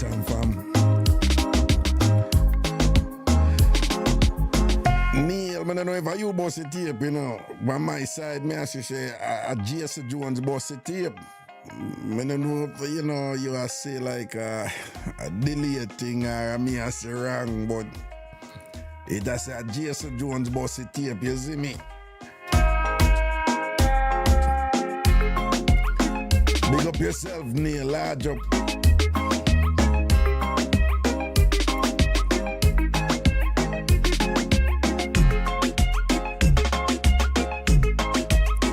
come from. Neil, I don't know if you boss it tape, you know. By my side, me I say a Jason Jones boss it tape. I don't know if, you know, you are say like a delay thing or me I say wrong, but it has a Jason Jones boss it tape, you see me? Big up yourself, Neil, large up.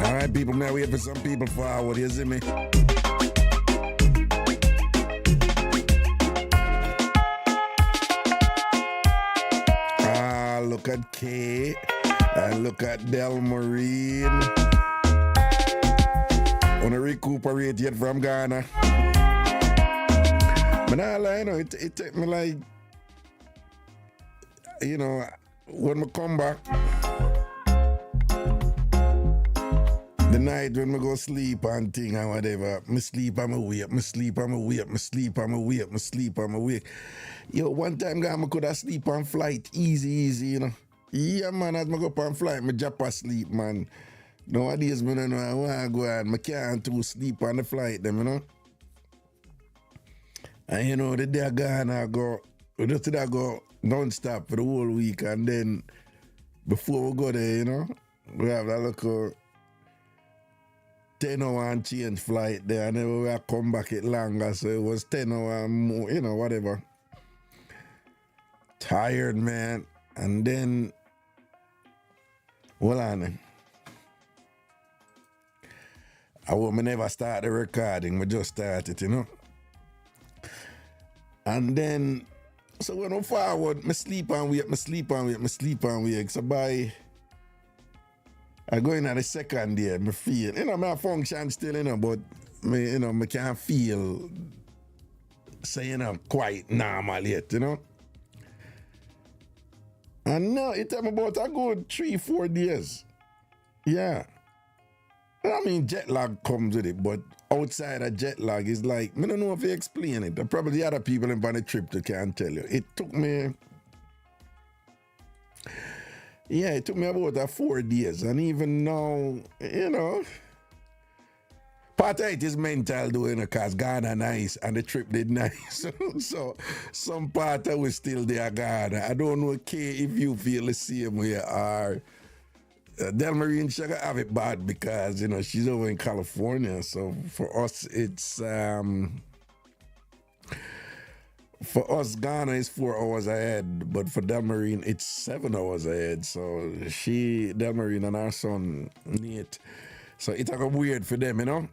All right, people, now wait for some people forward, you see me? Look at Kay, and look at Del Marine. Wanna recuperate yet from Ghana? But I like, you know, it take me like, you know, when I come back, the night when I go sleep and thing and whatever, me sleep, I'm awake, me sleep, I'm awake, me sleep, I'm awake, me sleep, I'm awake. Yo, one time I could have sleep on flight, easy, you know. Yeah, man, as I go up on flight, I drop asleep, man. Nowadays, I don't know I want to go and I can't too sleep on the flight, them, you know. And, you know, the day I go non-stop for the whole week, and then before we go there, you know, we have that little 10-hour and change flight there, and then we come back it longer, so it was 10 hours more, you know, whatever. Tired, man. And then, hold on. I will never start the recording, I just started, you know. And then, so when I forward, I sleep and wake, So by, I go in at the second day, I feel, you know, my function still, you know, but, you know, I can't feel, say, you know, quite normal yet, you know. And now it took me about a good 3-4 days. Yeah. I mean, jet lag comes with it, but outside of jet lag is like, I don't know if you explain it. Probably the other people on the trip that can't tell you. It took me about 4 days. And even now, you know, part of it is mental doing it because Ghana nice and the trip did nice. So some part of it still there, Ghana. I don't know, Kay, if you feel the same way or Del Marine, she have it bad because, you know, she's over in California. So for us, it's, for us, Ghana is 4 hours ahead, but for Del Marine, it's 7 hours ahead. So Del Marine and her son, Nate. So it's like weird for them, you know?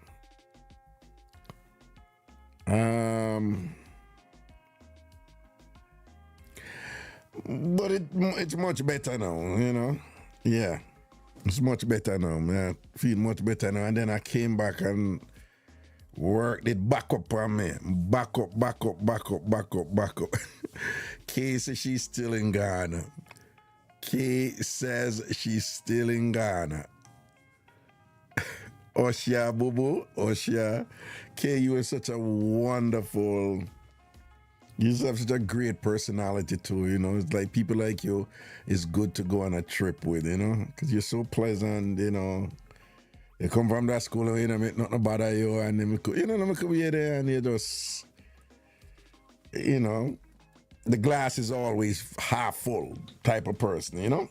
But it's much better now, you know? Yeah, it's much better now, man. I feel much better now. And then I came back and worked it back up on me. Back up. Kay says she's still in Ghana. Kay says she's still in Ghana. Oshia, Bubu, Oshia. Kay, you are such a wonderful, you just have such a great personality too, you know. It's like people like you, it's good to go on a trip with, you know, because you're so pleasant, you know. You come from that school, you know, make nothing bother you, and then, you know, you come here there and you just, you know, the glass is always half full type of person, you know.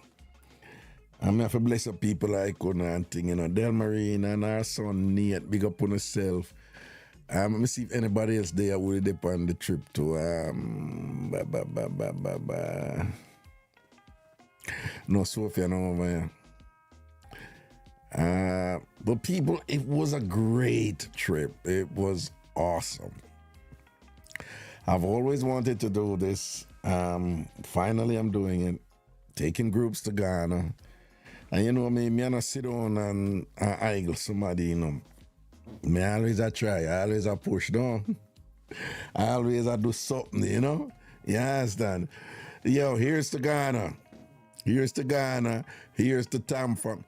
I'm have to bless up people like and thing, you know, Del Marine and our son Nate, big up on herself. Let me see if anybody else there will dip on the trip to no Sophia no over here. But people, it was a great trip. It was awesome. I've always wanted to do this. Finally I'm doing it. Taking groups to Ghana. And you know me, I not sit down and idle somebody, you know. Me always I try, I always I push down. I always I do something, you know. You understand? Yo, here's to Ghana. Here's to Ghana. Here's to Tampa.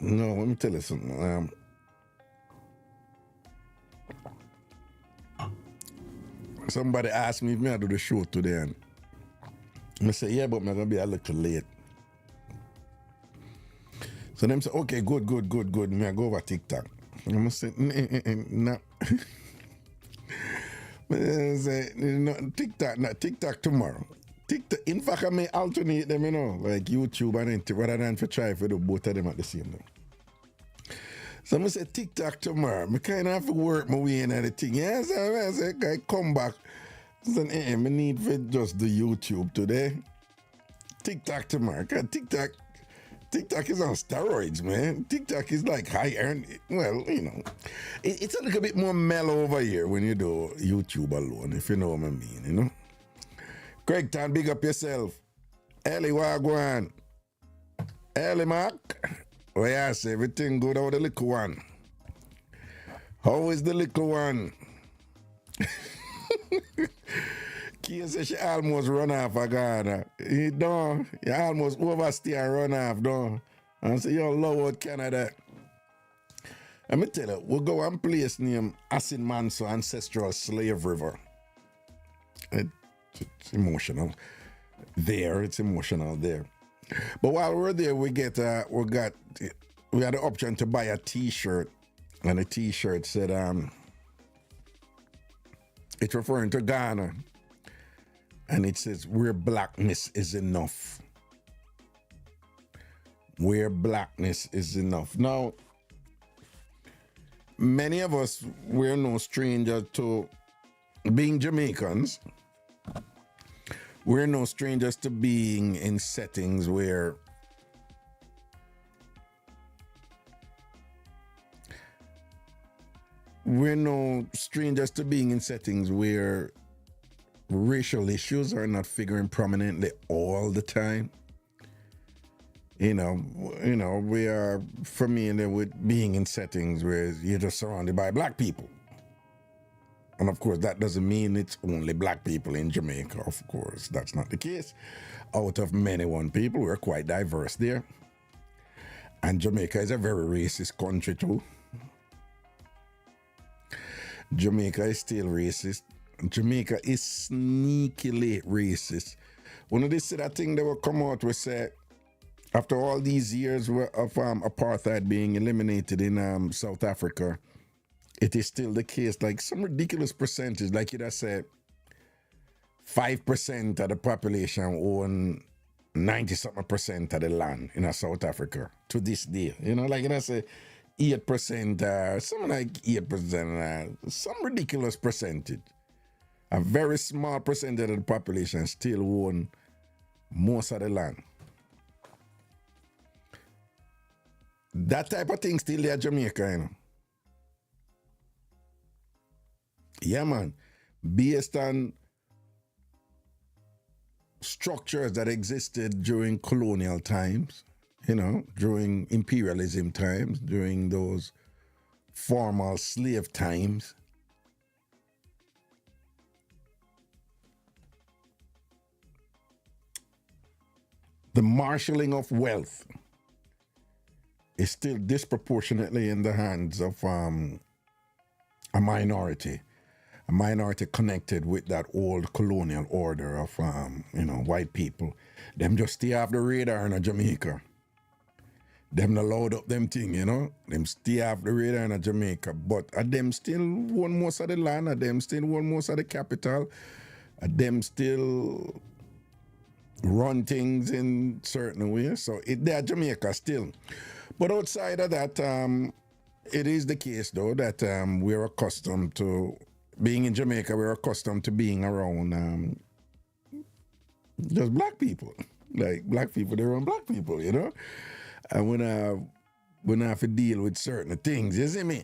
No, let me tell you something. somebody asked me if me I do the show today, and I say, yeah, but I'm gonna be a little late. So them say, okay, good. Me I go over TikTok. I'm say, no. Say, no, TikTok tomorrow. TikTok, in fact, I may alternate them, like YouTube and anything, rather than to try for do both of them at the same time. So I say TikTok tomorrow. I kind of have to work my way in at the thing. Yeah, so I say, I come back. So I need for just the YouTube today. TikTok tomorrow. TikTok is on steroids, man. TikTok is like high earn. Well, it's a little bit more mellow over here when you do YouTube alone, if you know what I mean, Craig Tan, big up yourself. Ellie Wagwan. Ellie Mark. Oh, yes, everything good out the little one. How is the little one? Kia says she almost run off a Ghana. You don't. You almost overstay and run off, don't. And say, yo, low out Canada. Let me tell you, we'll go one place named Asin Manso Ancestral Slave River. It's emotional there. It's emotional there. But while we're there, we had the option to buy a T-shirt, and the T-shirt said, it's referring to Ghana, and it says, "Where blackness is enough." Where blackness is enough. Now, many of us, we're no stranger to being Jamaicans. We're no strangers to being in settings where racial issues are not figuring prominently all the time. We are familiar with being in settings where you're just surrounded by black people. And of course, that doesn't mean it's only black people in Jamaica. Of course, that's not the case. Out of many one people, we're quite diverse there. And Jamaica is a very racist country too. Jamaica is still racist. Jamaica is sneakily racist. One of these things that will come out will say, after all these years of apartheid being eliminated in South Africa, it is still the case, like some ridiculous percentage, like you'd have said, 5% of the population own 90-something% of the land in South Africa to this day. Like you'd have said 8%, something like 8%, some ridiculous percentage. A very small percentage of the population still own most of the land. That type of thing still there in Jamaica, Yeah, man. Based on structures that existed during colonial times, during imperialism times, during those formal slave times. The marshalling of wealth is still disproportionately in the hands of a minority connected with that old colonial order of white people. Them just stay off the radar in Jamaica. Them not load up them thing, Them stay off the radar in Jamaica, but them still own most of the land, them still own most of the capital, them still run things in certain ways. So they're Jamaica still. But outside of that, it is the case, though, that we're accustomed to being in Jamaica. We're accustomed to being around just black people. Like, black people, they're around black people, And when I have to deal with certain things, you see me?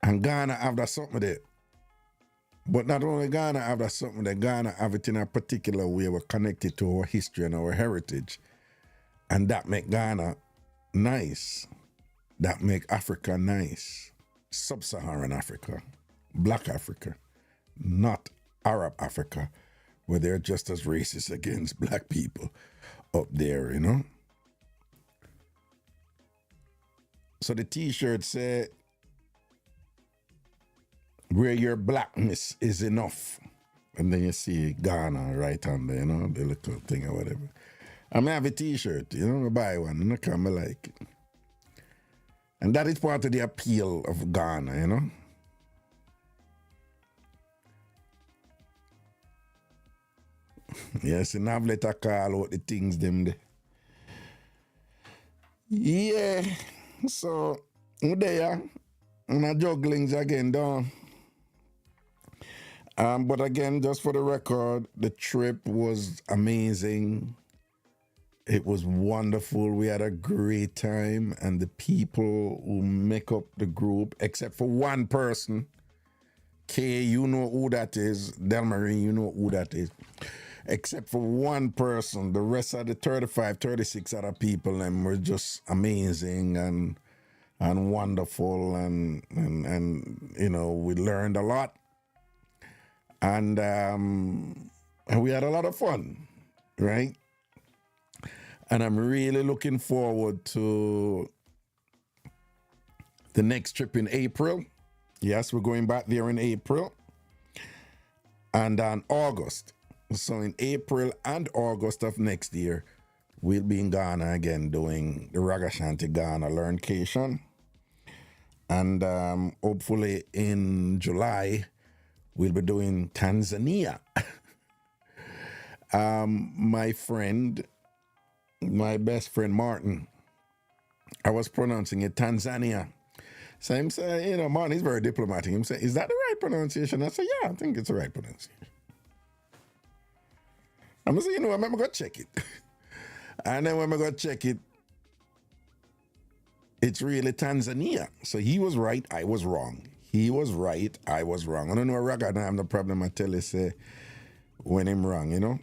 And Ghana have that something there. But not only Ghana have that something that Ghana have it in a particular way. We're connected to our history and our heritage. And that make Ghana nice. That make Africa nice. Sub-Saharan Africa. Black Africa. Not Arab Africa, where they're just as racist against black people up there, So the T-shirt said, where your blackness is enough. And then you see Ghana right on there, the little thing or whatever. I may have a t-shirt, I buy one, I like it. And that is part of the appeal of Ghana, Yes, and I've let her call out the things them there. Yeah, so there, and I jugglings again down. But again, just for the record, the trip was amazing. It was wonderful. We had a great time, and the people who make up the group, except for one person, Kay, you know who that is. Delmarie, you know who that is. Except for one person, the rest of the 35, 36 other people, and were just amazing and wonderful, and we learned a lot, and we had a lot of fun, right? And I'm really looking forward to the next trip in April. Yes, we're going back there in April. And on August. So in April and August of next year, we'll be in Ghana again doing the Ragashanti Ghana Learncation. And hopefully in July, we'll be doing Tanzania. My best friend Martin, I was pronouncing it Tanzania. So him say, Martin is very diplomatic. Him say, is that the right pronunciation? I say, yeah, I think it's the right pronunciation. I'm going to say, I'm going to go check it. And then when I go check it, it's really Tanzania. So he was right, I was wrong. He was right, I was wrong. I don't know, Raga, I don't have no problem. I tell you, say, when I'm wrong,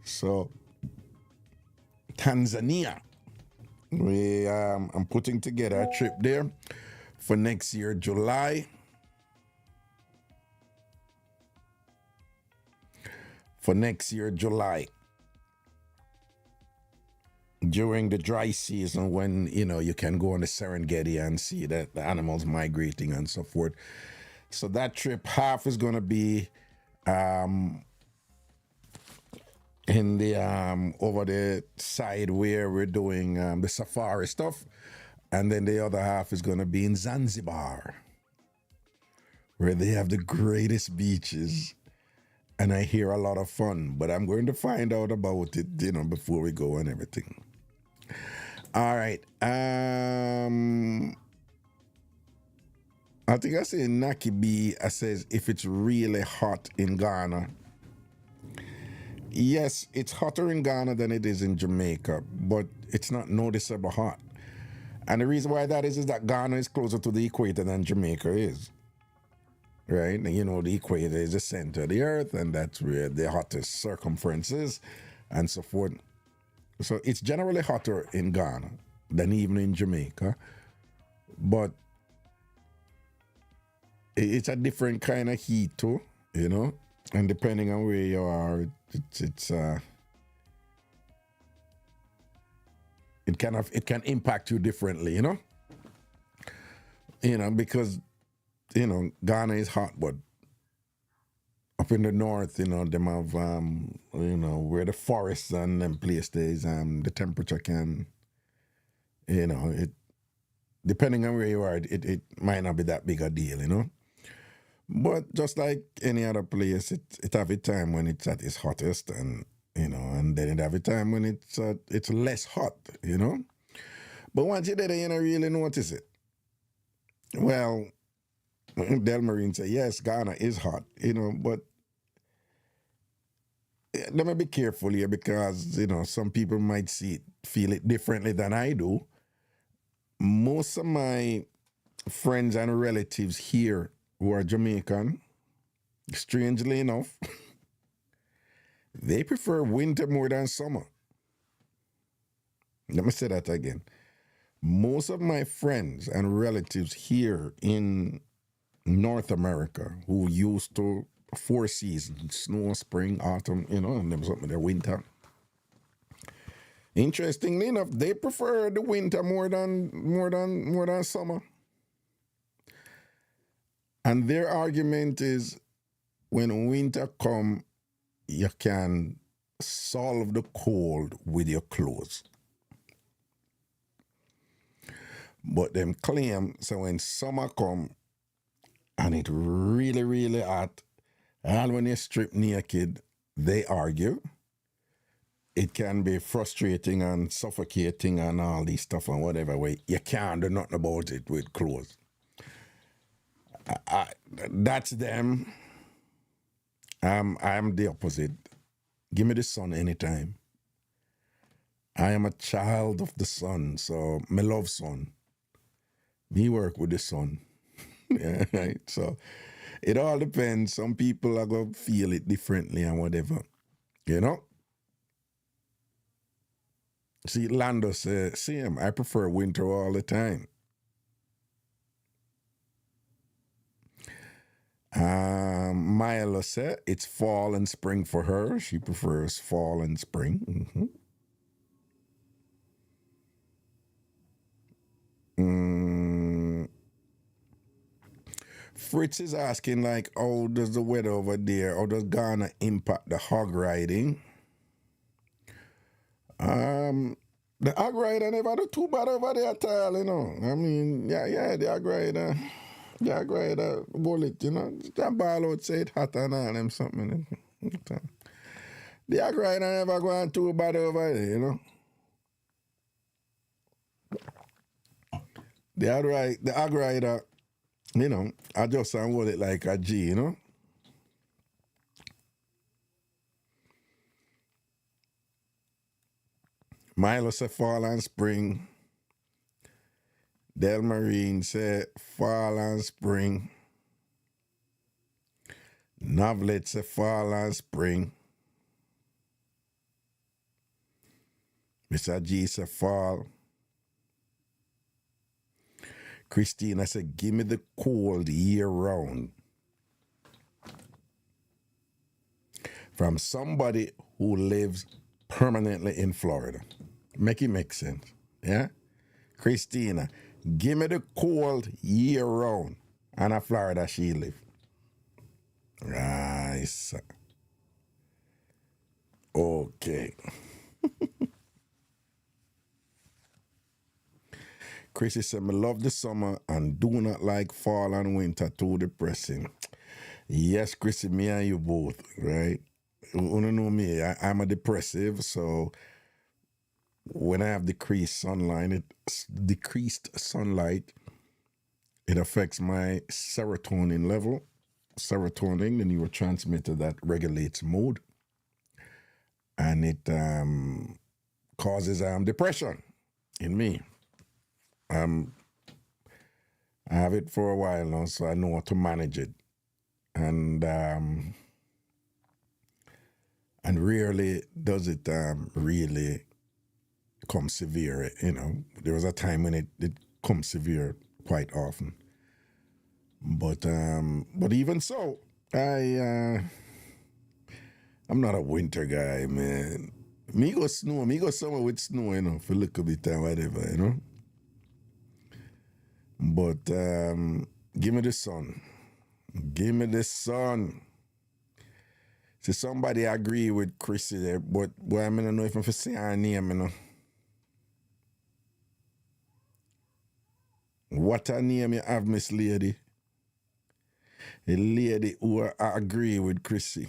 So, Tanzania. I'm putting together a trip there for next year, July. During the dry season, when you can go on the Serengeti and see the animals migrating and so forth. So that trip, half is going to be in the over the side where we're doing the safari stuff, and then the other half is going to be in Zanzibar, where they have the greatest beaches. And I hear a lot of fun, but I'm going to find out about it, before we go and everything. All right. I think I say Naki B. I says if it's really hot in Ghana. Yes, it's hotter in Ghana than it is in Jamaica, but it's not noticeable hot. And the reason why that is that Ghana is closer to the equator than Jamaica is. Right? And the equator is the center of the earth, and that's where the hottest circumference is, and so forth. So it's generally hotter in Ghana than even in Jamaica. But it's a different kind of heat too, And depending on where you are, it can impact you differently, because Ghana is hot, but up in the north, them have where the forests and them places, the temperature can, it depending on where you are, it might not be that big a deal, But just like any other place, it have a time when it's at its hottest, and and then it have a time when it's less hot, But once you're there, you don't really notice it. Well, Del Marine say, yes, Ghana is hot, but let me be careful here, because, some people might feel it differently than I do. Most of my friends and relatives here who are Jamaican, strangely enough, they prefer winter more than summer. Let me say that again. Most of my friends and relatives here in North America who used to 4 seasons, snow, spring, autumn, and then something their winter. Interestingly enough, they prefer the winter more than summer. And their argument is when winter come, you can solve the cold with your clothes. But them claim, so when summer come and it really, really hot, and when you strip naked, they argue it can be frustrating and suffocating and all this stuff and whatever way. You can't do nothing about it with clothes. That's them. I'm the opposite. Give me the sun anytime. I am a child of the sun, so me love sun. Me work with the sun. Yeah, right? So it all depends. Some people are going to feel it differently and whatever. You know? See, Lando says, same, I prefer winter all the time. Milo said it's fall and spring for her. She prefers fall and spring. Fritz is asking, like, how does the weather over there, how does Ghana impact the hog riding? The hog rider never do too bad over there at all, you know. I mean, yeah, the hog rider bullet, you know. That ball outside hot and all them something. The hog rider never going too bad over there, you know. The hog rider, you know, I just hold it like a G, you know. Milo say fall and spring. Del Marine say fall and spring. Novlet say fall and spring. Mr. G say fall. Christina said, give me the cold year round. From somebody who lives permanently in Florida. Make it make sense. Yeah? Christina, give me the cold year round. And in Florida she live. Nice. Okay. Chrissy said, I love the summer and do not like fall and winter, too depressing. Yes, Chrissy, me and you both, right? You don't know me, I'm a depressive, so when I have decreased sunlight, it affects my serotonin level. Serotonin, the neurotransmitter that regulates mood, and it causes depression in me. I have it for a while now, so I know how to manage it, and rarely does it really come severe. You know, there was a time when it comes severe quite often. But even so, I'm not a winter guy, man. Me go summer with snow, you know, for a little bit and whatever, you know. But give me the sun. Give me the sun. See, somebody agree with Chrissy there, but boy, I don't know if I'm for say her name, you know. What a name you have, Miss Lady. A lady who agree with Chrissy.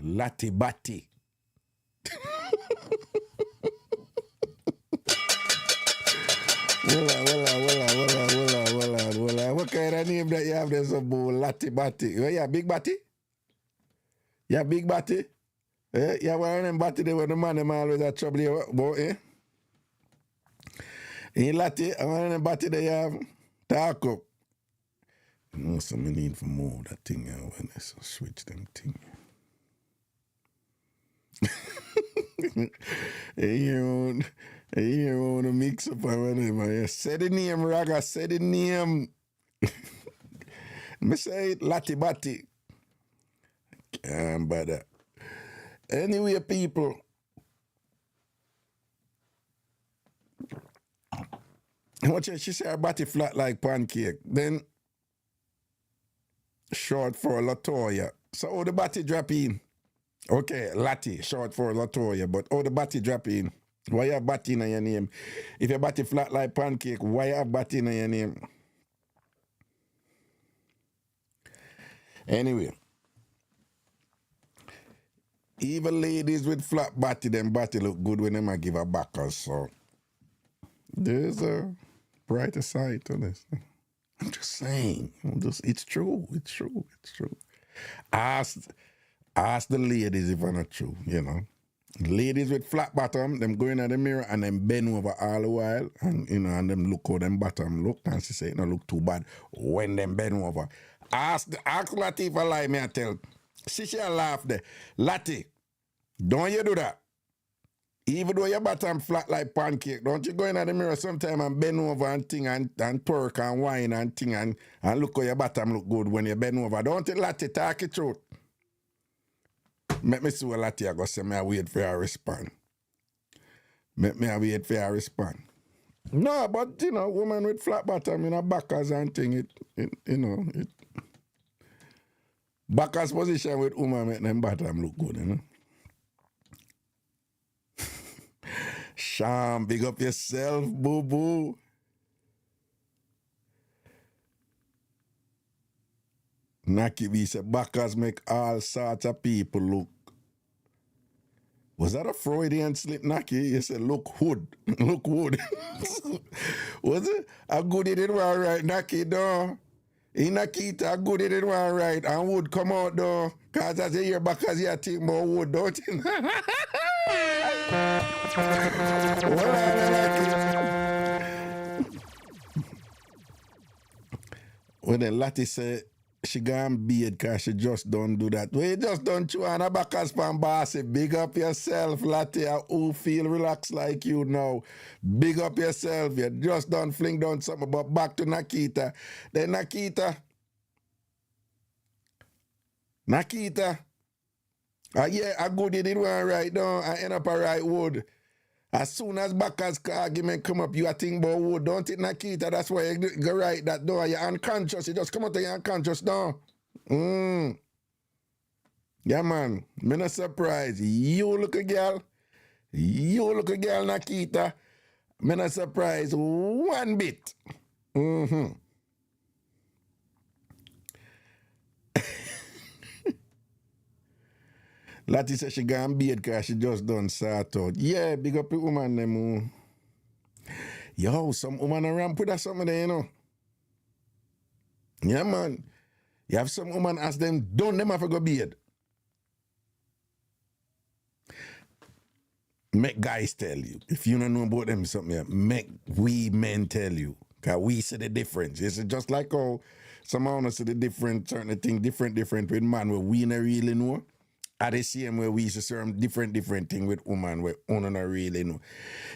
Lati Bati. Well, what kind of name that you have there, some boy? Lati Bati. Oh, yeah, Big Bati? Yeah, Big Bati? Eh? Yeah, one of them Bati there when the man them always have trouble here, boy, eh? In Lati, one of them Bati there you have talk up. You know, so me need for more that thing when I switch them thing. You want to mix up or whatever. Say the name, Raga, say the name. Me say it, Lati Bati. But anyway, people, And watch her, she say her body flat like pancake. Then short for Latoya. So how the body drop in? Okay, Lati, short for Latoya, but how the body drop in? Why you have body in your name? If your body flat like pancake, why you have body in your name? Anyway, even ladies with flat body, them body look good when them a give a backers. So there's a brighter side to this. I'm just saying. It's true. It's true. It's true. Ask the ladies if it's not true, you know. Ladies with flat bottom, them go in at the mirror and them bend over all the while, and you know, and them look how them bottom look, and she say it don't look too bad when them bend over. Ask Lati if I lie, me I tell. She laugh there. Lati, don't you do that. Even though your bottom flat like pancake, don't you go in at the mirror sometime and bend over and ting and twerk and whine and ting and look how your bottom look good when you bend over. Don't it, Lati, talk it truth. Make me see what Lati I go say, me I wait for her respond. Make me I wait for her respond. No, but you know, woman with flat bottom, you know, backers and thing, it you know, it backers position with woman make them bottom look good, you know. Sham, big up yourself, boo-boo. Naki B said, backers make all sorts of people look. Was that a Freudian slip, Naki? You said, look hood. Look wood. Was it? A good it one right, Naki, though. In Nakita, a good it one right. And wood come out, though. Because as you hear backers, you think about wood, don't you? When the Lati say she gone beard because she just don't do that. We just don't chew on a backers from bossy. Big up yourself, Lati. Who feel relaxed like you now. Big up yourself. You just don't fling down something. But back to Nakita. Then Nakita. Yeah, I go did it one right now. I end up a right wood. As soon as backers argument come up, you are thinking about wood. Don't it, Nakita? That's why you go right that door. You're unconscious. You just come out of your unconscious now. Yeah, man. Me not surprised. You look a girl. Nakita. Me not surprised one bit. Lati said she gone beard because she just done sort out. Yeah, big up the woman them. Yo, some woman around put that something there, you know. Yeah, man. You have some woman ask them, don't them have to go beard. Make guys tell you. If you don't know about them something, make we men tell you. Because we see the difference. It's just like how some of us see the different certain thing, different with man where we don't really know. At the same way we used to see some different thing with woman where we don't really know.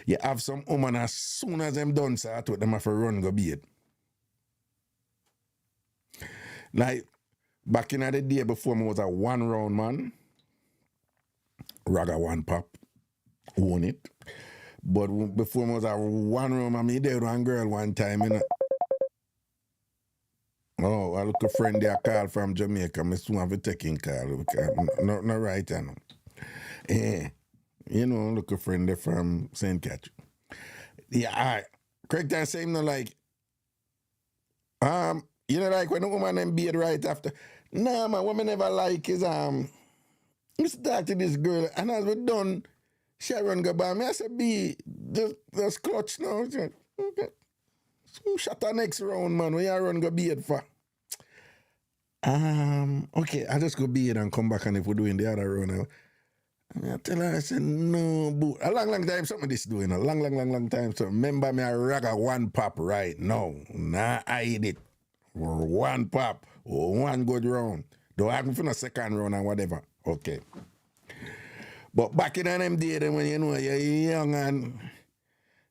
You have some woman as soon as them done start with them have to run go beard. Like back in the day before me was a one round man. Raga one pop. Own it. But before me was a one round man, me did one girl one time, you know. Oh, I look a friend there call from Jamaica. I soon have a taking call. No right, you know. You know, look a friend there from St. Catherine. Yeah, all right. Correct that same, no like, you know, like when a woman them beard right after. Nah, man, what me never like is, we started this girl, and as we done, she run go by me. I said, B, just clutch now. Okay. Shut her next round, man. When you run go beard for? Okay, I just go beard and come back, and if we're doing the other round, I tell her, I said, no, boo. A long time something this doing. A long time. So remember me, I raga one pop right now. Nah, I hide it. One pop. One good round. Don't have me for the second round and whatever. Okay. But back in them days, when you know you're young and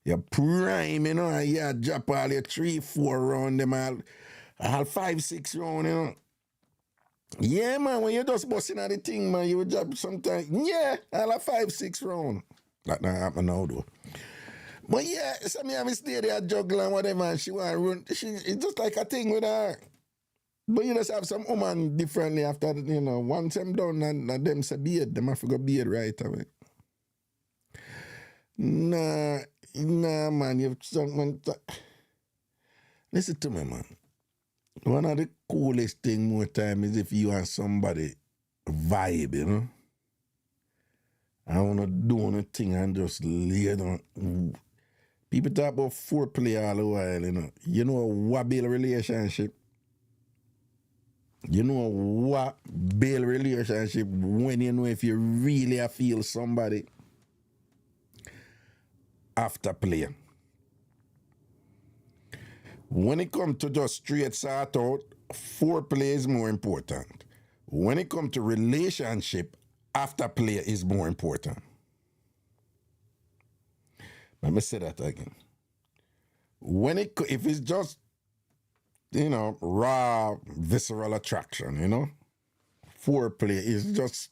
you're prime, you know, and you drop all your 3-4 round, them all 5-6 round, you know. Yeah, man, when you just busting at the thing, man, you drop sometimes, yeah, all a 5-6 round. That not happen now, though. But yeah, so me have a stay there juggle and whatever, and she want to run. It's just like a thing with her. But you just have some woman differently after, once I'm done and them say beard, them have to go beard right away. Nah, man, you've someone. Listen to me, man. One of the coolest thing more time is if you and somebody vibe, I wanna do anything and just lay down. People talk about foreplay all the while, You know what build relationship? You know what build relationship when you know if you really feel somebody after play. When it comes to just straight sort out, foreplay is more important. When it comes to relationship, after play is more important. Let me say that again. If it's just, raw visceral attraction, foreplay is just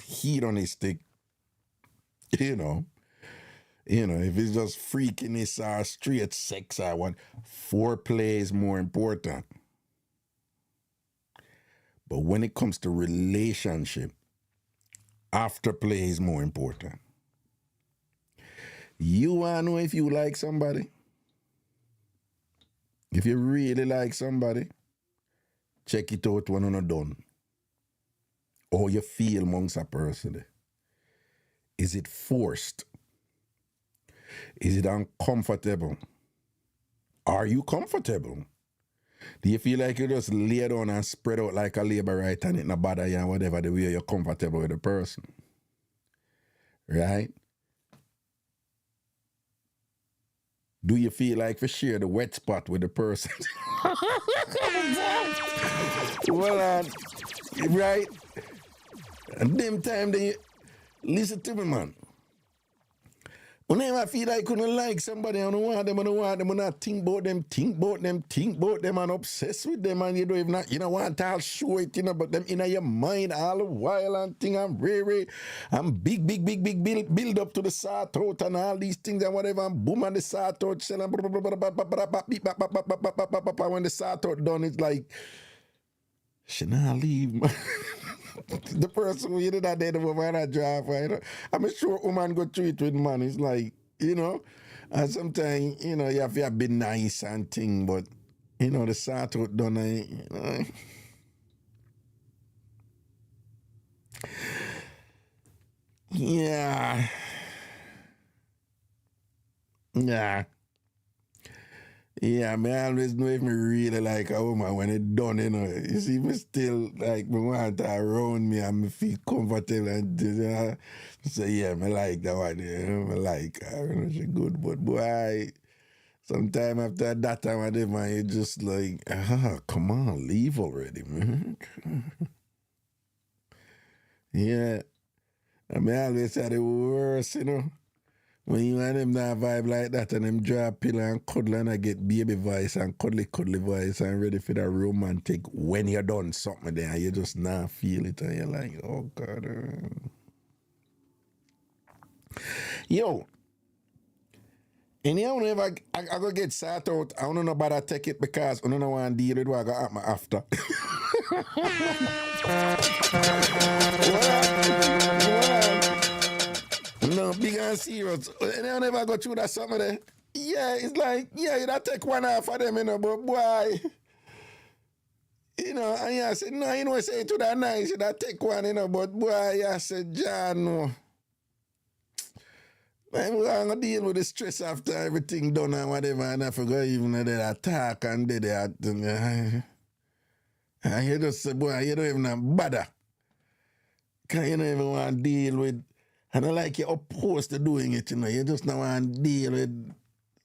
hedonistic, if it's just freakiness or straight sex or what, foreplay is more important. But when it comes to relationship, afterplay is more important. You wanna know if you like somebody? If you really like somebody, check it out when you're done. How you feel amongst a person. Is it forced? Is it uncomfortable? Are you comfortable? Do you feel like you just lay down and spread out like a labor right and it not bother you and whatever the way you're comfortable with the person? Right? Do you feel like we share the wet spot with the person? Well, right? And them time then listen to me, man. Whenever I feel like I couldn't like somebody, I don't want them, and I think about them, and obsessed with them, and you don't even, want to show it, but them in your mind all the while, and think I'm I'm big build up to the sort out and all these things and whatever, and boom, and the sort out, when the sort out done, it's like, should I leave, man? The person who you did that day, the woman I drive, right? I'm sure woman go through it with man. It's like, and sometimes, you have to be nice and thing, but, the sort out done, Yeah. Yeah, I always know if me really like a woman when it done, You see, me still like me want her around me and me feel comfortable and so yeah, me like that one, me like her, she good, but boy, sometime after that time of the man, you just like, come on, leave already, man. Yeah. I always say the worst, When you and them that vibe like that and them draw a pillow and cuddle and I get baby voice and cuddly voice and ready for that romantic when you're done something there and you just not feel it and you're like, oh God. Yo, anyhow, whenever I go get sat out, I don't know about I take it because I don't want to deal with what I go happen after. No, big and serious. And I never go through that something there. Yeah, it's like, you take one off of them, but boy, and I said, no, I say to that nice, you take one, but boy, I said, John, no. I'm going to deal with the stress after everything done and whatever, and I forgot even that attack and did that. And you just say, boy, you don't even bother. Because you don't even want to deal with. And I like you're opposed to doing it, You just don't want to deal with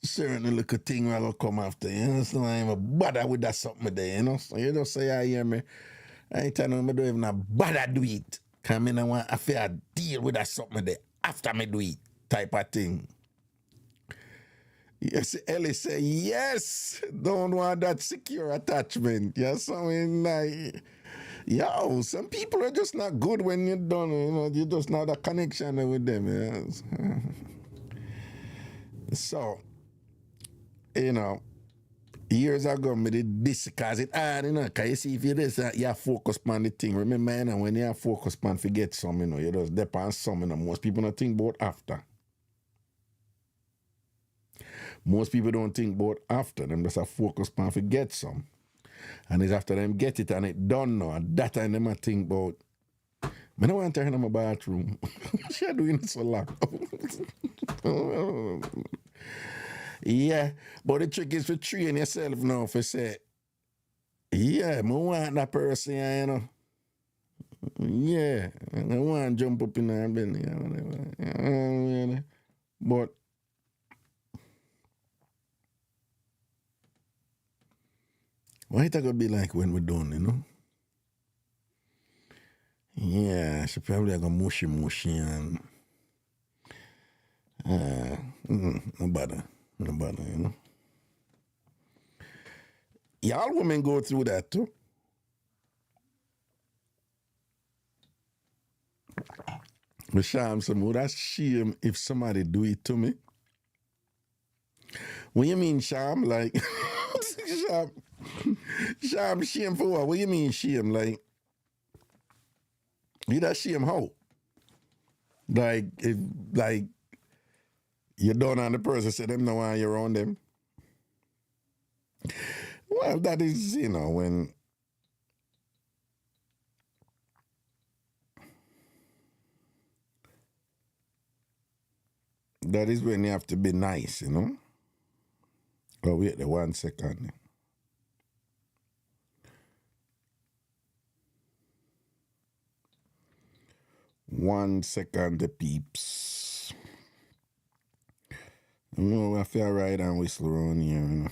certain little thing that will come after. You just don't even bother with that something there, So you just say, I hear me. I tell you, I don't even bother do it. Because I don't want to deal with that something there after me do it, type of thing. Yes, Ellie say, yes, don't want that secure attachment. Yes, I mean, like, some people are just not good when you're done, you just not a connection with them. Yes. So, you know, years ago, me did this because it hard, you know, because you see, if you this, you focus on the thing. Remember, you know, when you focus on forget some, you know, you just depend on some, you know. Most people don't think about after. Most people don't think about after. Them just a focus on forget some. And it's after them get it and it done now. And that time them a think about, I don't want to turn in my bathroom. She doing it so long. Yeah, but the trick is to train yourself now for say, yeah, I want that person, you know. Yeah, I want to jump up in there and bend, whatever. But what it gonna be like when we're done, you know? Yeah, she probably gonna mushy and no bother, you know. Y'all women go through that too. But Sham, some that's shame if somebody do it to me. What you mean, Sham? Like, Sham, shame for what? What you mean, shame? Like, you that shame how? Like, if, like, you don't on the person, say them no one you're around them. Well, that is, you know, when that is when you have to be nice, you know? Oh, wait the 1 second. One second, the peeps. You know, I feel right and whistle around here, you know.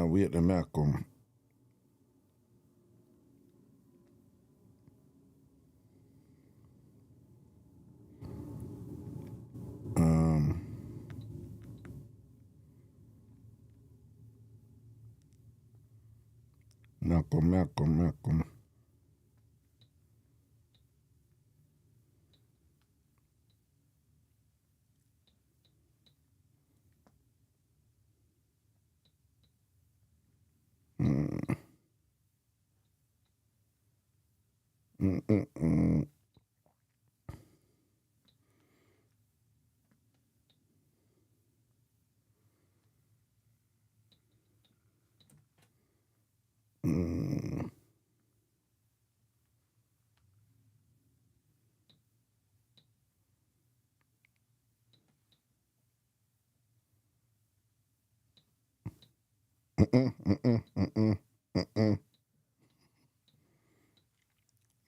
Wait the me come. Me come. Mm-mm.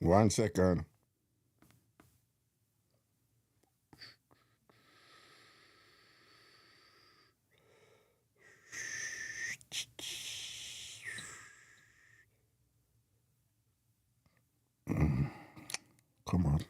1 second. Come on.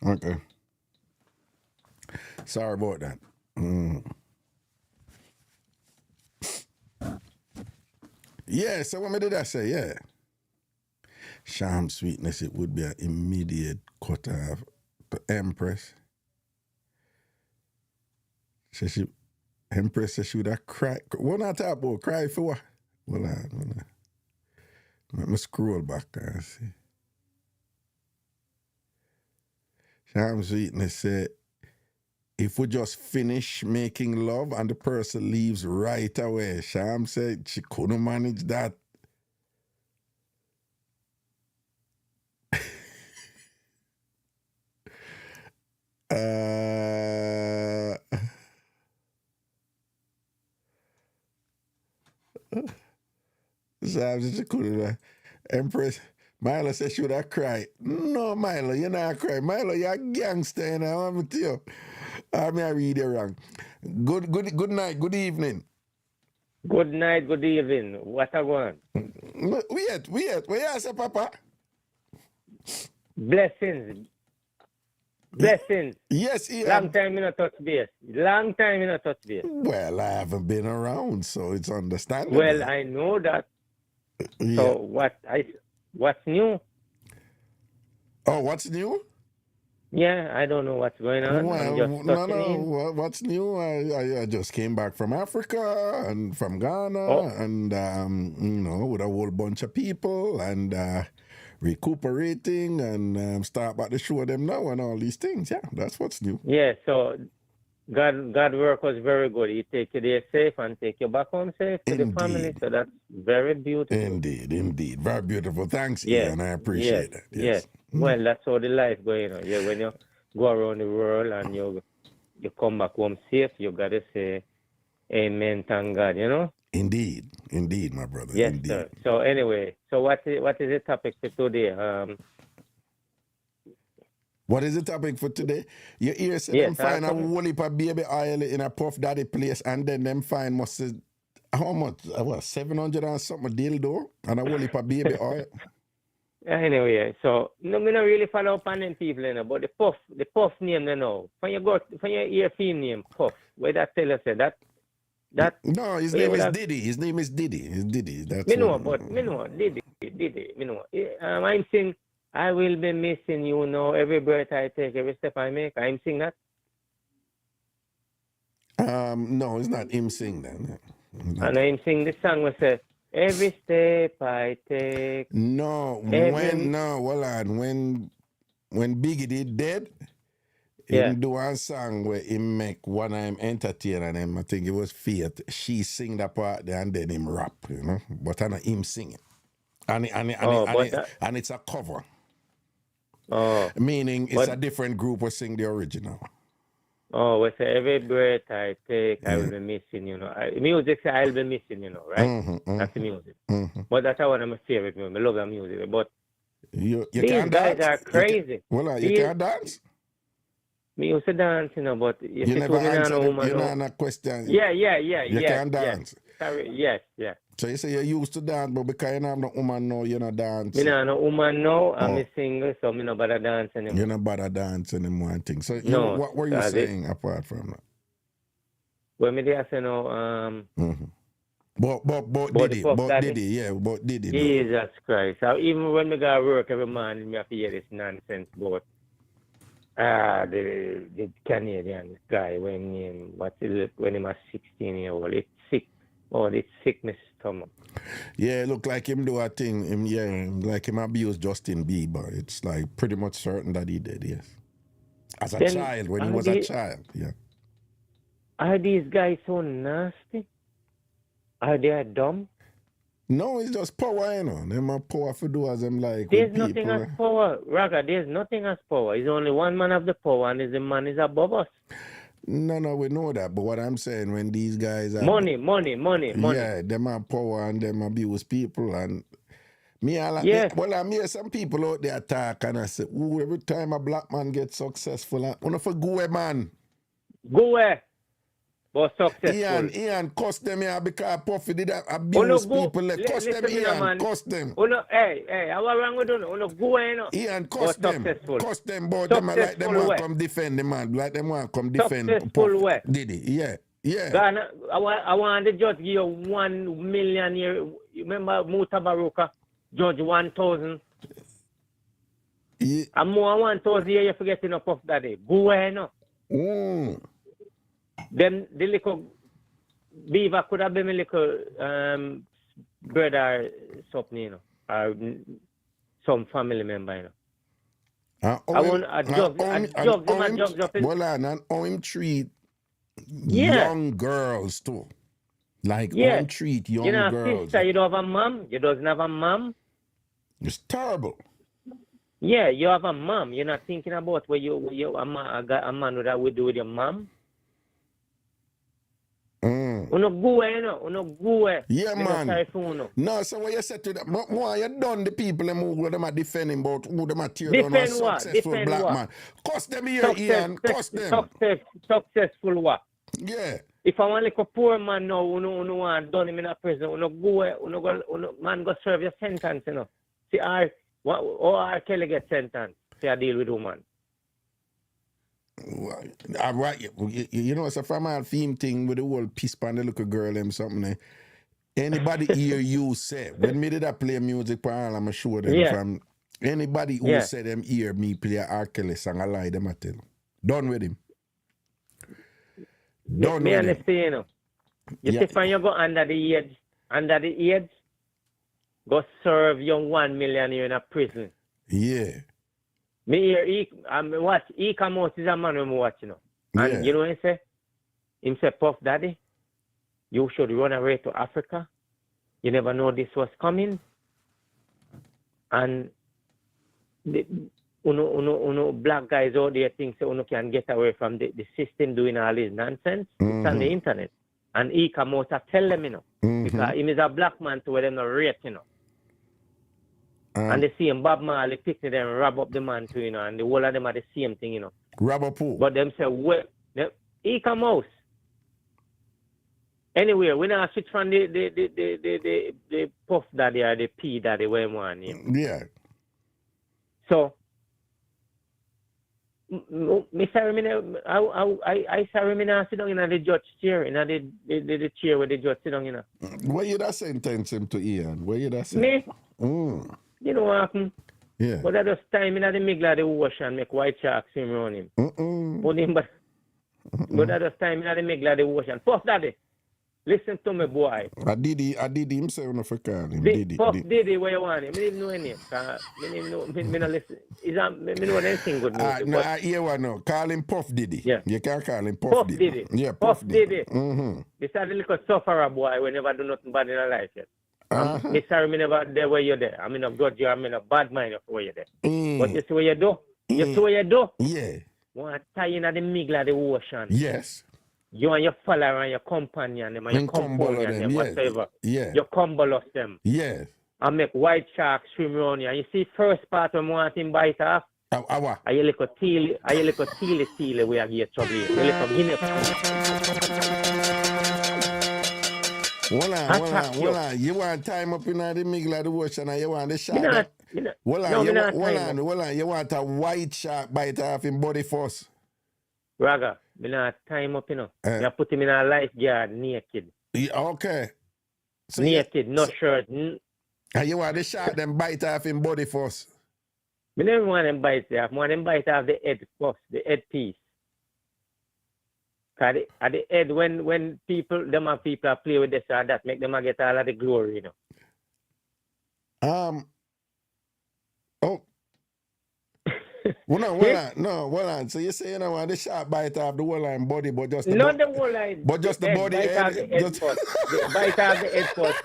Okay. Sorry about that. Yeah, so what did I say? Yeah. Sham sweetness, it would be an immediate cut off. The Empress. She Empress said she would have cried. What I talk about? Cry for what? Hold on. Let me scroll back and see. Sham sweetness said, if we just finish making love and the person leaves right away. Sham said she couldn't manage that. Sham said she couldn't. Empress, Milo said she would have cried. No, Milo, you're not crying. Milo, you're a gangster, you know, I'm with you. I mean, I read it wrong. Good night, good evening. Good night, good evening. What I want? Wait. Where you say, Papa? Blessings. Blessings. Yes, Long time in a touch base. Long time in a touch base. Well, I haven't been around, so it's understandable. Well, I know that. Yeah. So what's new? Oh, what's new? Yeah, I don't know what's going on. Well, I'm just touching in. What's new? I just came back from Africa and from Ghana, Oh, and with a whole bunch of people, and recuperating, and start back to show them now and all these things. Yeah, that's what's new. yeah. So God work was very good. He take you there safe and take you back home safe to the family. Indeed. So that's very beautiful. Indeed. Very beautiful. Thanks, Yes, Ian. I appreciate it. Yes. Well, that's how the life going on. Yeah, when you go around the world and you come back home safe, you gotta say amen, thank God, you know? Indeed, my brother. Yes, Indeed. sir. So anyway, so what is the topic for today? What is the topic for today? You hear say Yes, them find a whole heap of baby oil in a Ph.D place, and then them find how much? What, 700 and something dildo and a whole heap of baby oil. Anyway, so me not really follow up on them people, you know, but the puff name, you know, when you hear film name, Puff, where that tell us that no, his name is Diddy. His name is Diddy. It's Diddy. That's me know, Diddy, me know. I'm saying I will be missing you now. Every breath I take, every step I make. I'm sing that. No, it's not him sing that. No. And I'm sing the song where say every step I take. No, when Biggie did dead, he do a song where he make one of him entertain and him, I think it was Faith. She sing that part there and then him rap, you know. But I know him singing. And it's a cover. Oh. Meaning it's a different group who sing the original. Oh, we say every breath I take, I will be missing, you know. Music say I'll be missing, you know, right? That's the music. But that's one of my favorite music. I love that music. But you these guys dance? are crazy. You can't dance? Me used to dance, you know, but you never answer a question. Yeah. You can't dance? Sorry, yes. So you say you used to dance, but because you have no woman now, you not dance. Me no woman now, I'm single, so me no bother dance anymore. You not bother dance anymore and things. So what were you saying apart from that? Well, me there say no, But Diddy. Jesus Christ. So even when me go to work every morning, me have to hear this nonsense about the Canadian guy when he was 16 years old. It's sick. Oh, it's sickness stomach. Yeah, look like him do a thing. Like him abuse Justin Bieber. It's like pretty much certain that he did, yes. As a child, when he was a child, yeah. Are these guys so nasty? Are they dumb? No, it's just power, you know. Them are power for do as them like. There's nothing as power, Raga. There's nothing as power. It's only one man of the power, and the man is above us. No, we know that. But what I'm saying, when these guys are money. Yeah, them have power and them abuse people and I hear some people out there talk and I say, ooh, every time a black man gets successful, I wanna for go away, man. Go away. But successful. Ian, cost them here because Puffy did abuse people. Cost them, Ian, cost them. Hey, how wrong with you? Go away, no. Ian, cost them. Cost them, but them like them want to come defend the man. Like them want to come defend Puffy. Did he? Yeah. Ghana, I want the judge give you 1 million here. You remember Mutabaruka? Judge 1,000. Yeah. And more 1,000 here, you're forgetting up of that day. Go away, no. Then the little beaver could have been a little brother or something, you know, or some family member, you know. I want a judge. Well, and how him treat young girls too. Like how him treat young girls. Sister, you don't have a mom. You doesn't have a mom. It's terrible. Yeah, you have a mom. You're not thinking about what a man that would do with your mom. Uno go, you know. Uno go. Yeah, man. Sorry for uno. No, so what you said to them, more you done the people who them are defending about who them are tear down a Defend what? successful Defend black what? man. Cuss them here, Ian. Cuss them. Successful what? Yeah. If I want like a poor man now, uno want done him in a prison, uno go, man go serve your sentence, you know. See, R. Kelly get sentenced. See, I deal with woman. All right, you know, it's a family theme thing with the whole piece pan the little girl and something. Anybody hear you say, when me did I play music for all, I'm sure them from anybody who said them hear me play a R. Kelly song, I lie them I tell. Done with him. Done me with understand, him. you know. You see, when you go under the age, go serve young 1 million year in a prison. Yeah. Me hear, watch, E-commerce is a man when I watch, you know. And you know what he say? He say, Puff Daddy, you should run away to Africa. You never know this was coming. And uno black guys out there think so uno can get away from the system doing all this nonsense. It's on the internet. And E-commerce tell them, you know. Because he is a black man to where them not rate, you know. And they see him, Bob Marley pick them and rob up the man too, you know, and the whole of them are the same thing, you know. Rob up who? But them say, well, E-commerce. Anyway, we now switch from the Puff Daddy or the P Daddy where we want him. Yeah. So, I sorry, me now sit down in the judge chair, in the chair where the judge sit down, you know. Where you that sentence him to, Ian? Where you that sentence? Me? You know what happened? Yeah. But at this time, in the middle of the ocean, make white sharks swim around him. But at this time, in the middle of the ocean. Puff Daddy, listen to me, boy. I did himself no for call him. Puff Diddy, where you want him? I didn't know any. I don't listen. Me know anything good music. No, I hear one now. Call him Puff Diddy. Yeah. You can't call him Puff Diddy. Yeah, Puff Diddy. Mm-hmm. This is a little sufferer boy we never do nothing bad in our life yet. Me sorry, me never there where you're there. I mean, I've got you. I mean, a bad mind of where you're there. But you see what you do? You see what you do? Yeah. Want to tie in at the middle of the ocean. Yes. You and your follower and your companion them and your companion them, whatever. Yeah. You combo them. Yes. And make white sharks swim around you. And you see first part of want him bite off. Are you little teal where you get trouble? You little guinea. Hold on. You want time up in the middle of the ocean and you want the shark? Hold on. You want a white shark bite off him body first? Raga, me not time up, you know. You put him in a lifeguard naked. Yeah, okay. So naked, no shirt. And you want the shark then bite off him body first? Me never want them bite off. I want them bite off the head first, the head piece. At the head, when people play with this or that, make them get all of the glory, you know. Oh. Well on. So you say you don't want the shark bite off the whole line body, but just the not the whole line. But just the body bite head. Off the head first. Bite off the head first.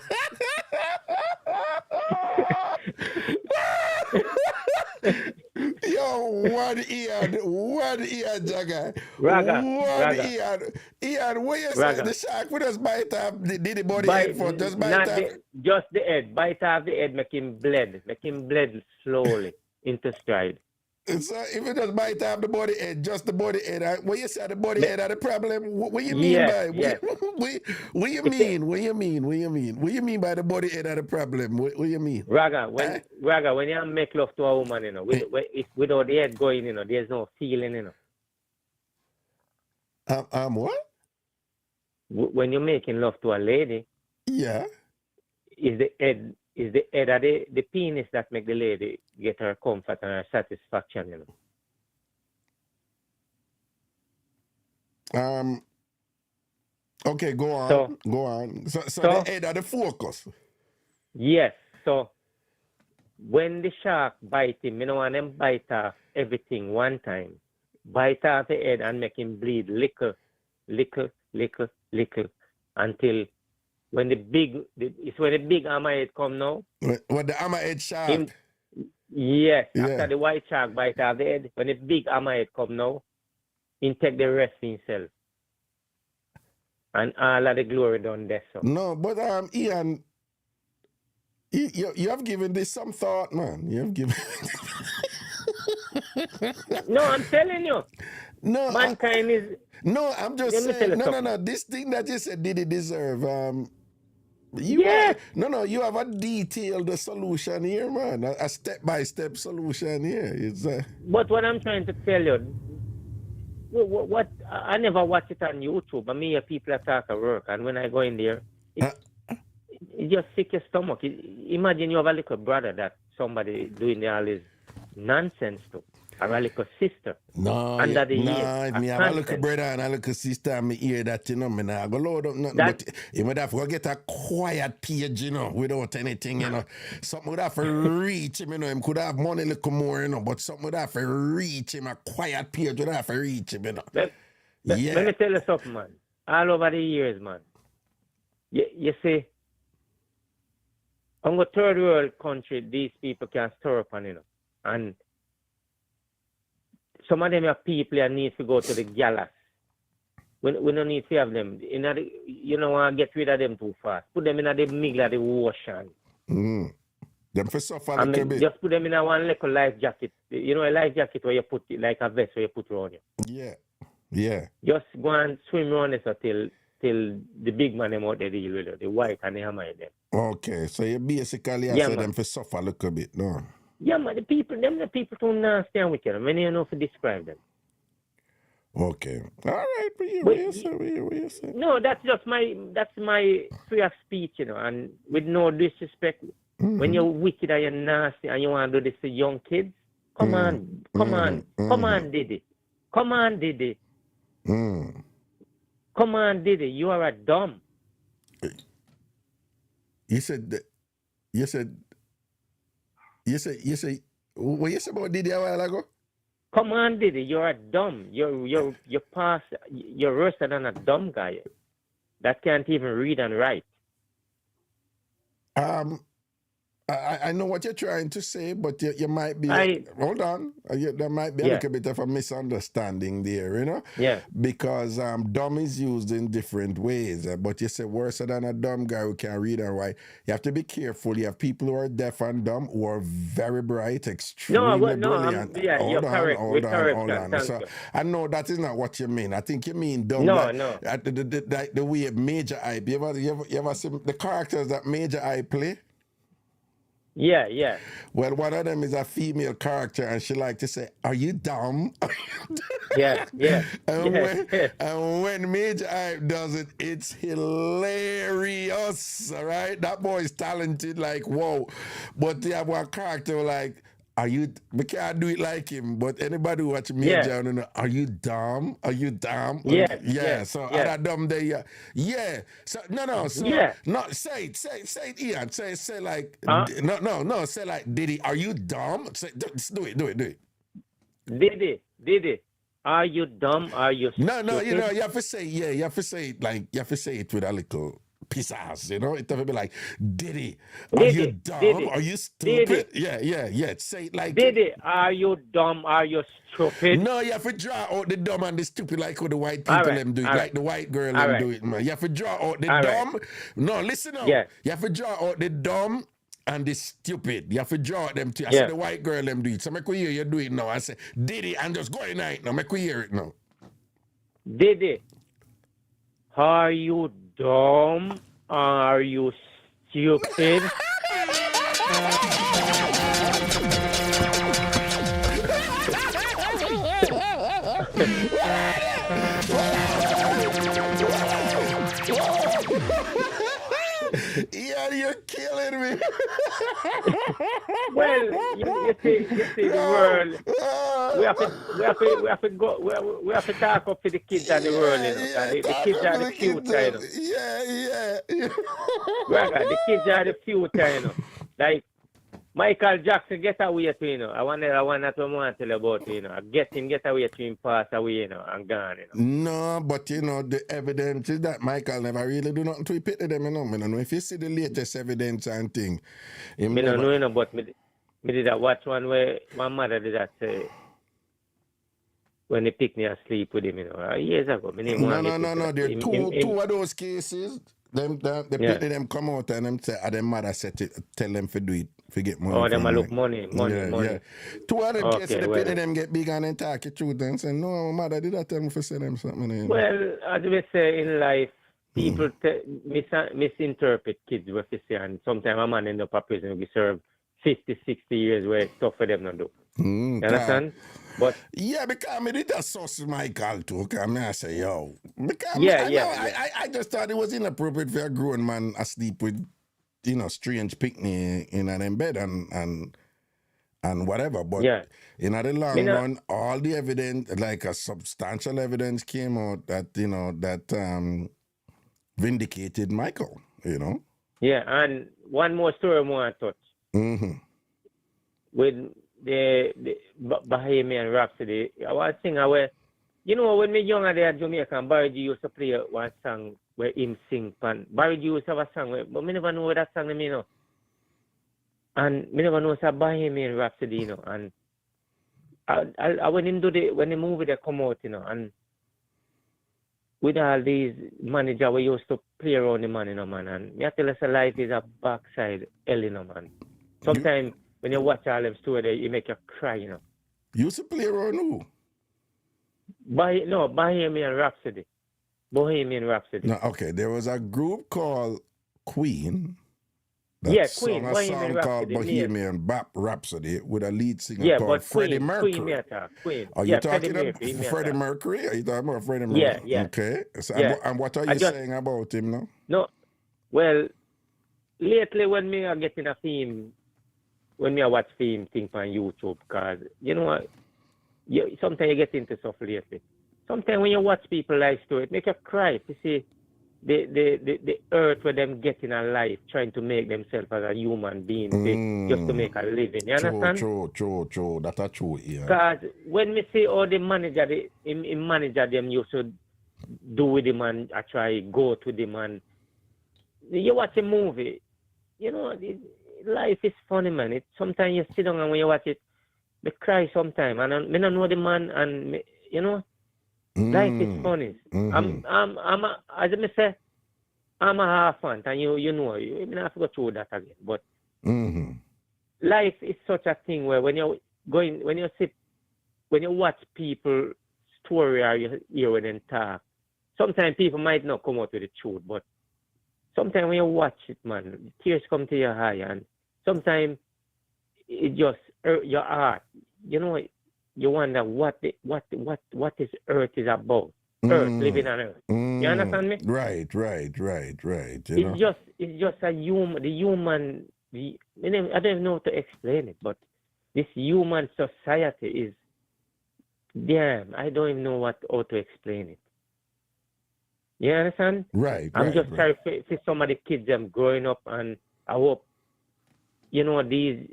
Yo, one ear, Jagger. Raga. Ian, where you say the shark would just bite off the body head for just bite off? Just the head. Bite off the head, make him bled slowly into stride. So if you just bite off the body head, just the body head, what you say the body head are the problem? What you mean by what you mean by the body head are the problem? What you mean? Raga, when you make love to a woman, you know, without the head going, you know, there's no feeling, you know. What? When you're making love to a lady, yeah, is the head of the penis that make the lady get her comfort and her satisfaction, you know. Okay, go on. So the head of the focus. Yes. So when the shark bite him, you know, and them bite off everything one time, bite off the head and make him bleed little, until when the big hammerhead come now. When the hammerhead shark? Yes, after the white shark bite off the head, when the big hammerhead come now, he take the rest himself. And all of the glory done there, so. No, but Ian, you have given this some thought, man. You have given. No, I'm telling you. No, mankind is. No, I'm just saying. No. This thing that you said, did it deserve? You you have a detailed solution here, man. A step-by-step solution here. It's. But what I'm trying to tell you, what I never watch it on YouTube. I mean, people attack at work, and when I go in there, it just sick your stomach. Imagine you have a little brother that somebody doing all this nonsense to. Or a little sister. No, me have a little brother and a little sister, and me hear that, you know, me not go load up nothing, but you would have to get a quiet page, you know, without anything, you know. Something would have to reach him, you know, him could have money a little more, you know, but something would have to reach him, a quiet page would have to reach him, you know. Let me tell you something, man. All over the years, man, you see, on the third world country, these people can stir up on, you know, and some of them have people that need to go to the galas. We don't need to have them. You don't want to get rid of them too fast. Put them in the middle of the ocean. Them for suffer a little bit. Just put them in a one little life jacket. You know, a life jacket where you put it like a vest where you put around you. Yeah. Just go and swim around this till the big man them out there deal with it, the white and the hammer them. Okay, so you basically have them for suffer a little bit, no? Yeah, man, the people too nasty and wicked. Many you know to describe them. Okay. All right, what you say? No, that's my free of speech, you know, and with no disrespect. When you're wicked and you're nasty and you want to do this to young kids, come on, Diddy. Come on, Diddy. Come on, Diddy. You are a dumb. You said what you said about Diddy a while ago? Come on, Diddy, you're a dumb. You're worse than a dumb guy that can't even read and write. I know what you're trying to say, but you might be. Hold on. There might be a little bit of a misunderstanding there, you know? Yeah. Because dumb is used in different ways. But you say worse than a dumb guy who can read and write. You have to be careful. You have people who are deaf and dumb who are very bright, extremely brilliant. You're correct. Hold on. So I know that is not what you mean. I think you mean dumb. No. The way Major I. You ever see the characters that Major I play? Yeah. Well, one of them is a female character, and she like to say, "Are you dumb?" Yeah. And when Major Hype does it, it's hilarious. All right, that boy is talented, like whoa. But they have one character like, we can't do it like him, but anybody who watch Major, know, are you dumb? Are you dumb? Yeah. So other dumb there, yeah. So no. So no, say it, Ian. Say like no. Say like Diddy. Are you dumb? Say, do it. Diddy. Are you dumb? Are you stupid? No. You know you have to say You have to say it like you have to say it with a little pizzazz, you know, it have to be like, Diddy, are you dumb? Are you stupid? Yeah. Say it like Diddy, are you dumb? Are you stupid? No, you have to draw out the dumb and the stupid like how the white people them do it, like the white girl them do it, man. You have to draw out the dumb. No, listen up. Yeah. You have to draw out the dumb and the stupid. You have to draw them too. I say the white girl them do it. So make we hear you do it now. I say, Diddy, and just go in night now. Make we hear it now. Diddy, are you dumb? Are you stupid? Yeah, you're killing me. Well, you see the world. We have to talk up to the kids and the world, you know. The kids are the future, you know. Yeah. The kids are the future, you know. Like Michael Jackson get away to, you know. I want to tell you about, you know. Get away to him, pass away, you know, and gone, you know. No, but you know, the evidence is that Michael never really do nothing to pity them, you know. I don't know if you see the latest evidence and thing. I don't know, you know, but me did that watch one where my mother did that say, when they pick me asleep with him, years ago. No. There are two of those cases. The people them come out and them say, their mother said tell them to do it, to get money. Oh, them look money. Yeah. Two of them cases, the people them get big and then talk the truth and say, no, mother did not tell me to say them something. Well, as we say in life, people misinterpret kids what they say, and sometimes a man end up in prison, we serve 50, 60 years where it's tough for them not do. You understand? But yeah, because I did a sauce Michael too. Because I say, yo. Because I just thought it was inappropriate for a grown man asleep with, strange picnic in an bed and whatever. But in the long run, all the evidence, like a substantial evidence came out that, that vindicated Michael, Yeah, and one more story I want to touch. Mm-hmm. With the Bahamian Rhapsody, I was singing where, when me younger there in Jamaica, Barry G used to play one song where him sing pan. Barry G used to have a song where, but me never know what that song mean, And me never know it's a Bahamian Rhapsody, And I when him when the movie they come out, and with all these managers we used to play around the man, man, and me I tell us a life is a backside hell, man. Sometimes when you watch all them stories, you make you cry, You used to play around who? Bohemian Rhapsody. Bohemian Rhapsody. No, okay. There was a group called Queen. Queen. Sung a song called Bohemian BRAP Rhapsody with a lead singer called Freddie Mercury. Queen. Are you talking about Freddie Mercury? Are you talking about Freddie Mercury? Yeah. Okay. So, and what are you saying about him now? No. Well, lately when me are getting a theme, when me watch film thing on YouTube, because you know what, sometimes you get into stuff lately. Sometimes when you watch people life story, it make you cry to see the earth where them getting a life, trying to make themselves as a human being, just to make a living. You understand? True. That's true, yeah. Because when me see all the manager, manager them used to do with the man, I try go to the man. You watch a movie, life is funny, man. Sometimes you sit down and when you watch it, you cry sometimes. And I don't know the man, and life is funny. As I say, I'm a half fan, and you have to go through that again. But life is such a thing where when you watch people story or you hear when they talk, sometimes people might not come out with the truth, but sometimes when you watch it, man, tears come to your eye, and sometimes it just hurt your heart. You wonder what this earth is about. Earth, living on earth. You understand me? Right. It's just a human. I don't even know how to explain it, but this human society is damn. I don't even know how to explain it. You understand? Right. I'm just sorry for some of the kids them growing up, and I hope these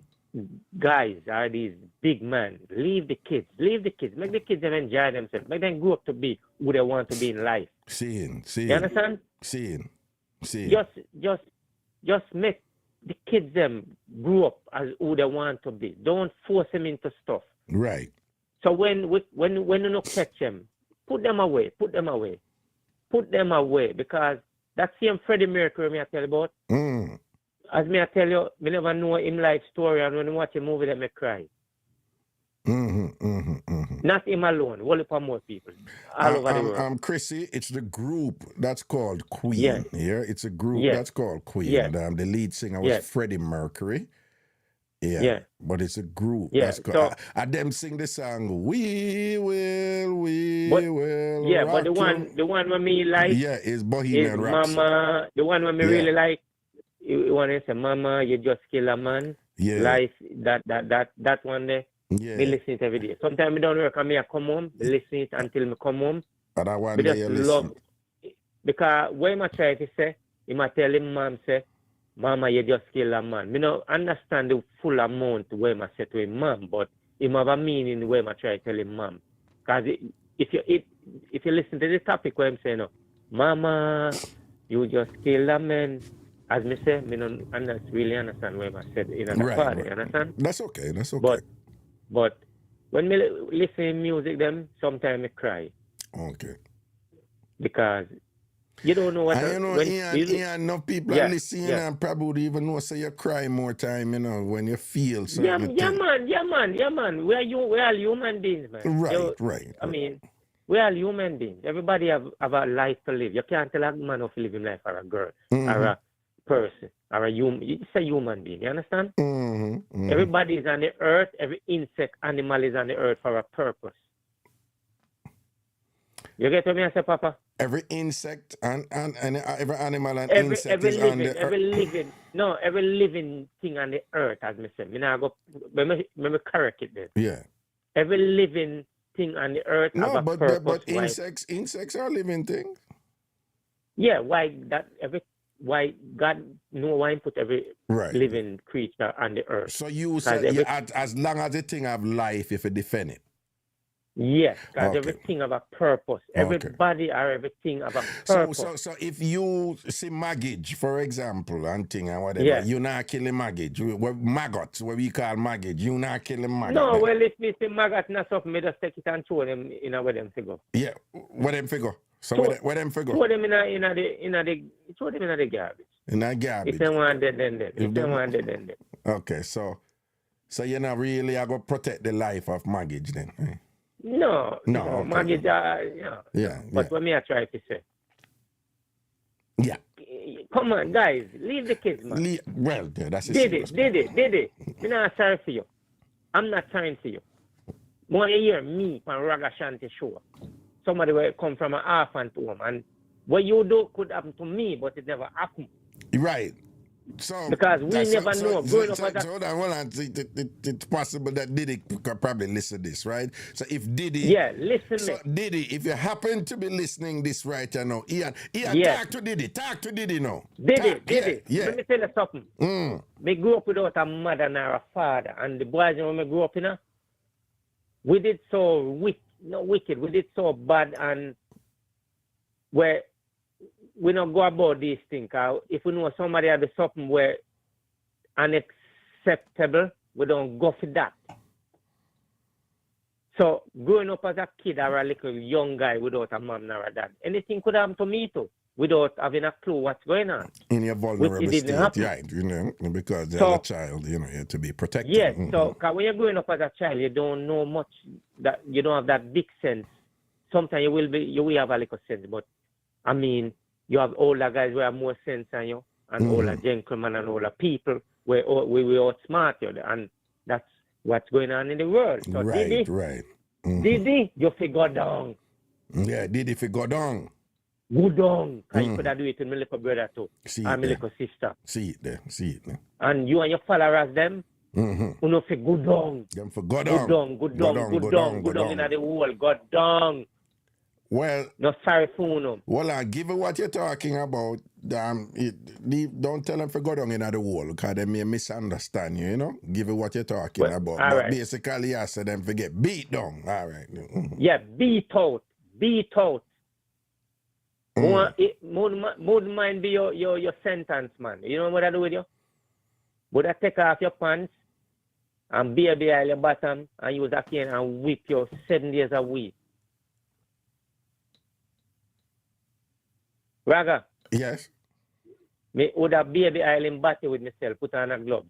guys are these big men. Leave the kids. Make the kids them enjoy themselves. Make them grow up to be who they want to be in life. Seeing. You understand? Seeing. Just make the kids them grow up as who they want to be. Don't force them into stuff. Right. So when you not catch them, put them away, because that same Freddie Mercury me I tell you about. As me I tell you, me never know him life story, and when I watch a movie that me cry. Not him alone, whole heap of more people all over the world. Chrissy, it's the group that's called Queen. Yeah, it's a group that's called Queen. Yeah. The lead singer was Freddie Mercury. Yeah, but it's a group. Yeah, that's called, and them sing the song "We Will." Yeah, but the one when me like is Bohemian Rhapsody. Mama. The one when me really like, you want to say, "Mama, you just kill a man." Yeah, life that one there. Yeah, me listen it every day. Sometimes I don't work and I come home, I listen it until I come home. But I want to love, because when I try to say, he might tell him, mom say, "Mama, you just kill a man." I don't understand the full amount where I say to him, "Mom," but he have a meaning where I try to tell him, "Mom." Because if you listen to the topic where I'm saying, no, "Mama, you just kill a man," as me say, I don't really understand where I said in the father, you understand? That's okay. But when me listen to music, them sometimes I cry. Okay. Because you don't know what. And you know, Ian, enough people are listening and probably would even know say you cry more time, you know, when you feel certain things. Yeah, man. We are human beings, man. Right. I mean, we are human beings. Everybody have a life to live. You can't tell a man how to live his life or a girl or a person or a human. It's a human being. You understand? Everybody is on the earth. Every insect, animal is on the earth for a purpose. You get what I say, Papa? Every insect and every insect is on the earth. Every living thing on the earth, as I said. Let me correct it then. Yeah. Every living thing on the earth have a purpose. But insects are living things. Yeah, why God know why put every living creature on the earth. So you say as long as the thing have life, if you defend it. Yes, because everything have a purpose. Everybody or everything have a purpose. So if you see maggots, for example, and thing and whatever, you not killing maggots. Maggots, what we call maggots, you not killing maggots. No, well, if we see maggots, not something, me just take it and throw them in where them figure. Yeah, where them figure. So where them figure? Throw them in the garbage. In that garbage. If they want dead, then dead. If they want dead, then dead. Okay, so you're not really going to protect the life of maggots then, eh? No, maggots are, But what me I try to say? Yeah. Come on, guys, leave the kids, man. That's a Did it. I'm not sorry for you. I'm not sorry for you. When you hear me on Ragashanti show, somebody will come from an orphan home, and what you do could happen to me, but it never happened. Right. So because we never know. It's possible that Diddy could probably listen to this, right? So if Diddy, listen. So Diddy, if you happen to be listening this right now, Ian, talk to Diddy now. Diddy. Let me tell you something. Me grew up without a mother nor a father, and the boys when we grew up, we did so wicked. We did so bad, and where. We don't go about these things. If we know somebody has something where unacceptable, we don't go for that. So growing up as a kid or a little young guy without a mom or a dad, anything could happen to me too, without having a clue what's going on. In your vulnerable state, right? Because you're a child, you have to be protected. Yes. So when you're growing up as a child, you don't know much. That you don't have that big sense. Sometimes you will have a little sense, but I mean. You have older guys who have more sense than you, and older gentlemen and older people where we outsmart you, and that's what's going on in the world. So Diddy, Diddy, you figure down. Yeah, Diddy figure down. Go down. Because you could have do it to my little brother too, and my little sister. See it there. And you and your followers, them, you know, for go down. Them for go down. Go down in the wall. Go down. Well, no sorry for no. Well, given what you're talking about, don't tell them to go down in the wall because they may misunderstand you, Given what you're talking about. But basically, I said them forget beat down. All right. Yeah, beat out. Would mind be your sentence, man. You know what I do with you? Would I take off your pants and baby oil your bottom and use a cane and whip you 7 days a week? Raga. Yes. Me would have baby oil in body with myself, put on a glove,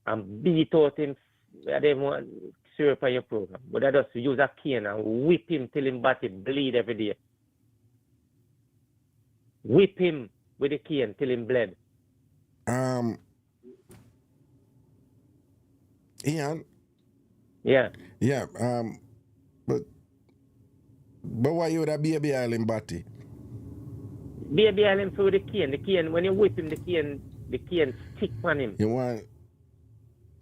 and beat out him. I don't want syrup on your program, but I just use a cane and whip him till his body bleed every day. Whip him with a cane till him bled. Ian. Yeah. Yeah. But why you would have baby oil in body? Baby oil him through the cane. The cane, when you whip him, the cane stick on him. You want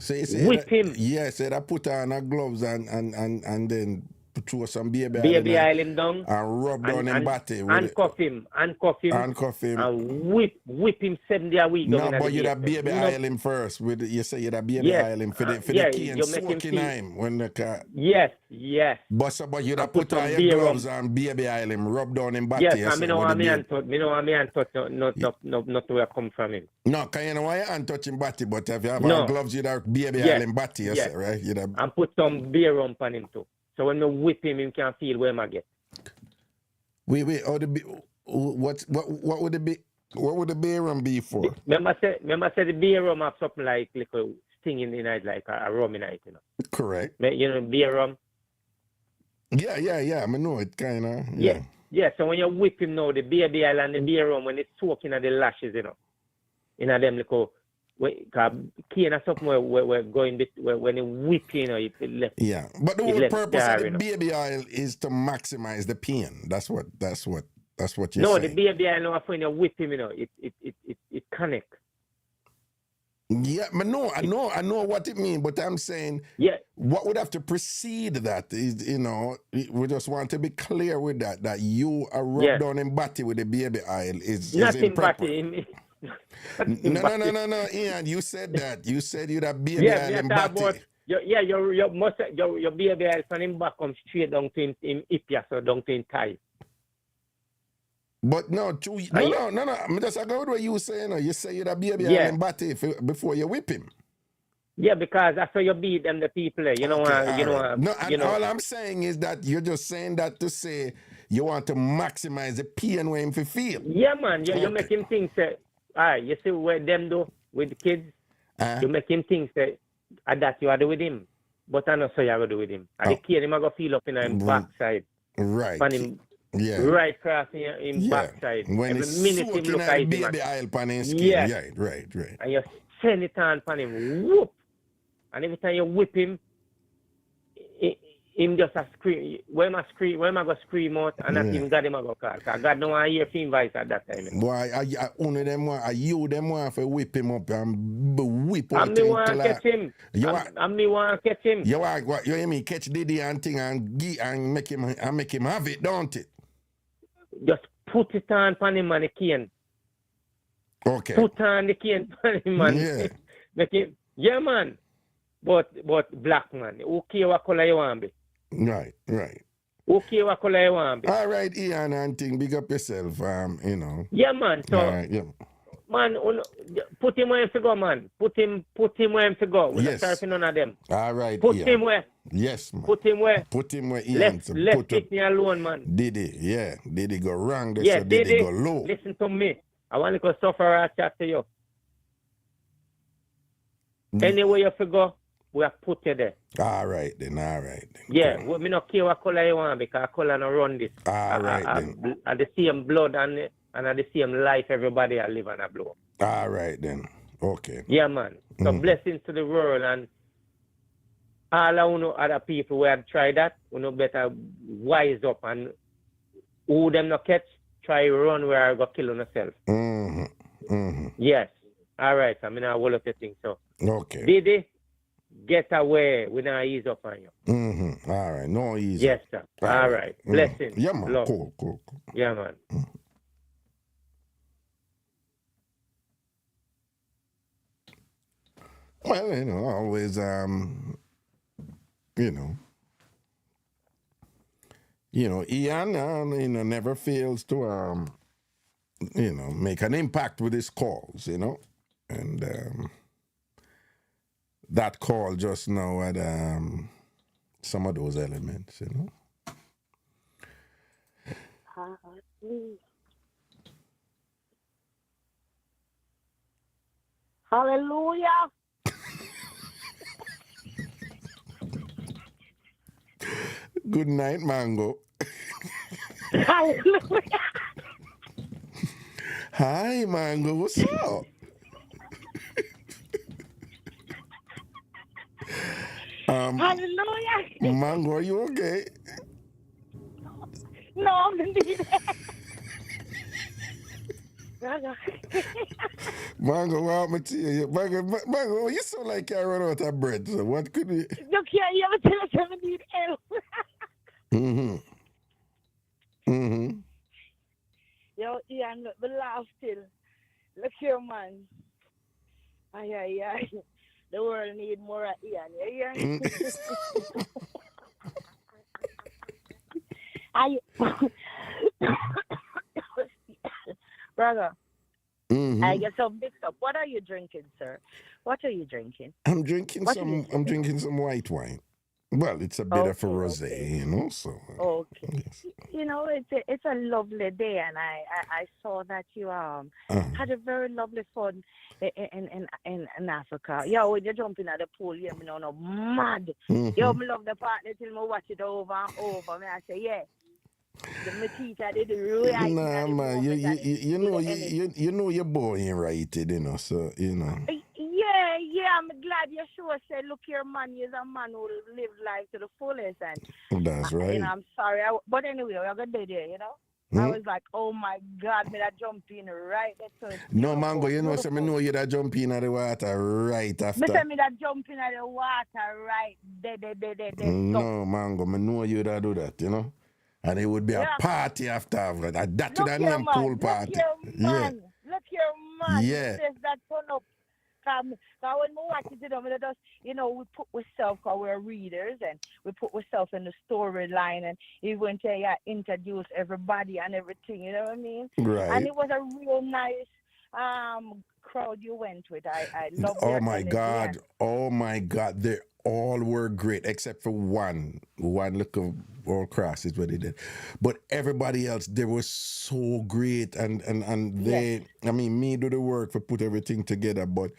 whip him? Yeah, say that put on a gloves and then throw some baby oil him down and rub down him body. Handcuff him, and whip him 7 days a week. No, but you'd have baby oil him first. You say you'd have baby oil him for the cane soaking him when the car. Yes. But you'd have put on your gloves and baby oil him, rub down him body. Yes, I know how me hand touch. Not where come from him. No, because you know why you hand touch him body, but if you have on gloves, you'd have baby oil him body, you say, right? You'd have... And put some beer rum on him too. So when you whip him, you can feel where I get. Wait, what would the beer rum be for? Remember say the beer rum have something like little stinging in it, like a rum in it, you know. Correct. You know, beer rum. Yeah. I know it kind of. Yeah. So when you whip him now, the baby oil and the beer rum, when it's soaking at the lashes, you know, in them little. Cane or something we're going when you whip, you know, it left. Yeah, but the whole purpose of the baby oil is to maximize the pain. That's what you're saying. No, the baby oil, when you whip him, you know, it connects. Yeah, but no, I know what it means, but I'm saying, what would have to precede that is, you know, we just want to be clear with that you are rubbed down in body with the baby oil is nothing body. No, Ian, you said that. You said you'd have baby oil in body. Your baby oil from him back come straight down to him hip, so down to him thigh. But no. I'm just going with what you say. You say you'd have baby oil in body before you whip him. Yeah, because that's how you beat them, the people. You know, all I'm saying is that you're just saying that to say you want to maximize the pain where him feel. Yeah, man. You make him think that. You see what them do with the kids? You make him think that that you are do with him. But I know so you are do with him. And the kid, him going to feel up in his backside. Right. On him, right across in backside. When every minute him look at baby oil on his skin. Yeah. Right. And you send it on him, whoop. And every time you whip him, him just a scream. When I go scream out, and that him got him a go call. Cause God don't want to hear him voice at that time. Boy, I only them want, you them want to whip him up and whip out him. And me want to catch him. And me want to catch him. You want what? You hear me catch Diddy and thing and make him have it, don't it? Just put it on him and the cane. Okay. Put on the cane on him and make him. Yeah, man. But black man. Okay, what color you want be? Right. Okay, what color you want be? All right, Ian and thing, big up yourself, you know. Yeah, man. So, man, put him where him to go, man. Put him where him to go. We're not starting none of them. All right, Put him where? Yes, man. Put him where? Put him where, Ian. Let's take me alone, man. Diddy, Diddy go wrong, so Diddy go low. Listen to me. I want to go suffer and chat to you. Anywhere you have to go, we have put you there. All right then. Yeah, we not care what color you want because color no run this. All right then. At the same blood and at the same life everybody I live and a blow. All right then. Okay. Yeah, man. So blessings to the world and all of other people who have tried that, better wise up and who them not catch, try run where I go kill on yourself. Yes. All right. I mean I will up your thing so. Okay. Diddy, get away. We not ease up on you. All right. No ease. Yes, sir. All right. Blessings. Yeah, man. Love. Cool. Yeah, man. Well, always, Ian, never fails to, make an impact with his calls, and that call just now had some of those elements, Hallelujah. Good night, Mango. Hallelujah. Hi, Mango. What's up? Hallelujah. Mango, are you okay? No, I'm indeed. Mango, what happened to you? Mango, you sound like you run out of bread. So what could we? You can't ever tell us I need help. Mm-hmm. Mm-hmm. Yo, Ian, the laugh still. Look here, man. Ay, ay, ay. The world need more of Ian. You hear me? I, brother, I Mm-hmm. get so mixed up. What are you drinking, sir? What are you drinking? I'm drinking What are you some. I'm sipping drinking some white wine. Well, it's a bit on? of a Okay, rosé, okay. you know. So Okay. yes. You know, it's a lovely day, and I saw that you Uh, had a very lovely fun in Africa. Yo, when you jump in at the pool, you know, no mad. Yo, mm-hmm. me love the part till me watch it over and over. Me I say, yeah, my teacher did it right in at Nah, the man, moment, and it you feel know the energy. you know your boy ain't right, you know. So you know Yeah, yeah, I'm glad you sure said, look here, man, you're a man who live life to the fullest, and that's you know, right. I'm sorry. But anyway, we're going to do there, you know. I Hmm? was like, oh my God, me that jump in right there. So it's No mango, beautiful, you know. So me beautiful. know you that jump in at the water right Me say after. me that jump in the water right there. So, No mango, me know you that do that, you know. And it would be a yeah. party after that. That would Look a here, name man. pool Look party. here, Yeah, man. Look here, man. The yeah. place that turn up. Cause when we watch it, you know, we just, you know, we put ourselves, cause we're readers, and we put ourselves in the storyline, and you went to introduce everybody and everything, you know what I mean? And Right. it was a real nice crowd you went with. I love Oh their my energy, God. and Oh my God. They all were great except for one. One look of all cross is what they did. But everybody else, they were so great. And yes, they, I mean, me do the work for put everything together. But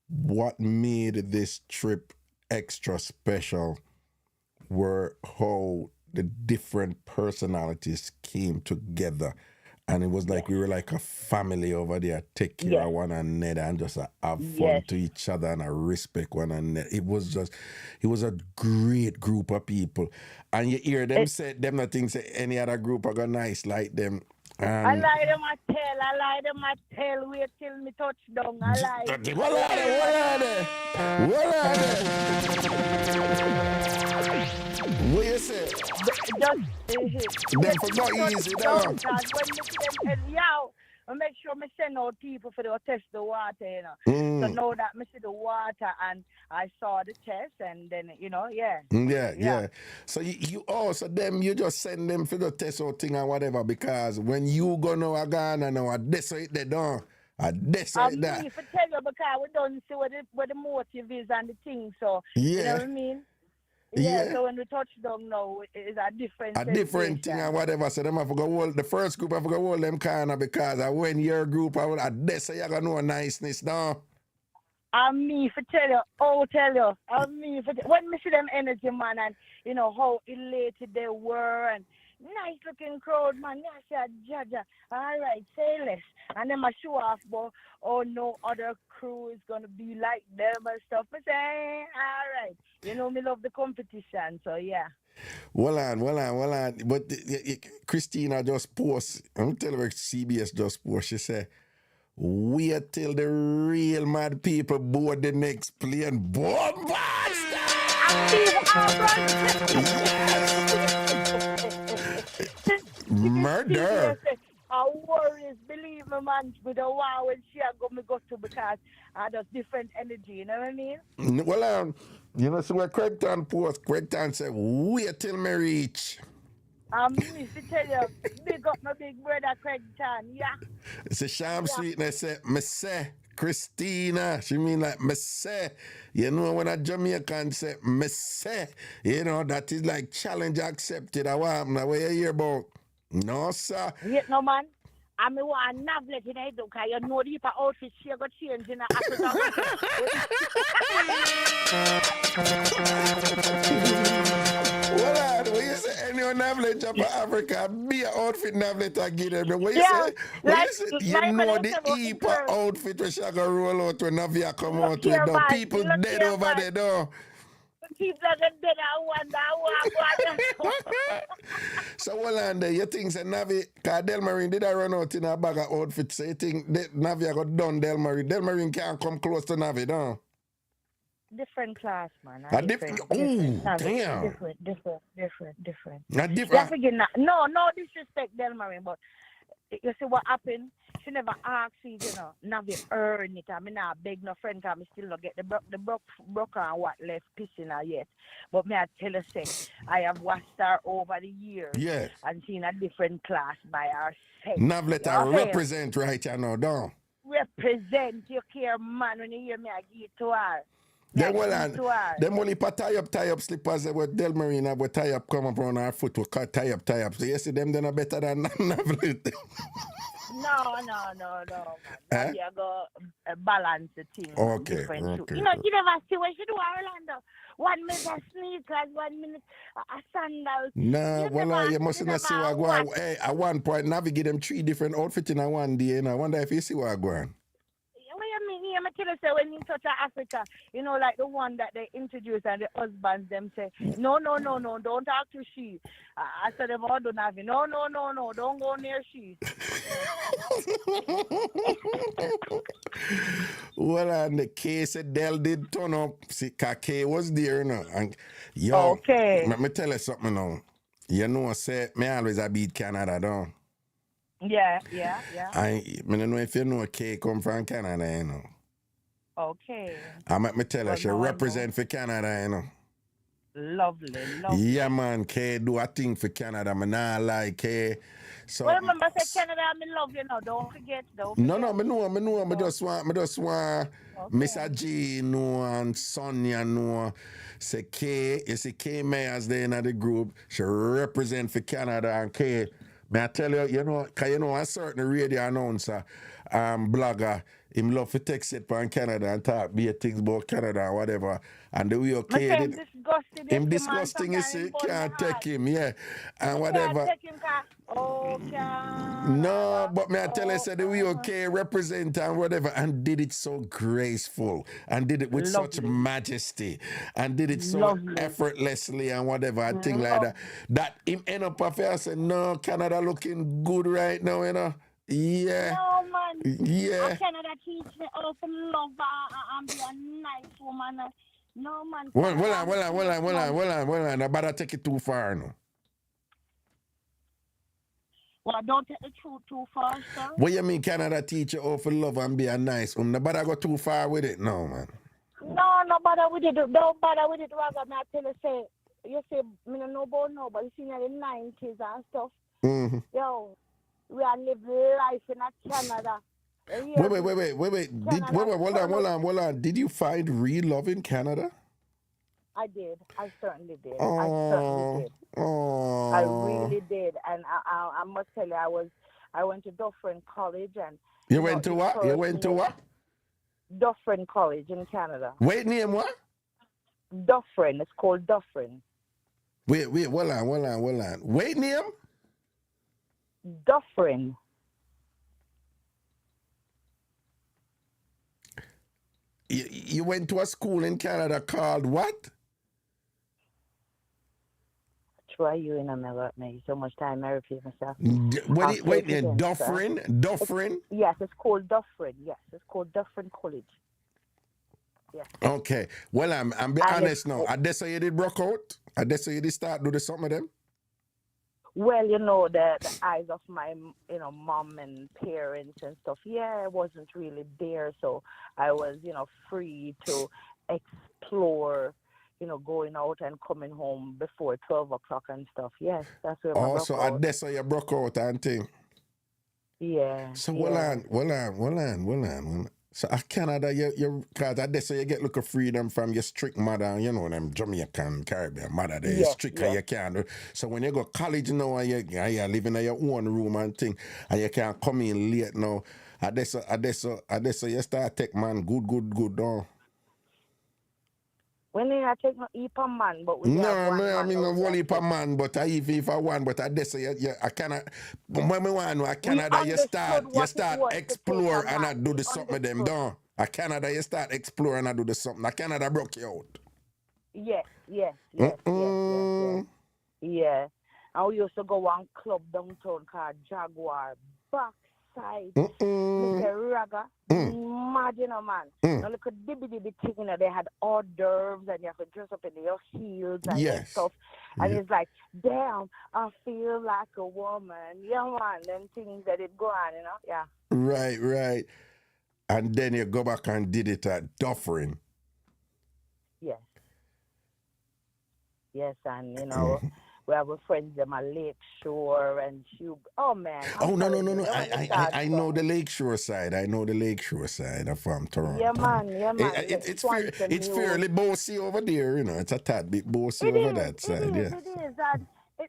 what made this trip extra special were how the different personalities came together. And it was yes, like we were like a family over there, take care yes, of one another and just have fun yes. to each other and respect one another. It was a great group of people. And you hear them It, say, them not think say any other group are gonna nice like them. I And lie them a tell, I lie them a tell, wait till me touch down, I what are lie they? them a What are they? What are they? What you say? just Them wait for till go me touch easy down, now. cause when me see them head, yow, I make sure me send out people for the test the water, you know. So Mm. now that me see the water and I saw the test, and then you know, yeah, Yeah, yeah. yeah. So you also them you just send them for the test or thing or whatever because when you go now a Ghana now a this it they don't a this it that. Me for tell you because we don't see what the motive is and the thing, so you know Yeah, what I mean. Yeah, yeah. so when we touch down now, it's a different A different thing or sensation. whatever. So them have to go hold the first group have to go hold them kind of because when your group I will a this you gonna know niceness now. I'm me for tell you, oh tell you, I'm me for when me see them energy man and you know how elated they were and nice looking crowd man, I said Jaja, all right, say less. And then I show off but oh no other crew is gonna be like them and stuff. I say, all right. You know me love the competition, so yeah. Well on. But Christina just post. I'm telling her CBS just post. She said, wait till the real mad people board the next plane. I'm me for all Murder. our worries, believe me, man, with a wow when she me go to because I just different energy, you know what I mean? Well, you know, so what Craigton post, Craigton said, wait till me reach. Me to tell you, big up my big brother Craig Tan, yeah, It's a sham yeah. sweet and I said, me say, Christina. She mean like me say. You know when a Jamaican say me say, you know, that is like challenge accepted. I want now what you hear about. No, sir. Yet no man. I mean, what a novelet in it, because you know the outfit she got change in Africa. Well, when you say anyone navlet up Africa, be an outfit navlet I get them. When you Yeah, say, like you like when know I the said about the EPA girls. outfit where she gonna roll out when Navia come Look out with here, though. man. People Look dead here, over man. there though. People are dead. I wonder. So well on there, you think say Navi, cause Delmarine did I run out in a bag of outfits, so you think Navi got done Delmarine. Delmarine can't come close to Navi, no? different class, man. A different. Oh, damn. Different. A Yeah, forget that. No disrespect, Delmarin, but you see what happened? She never asked you, now you earn it. I mean, I beg no friend, because I still not get the broker and what left pissing her yet. But me, I tell her, say, I have watched her over the years. Yes. And seen a different class by herself. Now let her represent right now, don't. Represent your care, man. When you hear me, I give it to her. Them only tie up slippers with Delmarina, but tie up come up on her foot to cut tie up. So you see them, they're not better than Navlet. No, man. You go balance the thing. Okay. You never see what she do, Orlando. 1 minute a sneakers, 1 minute a sandals. No, you must not see what go on. Hey, at one point, Navi give them 3 different outfits in one day, I wonder if you see what go on. What you mean? I'm tell you, say, when you touch Africa, like the one that they introduce and the husbands, them say, no, don't talk to she. I said, them all don't have it. No, don't go near she. Well, and the case Del did turn up. See, K was there, And okay. Let me tell you something now. You know, say, me always a beat Canada, don't. Yeah. I don't know if you know K come from Canada, Okay. Me tell you, she represent for Canada, Lovely. Yeah, man, K do a thing for Canada. Me not like K. So, well, remember, say Canada, I love you now. Don't forget. No, me know. Me just want Mr. G know and Sonia know. Say K, you see K Mayers there in the group. She represent for Canada and K. May I tell you, because a certain radio announcer, blogger, him love to text it from Canada and talk be things about Canada or whatever. And the way okay did him disgusting, you see, can't take him, yeah. And whatever. Can't take him, no, but may I tell you, said the way okay represent and whatever, and did it so graceful, and did it with such majesty, and did it so effortlessly and whatever, and thing like that. That him end up affair said, no, Canada looking good right now, Yeah. No, man. Yeah. Canada teach me how to love and be a nice woman. No, man. Well on. I better take it too far, no. Well, don't take the truth too far, sir. What you mean Canada teach you how to love and be a nice woman? No better go too far with it, no, man. No bother with it. Don't bother with it, Raga. I tell you, say, I don't know about now, but you see in the 90s and stuff. Mm-hmm. Yo, we are live life in Canada. Wait. Hold on. Did you find real love in Canada? I did. I certainly did. Oh. I really did. And I must tell you, I went to Dufferin College. And You went to what? Dufferin College in Canada. Wait, name what? Dufferin. It's called Dufferin. Wait, hold on. Wait, name? Dufferin. You went to a school in Canada called what? Try you in a minute, me. So much time I repeat myself. Wait, Dufferin? Yes, it's called Dufferin. Yes, it's called Dufferin College. Yes. Okay. Well, I'm be honest now. Are they say you did broke out? Are they say you did start do the something of them? Well, the eyes of my, mom and parents and stuff. Yeah, I wasn't really there, so I was, free to explore, going out and coming home before 12 o'clock and stuff. Yes, that's where my so at this you broke out and thing. Yeah. So hold on. So at Canada, cause at this you get look of freedom from your strict mother, them Jamaican, Caribbean mother, they're strict and you can't. So when you go college now and you living in your own room and thing, and you can't come in late now, at this you start take man good down. When I take no heap of man, but we I mean no whole heap of man, but if I want, but at this I cannot. When I want to Canada, you start explore and I do the something with them down. At Canada, you start explore and I do the something. At Canada broke you out. Yes. Yeah. And we used to go one club downtown called Jaguar. Box outside. Mm-mm. Mr. Raga, mad, you know, man. Now look at dibby thing, you know, they had hors d'oeuvres and you have to dress up in your heels and your stuff. And it's like, damn, I feel like a woman. Yeah, man, them things that it go on, you know, yeah. Right. And then you go back and did it at Dufferin. Yes, and you know, we have a friend them at Lake Shore and oh man. No. I know the Lakeshore side. I know the Lakeshore side of Toronto. Yeah, man. It's fairly bossy over there, you know. It's a tad bit bossy over that side. It is. And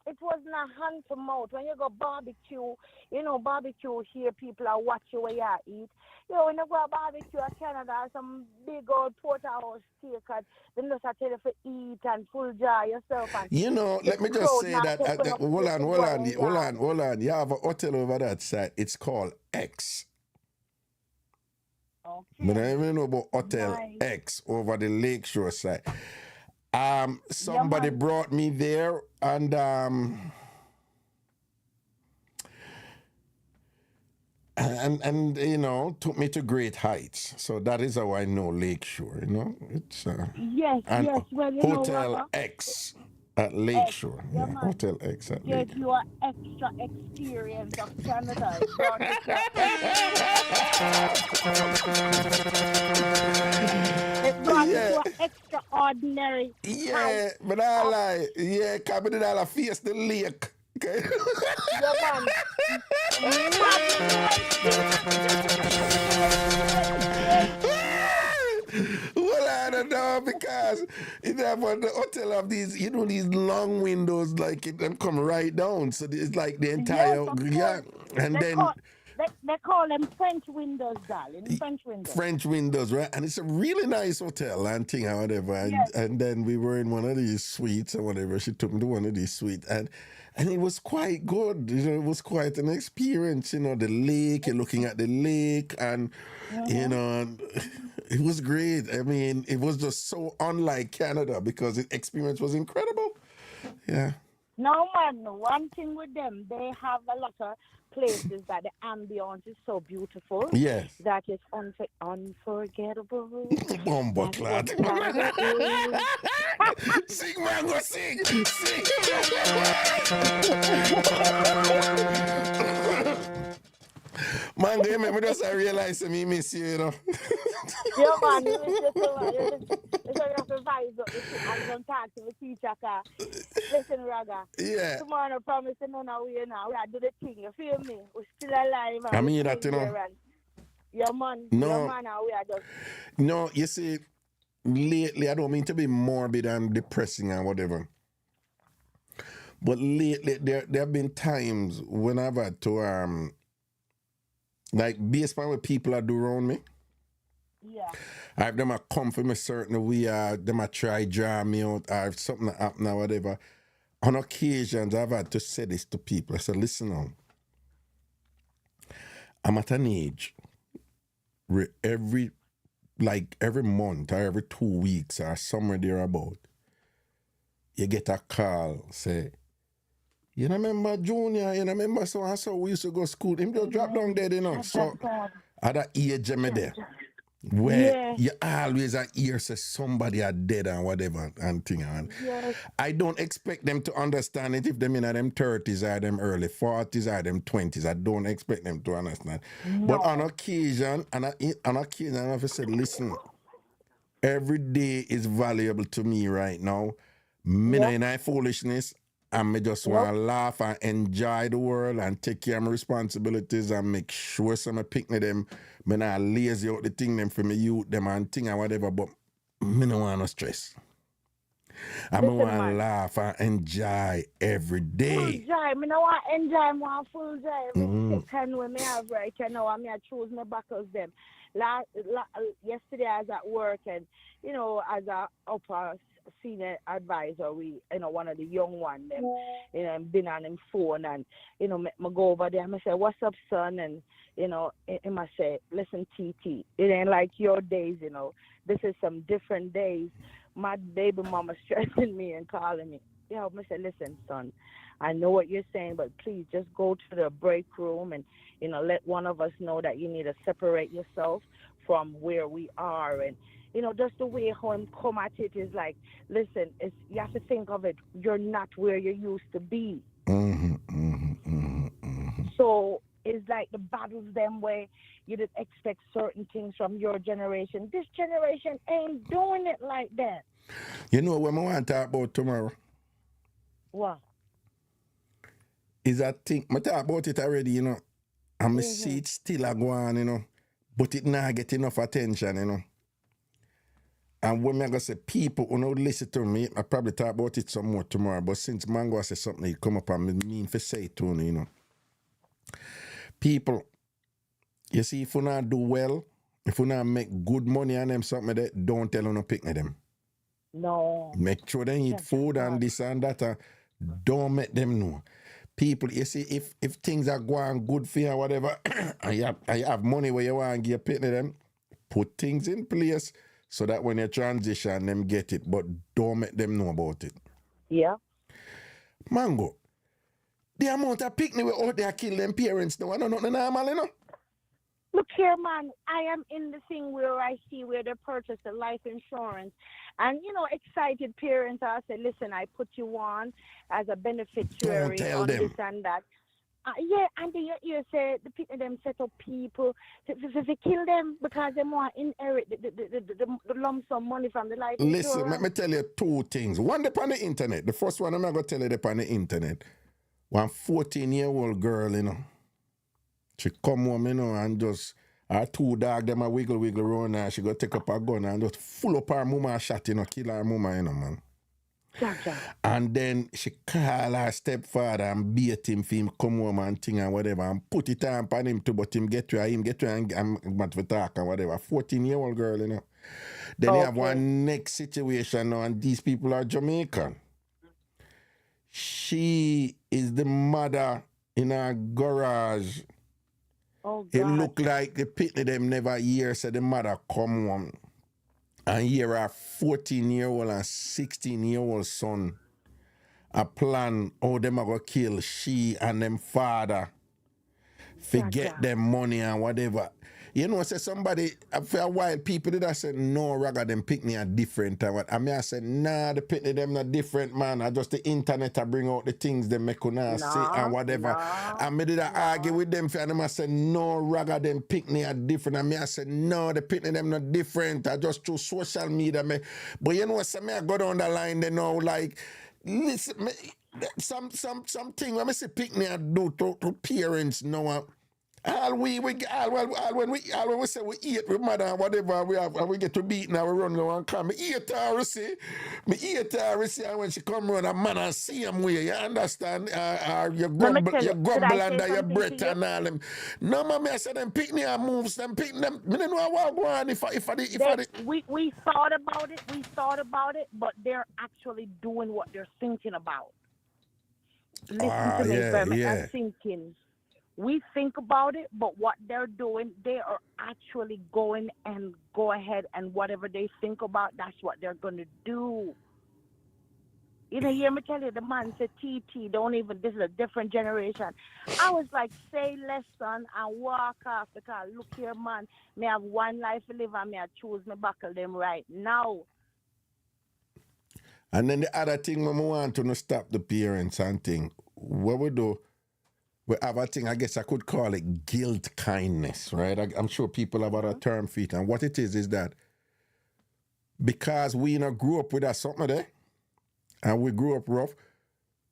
it wasn't a hand to mouth. When you go barbecue, you know, barbecue here, people are watching where you eat. You know, when you go barbecue in Canada, some big old porterhouse steak, and then just tell you to eat and full jar yourself. And you know, let me just say that. Hold on. You have a hotel over that side. It's called X. Okay. But I don't even know about Hotel X over the Lakeshore side. Somebody brought me there and you know, took me to great heights. So that is how I know Lakeshore, you know. It's yes. Well, you Hotel know, X at Lakeshore. Hotel X at Lakeshore. Get your extra experience of Canada. It brought you to an extraordinary. Yeah, but I like, coming in all face the lake. Okay. Well, I don't know, because in the hotel have these, you know, these long windows, like them come right down. So it's like the entire, They call them French windows, darling. French windows, right? And it's a really nice hotel and thing or whatever. And then we were in one of these suites or whatever. She took me to one of these suites. And it was quite good. You know, it was quite an experience. You know, the lake, you're looking at the lake, and, you know, it was great. I mean, it was just so unlike Canada because the experience was incredible. Yeah. No, man, one thing with them, they have a lot of places that the ambience is so beautiful. Yes. That is unforgettable. Bumbleclad. Sing, man, go sing. Man, go make me just realize me miss you, you know. Yeah, man, you miss you so much. You have to vibes up. I'm going to talk to the teacher. Listen, Raga. Yeah. Tomorrow, I promise you, no, we are do the thing. You feel me? We're still alive. I mean that, you know. Yeah, man. No. Yeah, man, we are just... No, you see, lately, I don't mean to be morbid and depressing and whatever. But lately, there have been times when I've had to, like, based on what people are doing around me. Yeah. I have them come for me certain way, them try draw me out, or if something happen or whatever. On occasions, I've had to say this to people. I said, listen now, I'm at an age where every month or every 2 weeks or somewhere thereabout, you get a call, say, you know, remember Junior, you know, remember so and so we used to go to school. Him just drop down there, you know. So at that age, I'm there. Where you always hear say somebody are dead and whatever and thing. And I don't expect them to understand it if them in them 30s or them early 40s or them 20s. I don't expect them to understand. No. But on occasion, I have said, listen, every day is valuable to me right now. Me not in foolishness. And me just want to laugh and enjoy the world and take care of my responsibilities and make sure some picnic them. Me not lazy out the thing them for me youth them and thing and whatever, but me no want no stress. I want to laugh and enjoy every day. Full joy. Me no want enjoy more full joy. Every second when me have right now, I choose my battles them. Yesterday I was at work and, you know, as a upper senior advisor, one of the young ones, them, you know, been on him phone and, you know, me go over there and I say, what's up, son? And, you know, him I say, listen, TT, it ain't like your days, you know. This is some different days. My baby mama stressing me and calling me. Yeah, I said, listen, son, I know what you're saying, but please just go to the break room and, let one of us know that you need to separate yourself from where we are. And, just the way how him come at it is like, listen, you have to think of it. You're not where you used to be. So it's like the battles them where you didn't expect certain things from your generation. This generation ain't doing it like that. You know what I want to talk about tomorrow? What? Is I think I talk about it already, and I see it still a go on, but it not get enough attention, And when I go say people who don't listen to me, I probably talk about it some more tomorrow. But since Mango say something, it come up and me mean for say it to you, People, you see, if you not do well, if you not make good money on them something that, don't tell them no pick them. No. Make sure they eat food and this and that. Don't make them know. People, you see, if things are going good for you or whatever, and you have money where you want to give pick them, put things in place so that when you transition, them get it. But don't make them know about it. Yeah. Mango, the amount of picnic we out there kill them parents now, I don't know normal, Look here, man, I am in the thing where I see where they purchase the life insurance. And, excited parents are saying, listen, I put you on as a beneficiary on them. This and that. Yeah, and you say the people them set up people to kill them because they want to inherit the lump sum money from the life insurance. Listen, let me tell you two things. One, upon the internet. The first one I'm going to tell you upon the internet. One 14-year-old girl, she come home, and just her two dogs, them a wiggle around her. She go take up her gun and just full up her mama shot, kill her mama, man. Gotcha. And then she call her stepfather and beat him for him come home and thing and whatever and put it on him too, but him get to her and want to talk and whatever. 14-year-old girl, Then you have one next situation now, and these people are Jamaican. She is the mother in her garage. Oh, God. It look like the pitney them never hear, so the mother come home and hear her 14-year-old and 16-year-old son a plan how them are going to kill she and them father, forget them money and whatever. Say somebody, for a while, people did say, no, Raga, them Picnic are different. I mean, I said, nah, the Picnic them not different, man. I just the internet I bring out the things they make on say and whatever. I did argue with them, and them I said, no, Raga, them Picnic are different. I said, no, the Picnic them not different. I just through social media. But I go down the line, they know, like, listen, something when I say Picnic I do to parents now. When we say we eat with mother and whatever we have and we get to beat now we run go and come. Me eat her see and when she come around a man and see him way, you understand? You grumble under your breath and all them. No mommy I said them Picnic and moves them Picnic them. Me don't know what go on if we thought about it, but they're actually doing what they're thinking about. Listen to me, Vermin. I'm thinking. We think about it, but what they're doing, they are actually going and go ahead and whatever they think about, that's what they're going to do. Hear me tell you, the man said, TT, this is a different generation. I was like, say less, son, and walk off because look here, man, me have one life to live and me I choose me buckle them right now. And then the other thing we want to stop the parents and thing, what we do, we have a thing, I guess I could call it guilt kindness, right? I'm sure people have other term for it. And what it is that because we grew up with that something there, and we grew up rough,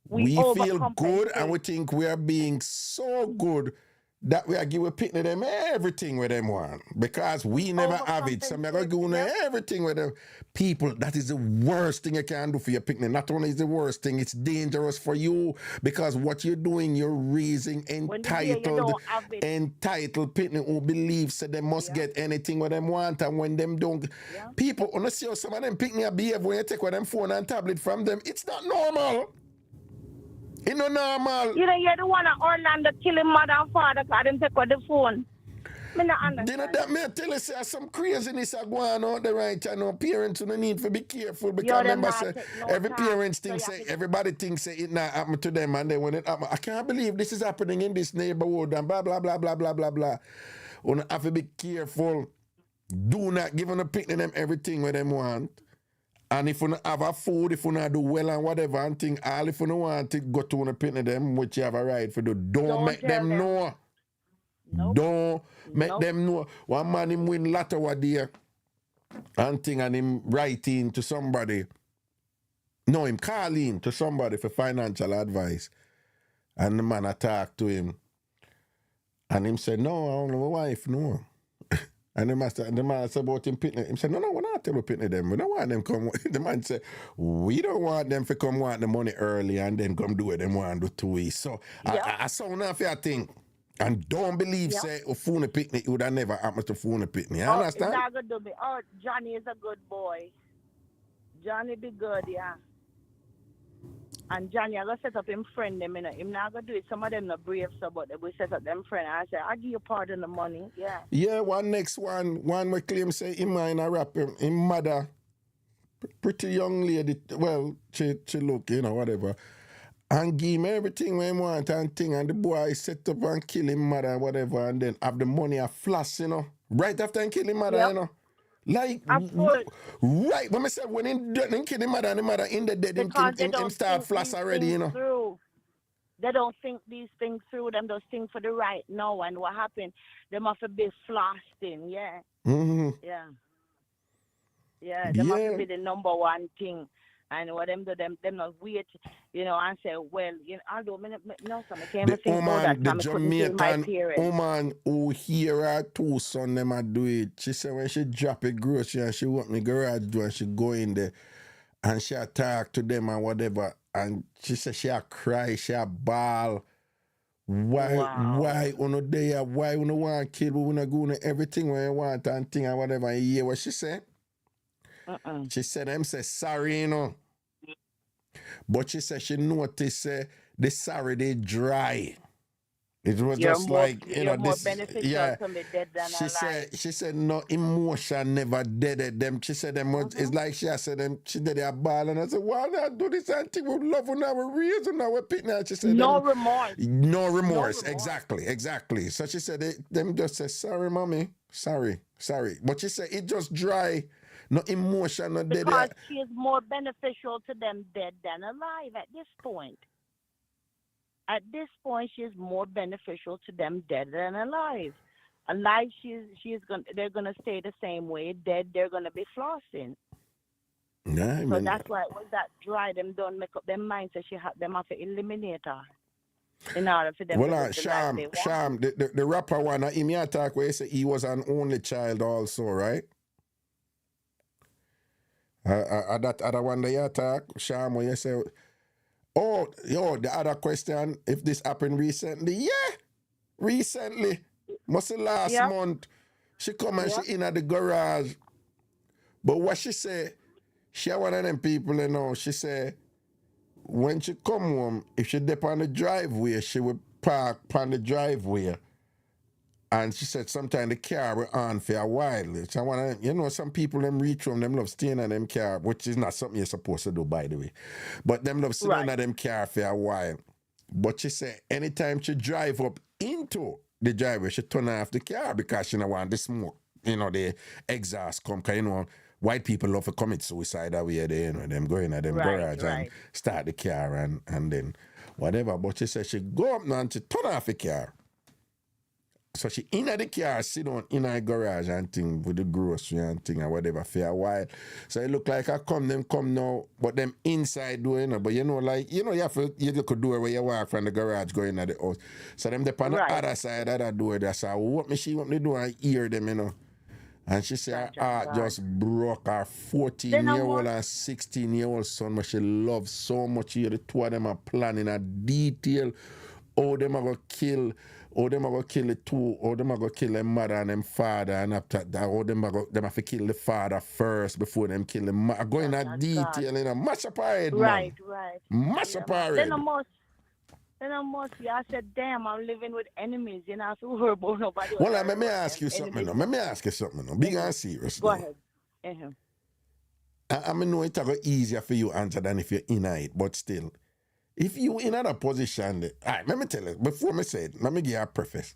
we feel good and we think we are being so good that we are giving Picnic them everything with them want. Because we never have it. So I'm going to give them everything with them. People, that is the worst thing you can do for your Picnic. Not only is the worst thing, it's dangerous for you because what you're doing, you're raising entitled Picnic who believes that they must get anything what them want, and when them don't, people, when you see how some of them Picnic behave when you take with them phone and tablet from them, it's not normal. It's not normal. You're the one at Orlando killing mother and father because them take with the phone. Me not understand. You know that me tell you say some craziness are going on the right and parents don't need to be careful because remember say every parents think say everybody thinks say it not happen to them and then when it happen, I can't believe this is happening in this neighborhood and blah blah blah blah blah blah blah. You have to be careful. Do not give them a picnic them everything what them want. And if you don't have a food, if you don't do well and whatever and thing, all if you don't want to go to a picnic them, which you have a right for do, don't make them know. Nope. Don't make them know. One man him win lotto one day and thing and him writing to somebody. No, him calling to somebody for financial advice. And the man attacked to him. And him said, no, I don't know my wife, no. And the man said about him picnic. He said, no, we're not tell you picnic them. We don't want them come. The man said, we don't want them to come want the money early and then come do it them want to do 2 weeks. So I saw enough your thing. And don't believe say a phone picnic would have never happened to phone picnic. You understand? Not gonna do me. Oh, Johnny is a good boy. Johnny be good, yeah. And Johnny, I gonna set up him friend them, you know. Him not gonna do it. Some of them not brave so but they will set up them friend. I say, I give you part of the money. Yeah. Yeah, one we claim say him in a rap him mother pretty young lady, well, she look, you know, whatever. And give him everything when he want and thing. And the boy set up and kill him mother and whatever. And then have the money a flash, you know. Right after he kill him mother, you know. Like, right. When I say when he kill him mother and the mother in the dead, him start flash already, you know. Through. They don't think these things through. Them just think for the right now. And what happened, they must be flashed, yeah. Mm-hmm. Yeah, they must be the number one thing. And what them do, them not wait, you know, and say, well, you know, although no, some can't even think about that. The Jamaican woman who hear her two son them a do it. She said when she drop a grocery and she open the garage door and she go in there and she talk to them and whatever. And she said she a cry, she a bawl. Why you there? Why you want kid? We wanna go to everything when you want and thing and whatever. And you hear what she said? She said them say sorry, you know. But she said she noticed the sorry they dry. It was just more, like, you know, this, yeah. To me dead than she said no emotion never dead at them. She said them it's like she said them she did a ball and I said, why not do this and thing with love and our reason our picnic? She said no remorse. No remorse. Exactly. So she said them just say sorry, mommy. Sorry. But she said it just dry. No emotion, no dead. Because she is more beneficial to them dead than alive at this point. At this point, she is more beneficial to them dead than alive. Alive, they're gonna stay the same way. Dead, they're gonna be flossing. Yeah, so that's why when that dry, them don't make up their mind. So them have to eliminate her in order for them. Well, Sham, the rapper one, him attack where he say he was an only child also, right? That other one that you attack, Sham, where you say, the other question, if this happened recently, recently, must be last month, she come and she in at the garage, but what she say, she one of them people, you know, she say, when she come home, if she dip on the driveway, she would park on the driveway. And she said sometimes the car will on for a while. So you know, some people them reach home, them love staying on them car, which is not something you're supposed to do, by the way. But them love sitting on them car for a while. But she said anytime she drive up into the driveway, she turn off the car because she don't want the smoke, you know, the exhaust come. Because, you know, white people love to commit suicide that way, you know, them going at them garage and start the car and then whatever. But she said she go up now and she turn off the car. So she in the car, sit down in her garage and thing with the grocery and thing and whatever for a while. So it look like them come now, but them inside doing, you know, but you know, like, you know, you could do it where you walk from the garage going at the house. So them on the other side of that door, that's how what me do and hear them, you know. And she said her heart just broke. Her 14-year-old and 16-year-old son, but she loves so much. Here the two of them are planning a detail. Oh, them are gonna kill the two, or them are going to kill their mother and them father, and after that, or them have to kill the father first before them kill the mother. Going into detail, you know, mash up our head, Right. Mash up our head. Then I must be. I said, damn, I'm living with enemies. You know, I have to worry about nobody else. Well, let me ask you something now. Let me ask you something now. Big and serious. Go now. ahead. I know it's easier for you to answer than if you're in it, but still, if you in a position, all right, let me tell you, before me say it, let me give you a preface.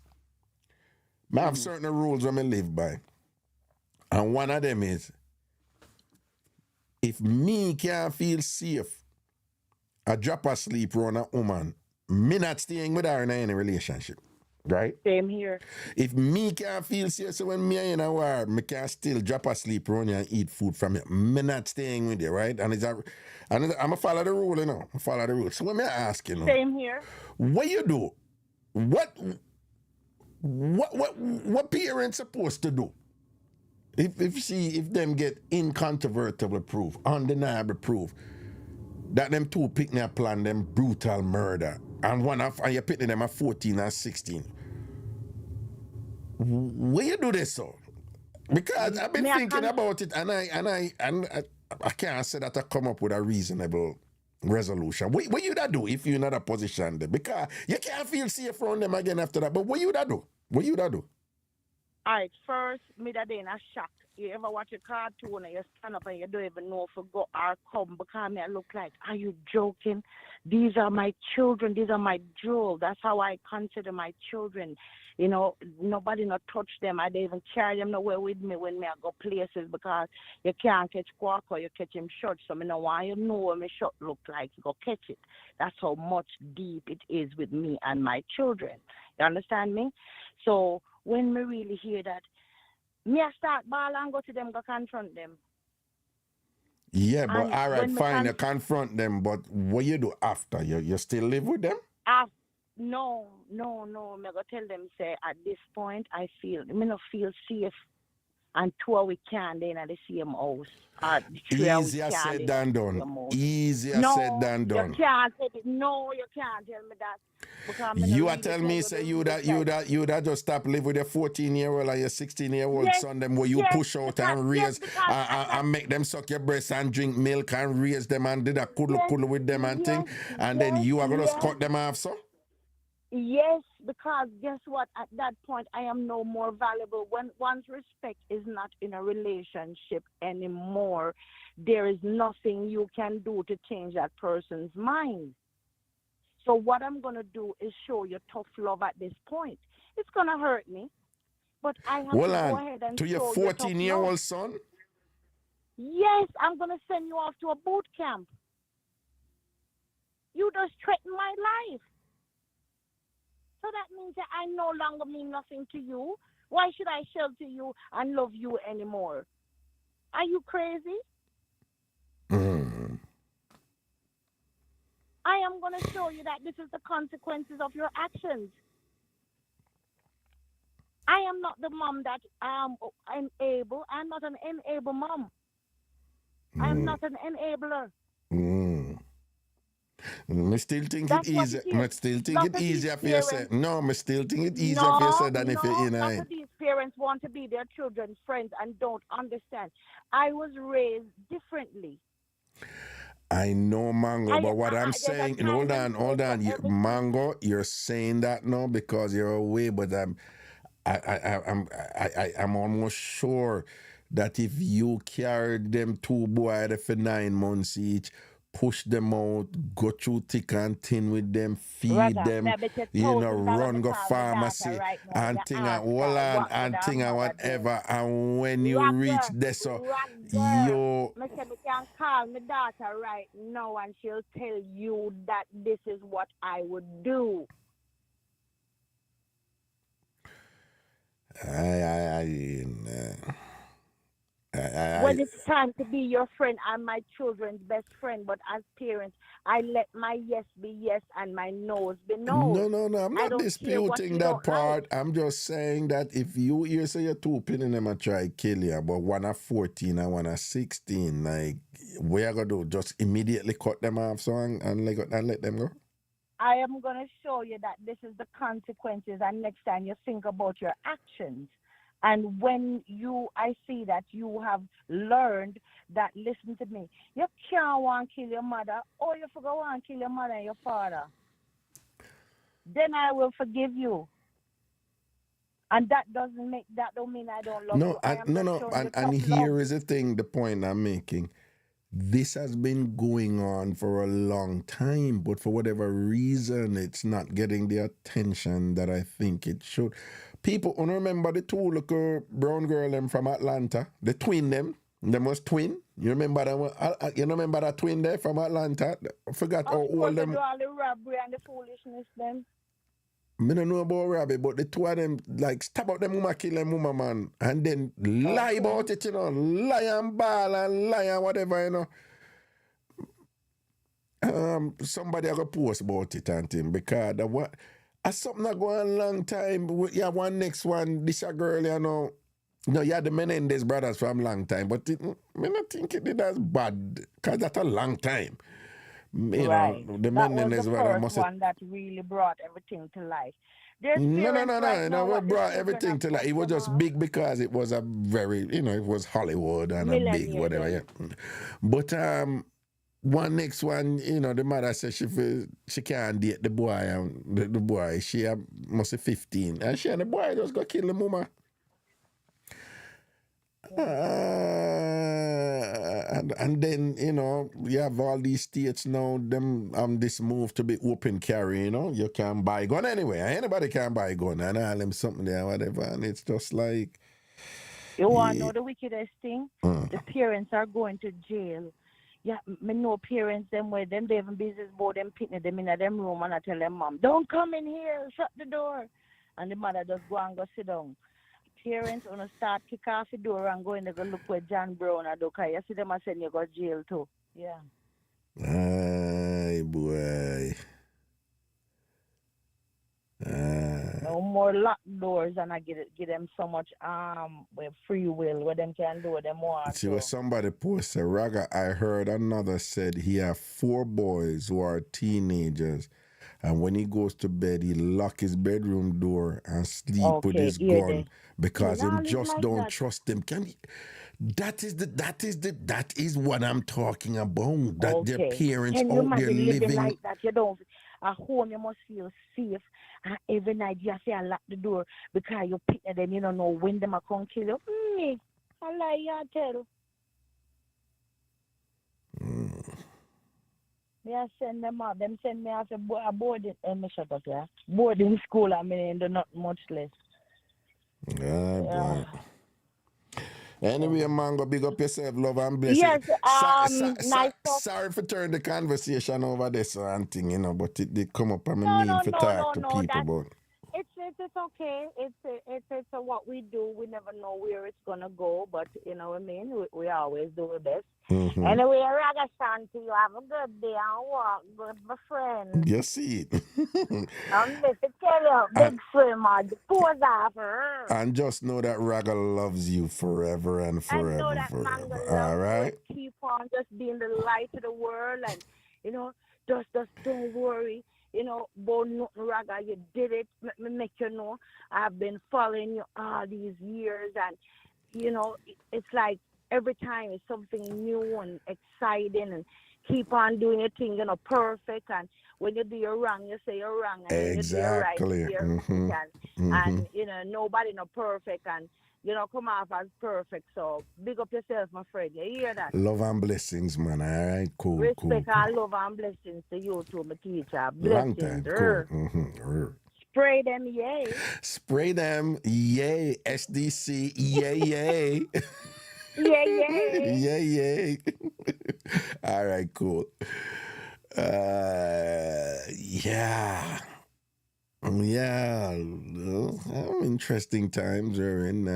I have certain rules that I live by. And one of them is, if me can't feel safe, I drop asleep around a woman, me not staying with her in any relationship. Right? Same here. If me can't feel safe, so when me in a war, me can still drop asleep around you and eat food from you. Me not staying with you, right? And I'm going to follow the rule, you know. I follow the rule. So when me ask, you know. Same here. What you do? What parents supposed to do? If them get incontrovertible proof, undeniable proof, that them two picnic plan them brutal murder, and you picnic them at 14 and 16. Where you do this so? Because I've been thinking about it, and I can't say that I come up with a reasonable resolution. What you that do if you're in that position there? Because you can't feel safe around them again after that. But what you that do? What you that do? All right, first, me that day in a shock. You ever watch a cartoon and you stand up and you don't even know if you go or come because me I look like, are you joking? These are my children. These are my jewels. That's how I consider my children. You know, nobody not touch them. I don't even carry them nowhere with me when me I go places because you can't catch quark or you catch him short. So me know why you know what my short look like. You go catch it. That's how much deep it is with me and my children. You understand me? So when me really hear that, me I start ball and go to them, go confront them. Yeah, but all right, fine, you confront them, but what you do after? You still live with them? No. Me go tell them, say, at this point, me not feel safe until we can then at the same house. Easier said than done. Easier said than done. You can't tell it. No, you can't tell me that. You are telling me, say you that just stop live with your 14-year-old and your 16-year-old son, them where you push out and raise and make them suck your breast and drink milk and raise them and do that kuddle with them and thing, and then you are gonna cut them off, so? Yes, because guess what? At that point, I am no more valuable. When one's respect is not in a relationship anymore, there is nothing you can do to change that person's mind. So what I'm going to do is show you tough love at this point. It's going to hurt me, but I have to go ahead and to your 14-year-old son? Yes, I'm going to send you off to a boot camp. You just threatened my life. So that means that I no longer mean nothing to you. Why should I shelter you and love you anymore? Are you crazy? I am going to show you that this is the consequences of your actions. I am not the mom that unable. I'm not an enable mom. I'm not an enabler. I still think it easier. I still think it easier for you say. No, I still think it easier for you say than if you're in it. These parents want to be their children's friends and don't understand. I was raised differently. I know, Mango, but what I'm saying, hold on, Mango, you're saying that now because you're away, but I'm almost sure that if you carried them two boys for 9 months each, push them out, go through thick and thin with them, feed them, run go pharmacy and thing and Holland and thing and whatever. And when you reach there, so you can call my daughter right now and she'll tell you that this is what I would do. When it's time to be your friend, I'm my children's best friend. But as parents, I let my yes be yes and my no's be no. No. I'm not disputing that part. I'm just saying that if you say you're two pinning them and try to kill you, but one at 14 and one at 16, like, what you gonna do? Just immediately cut them off so and let them go? I am going to show you that this is the consequences, and next time you think about your actions. And when I see that you have learned that, listen to me, you can't want to kill your mother, or you forgot want to kill your mother and your father. then I will forgive you. And that don't mean I don't love you. I am just showing you and tough here love. is the thing, the point I'm making. This has been going on for a long time, but for whatever reason, it's not getting the attention that I think it should. People, remember the two little brown girl them from Atlanta, the twin them was twin. You remember that? You remember that twin there from Atlanta? I forgot how Of course, old they them. do all the robbery and the foolishness then. I don't know about Robbie, but the two of them, like, stab out them woman, kill them woman, man. And then lie about it, lie and ball and lie and whatever, Somebody I go post about it and thing, because something that go on long time. Yeah, one next one, this a girl, yeah, the Menendez brothers from long time, but I don't think it as bad, because that's a long time. Right. The That was Menendez the brothers first must have. one that really brought everything to life. There's No, parents right now we what the brought children everything have to cut like. It was them just off. big because it was a very, it was Hollywood and a big Millionaire whatever. them. Yeah. But one next one, the mother said she can't date the boy, and the boy she must be 15, and she and the boy just go kill the mama. And then you have all these states now. Them this move to be open carry. You can buy gun anyway. Anybody can buy gun and all them something there, whatever. And it's just like You want to know the wickedest thing? The parents are going to jail. Yeah, me know parents them where them they even business board them picking them in them room and I tell them mom, don't come in here, shut the door. And the mother just go and go sit down. Parents wanna start kick off the door and go in there go look where John Brown or do you see them and send you go jail too. Yeah. Ay boy. No more locked doors and I give them so much with free will where them can do what them want. See what somebody posted, Raga, I heard another said he have 4 boys who are teenagers, and when he goes to bed he lock his bedroom door and sleep with his gun because him just like don't trust them. That is what I'm talking about. That their parents Can you out there imagine living living like that? You don't at home you must feel safe. And every night you say I lock the door because you pick them, you don't know when them are come kill you. I lie you tell. Yeah, send them out. Them send me off a boarding shut up, yeah. Boarding school, I mean do not much less. Yeah. Anyway, Mango, big up yourself, love and blessing. Yes, nice talk. Sorry for turning the conversation over this and thing, but it did come up and No, to talk to people about. It's okay. It's what we do. We never know where it's gonna go, but you know what I mean. We always do our best. Mm-hmm. Anyway, Ragashanti, you have a good day and walk good, my friend. You see it. I'm going to tell you, big swimmer, the pose off her. And just know that Raga loves you forever and forever. I know that Mango loves all right. you. Keep on just being the light of the world, and just don't worry. About nothing, Raga, you did it. Me make you know. I've been following you all these years, and it's like every time it's something new and exciting, and keep on doing your thing, perfect. And when you do your wrong, you say you're wrong, and exactly. When you do your right, you say and nobody no perfect, and come off as perfect. So big up yourself, my friend. You hear that? Love and blessings, man. All right, cool. Respect and love and blessings to you too, my teacher. Blessings. Long time. Cool. Spray them, yay. Spray them, yay. SDC, yay. Yay. All right, cool. Yeah. Interesting times are in.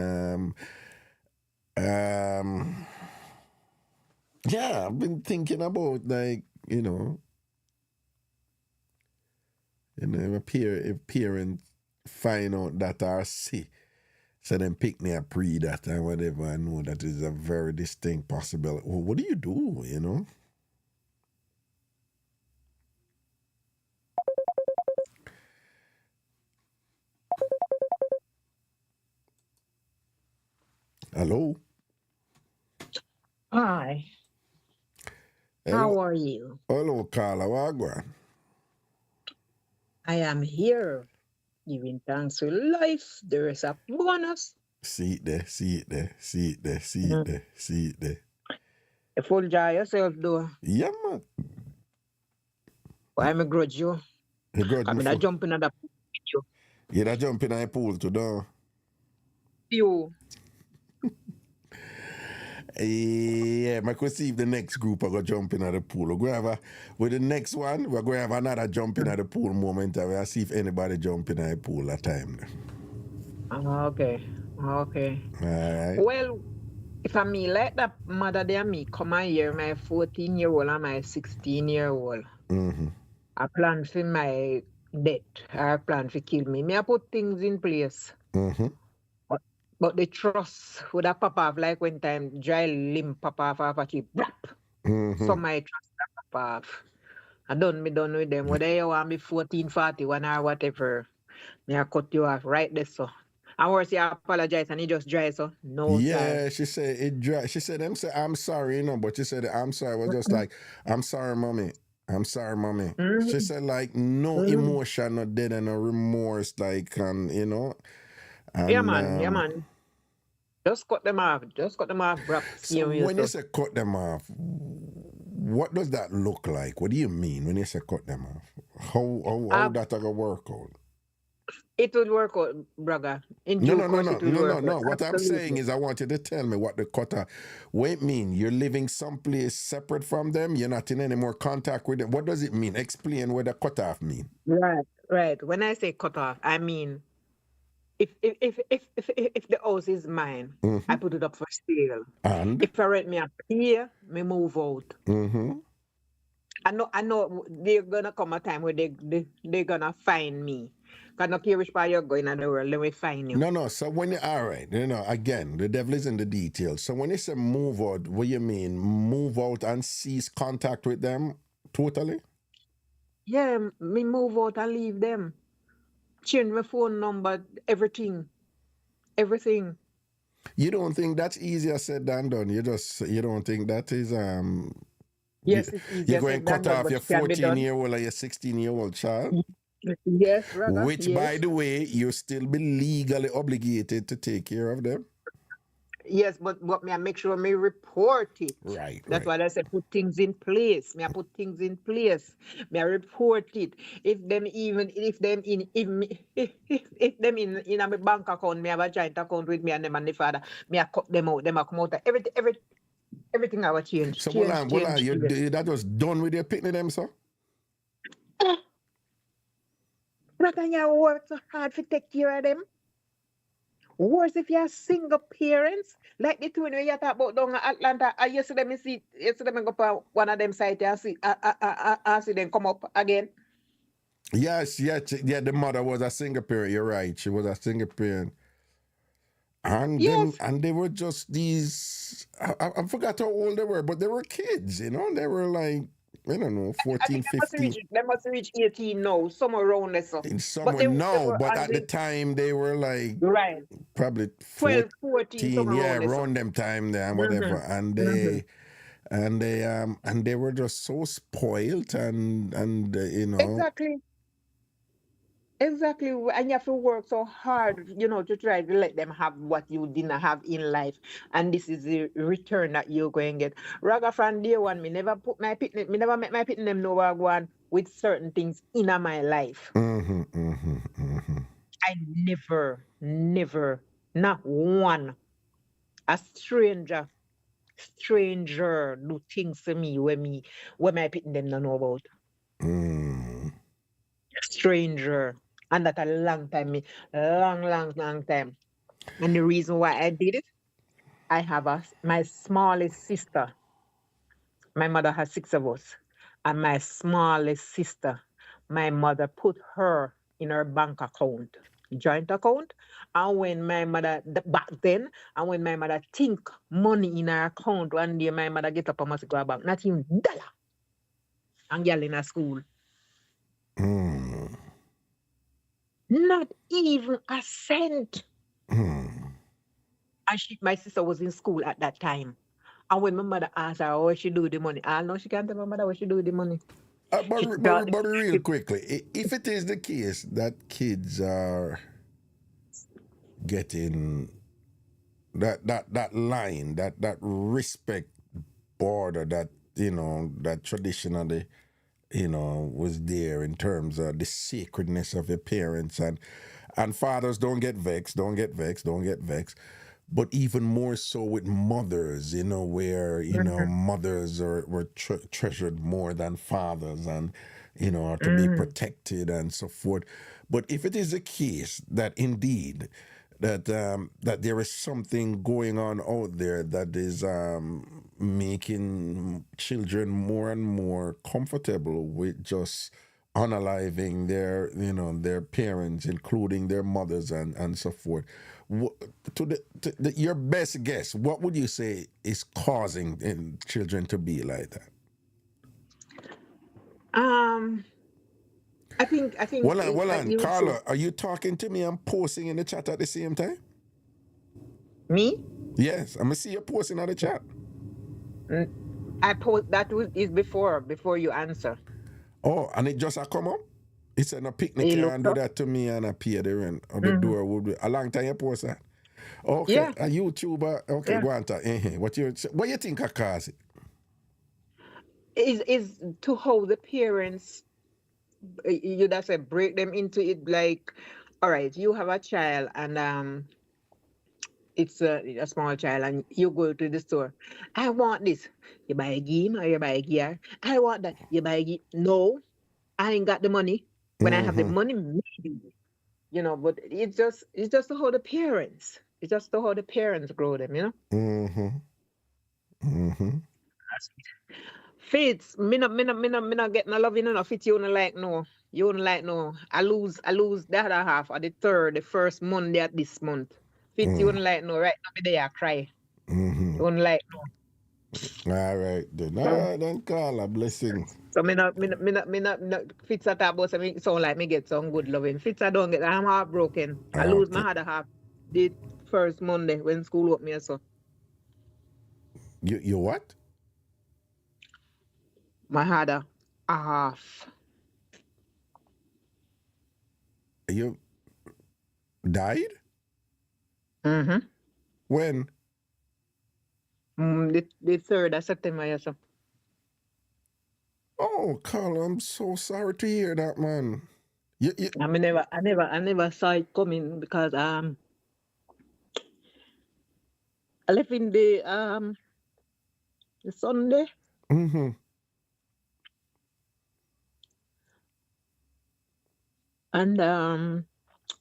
I've been thinking about if parents find out that are sick, so then pick me a pre that and whatever. I know that is a very distinct possibility. Well, what do you do? Hello. Hi. Hello. How are you? Hello, Carla. Wagwan. I am here, giving thanks to life. There is a bonus. See it there, see it there, see it there, see it there, see it there. You full jar yourself, though. Yeah, man. Why me grudge you? You grudge I me mean, I for. jump in the pool with you. Yeah, that jump in the pool too, though. You. Yeah, I could see if the next group are going to jump in at the pool. With the next one, we're going to have another jump in at the pool moment. We'll see if anybody jump in at the pool that time. Okay. Okay. All right. Well, if I me like that mother there, me come a year, my 14-year-old and my 16-year-old. Mm-hmm. I plan for my death. I plan for kill me. Me I put things in place. Mm-hmm. But the trust would have pop off like when time dry limb pop off after she BRAP. Mm-hmm. So my trust that pop off. I done with them. Whether you want me 1441 or whatever, me I cut you off right there, so. I was you apologize and he just dry, so no. Yeah, Sir. she said it dry. She said them say I'm sorry, you know, but she said I'm sorry was just like, I'm sorry, mommy. I'm sorry, mommy. She said like no emotion, no dead and no remorse, like you know. And, yeah, man. Just cut them off. BRAP. So when you say cut them off, what does that look like? What do you mean when you say cut them off? How that gonna work out? It will work out, brother. No. What I'm saying is I want you to tell me what the cut off. What it mean? You're living someplace separate from them? You're not in any more contact with them? What does it mean? Explain what the cut off mean. Right. When I say cut off, I mean if the house is mine, I put it up for sale. And if I rent me up here, me move out. I know they're gonna come a time where they're gonna find me. Cause no care which part you're going in the world, let me find you. No. So when you all right, you know, again, the devil is in the details. So when you say move out, what you mean? Move out and cease contact with them totally? Yeah, me move out and leave them. Change my phone number, everything. You don't think that's easier said than done? You don't think that is Yes, it's easier. You're going to cut off your 14-year-old or your 16-year-old child? Yes, brother. Which, by the way, you still be legally obligated to take care of them. Yes, but me I make sure me report it. Right. That's why I said put things in place. Me I put things in place. Me I report it. If them in my bank account, me have a joint account with me and them and the father. Me I cut them out. Them I come out. Everything I will change. So hold on. That was done with your picnic them, sir? Brother, you work so hard to take care of them. Worse if you're single parents, like the two when you talk about down in Atlanta. I used to them go for one of them sites and see them come up again. Yes, the mother was a single parent. You're right. She was a single parent. And they were just these, I forgot how old they were, but they were kids, you know? They were like, I don't know, 14, 15. They must reach 18 now, somewhere around there. But at the time they were like, probably 12, 14, around them time there and whatever. And they were just so spoiled and you know. Exactly, and you have to work so hard, you know, to try to let them have what you didn't have in life, and this is the return that you're going to get. Raga from day one, me never make my picnic them know where I go on with certain things in my life. I never, not one, a stranger do things to me where my picnic them don't know about. Stranger. And that a long time, long time. And the reason why I did it, I have my smallest sister. My mother has 6 of us. And my smallest sister, my mother put her in her bank account, joint account. And when my mother, back then, and when my mother think money in her account, one day my mother get up and must go to bank, not even $1. And girl in her school. Not even a cent. And my sister was in school at that time. And when my mother asked her what she do with the money, I know she can't tell my mother what she do with the money. But real quickly, if it is the case that kids are getting that line, that respect border that that traditionally was there in terms of the sacredness of your parents, and fathers don't get vexed, but even more so with mothers, where mothers were treasured more than fathers, and are to be protected and so forth. But if it is the case that indeed that there is something going on out there that is making children more and more comfortable with just unaliving their parents, including their mothers and so forth. Your best guess, what would you say is causing children to be like that? I think Well, Carla, are you talking to me and posting in the chat at the same time? Me? Yes, I'm gonna see you posting on the chat. I post that is before you answer. Oh, and it just come up? It's in a picnic and do that to me and I pay the rent. Or the door would be a long time you post that. Okay, yeah. A YouTuber. Okay, yeah. Go on to what you think I cause it? Is to how the parents, you just say break them into it, like, all right, you have a child and it's a small child and you go to the store. I want this. You buy a game or you buy a gear. I want that. You buy a game. No, I ain't got the money. When I have the money, maybe, but it's just how the parents. It's just how the parents grow them, Fits, me not get no love, fit you don't like no. You don't like no. I lose the other half of the first Monday at this month. Fit you don't like no. Right now me there I cry. You don't like no. All right then. All right then, Carla, blessings. So me not Fits at about so me sound like me get some good loving. Fits I don't get. I'm heartbroken. I lose my other half the first Monday when school opened me so. You what? My other half. You died? When? The 3rd of September, yes, sir. Oh, Carl, I'm so sorry to hear that, man. I never saw it coming because I left in the Sunday. And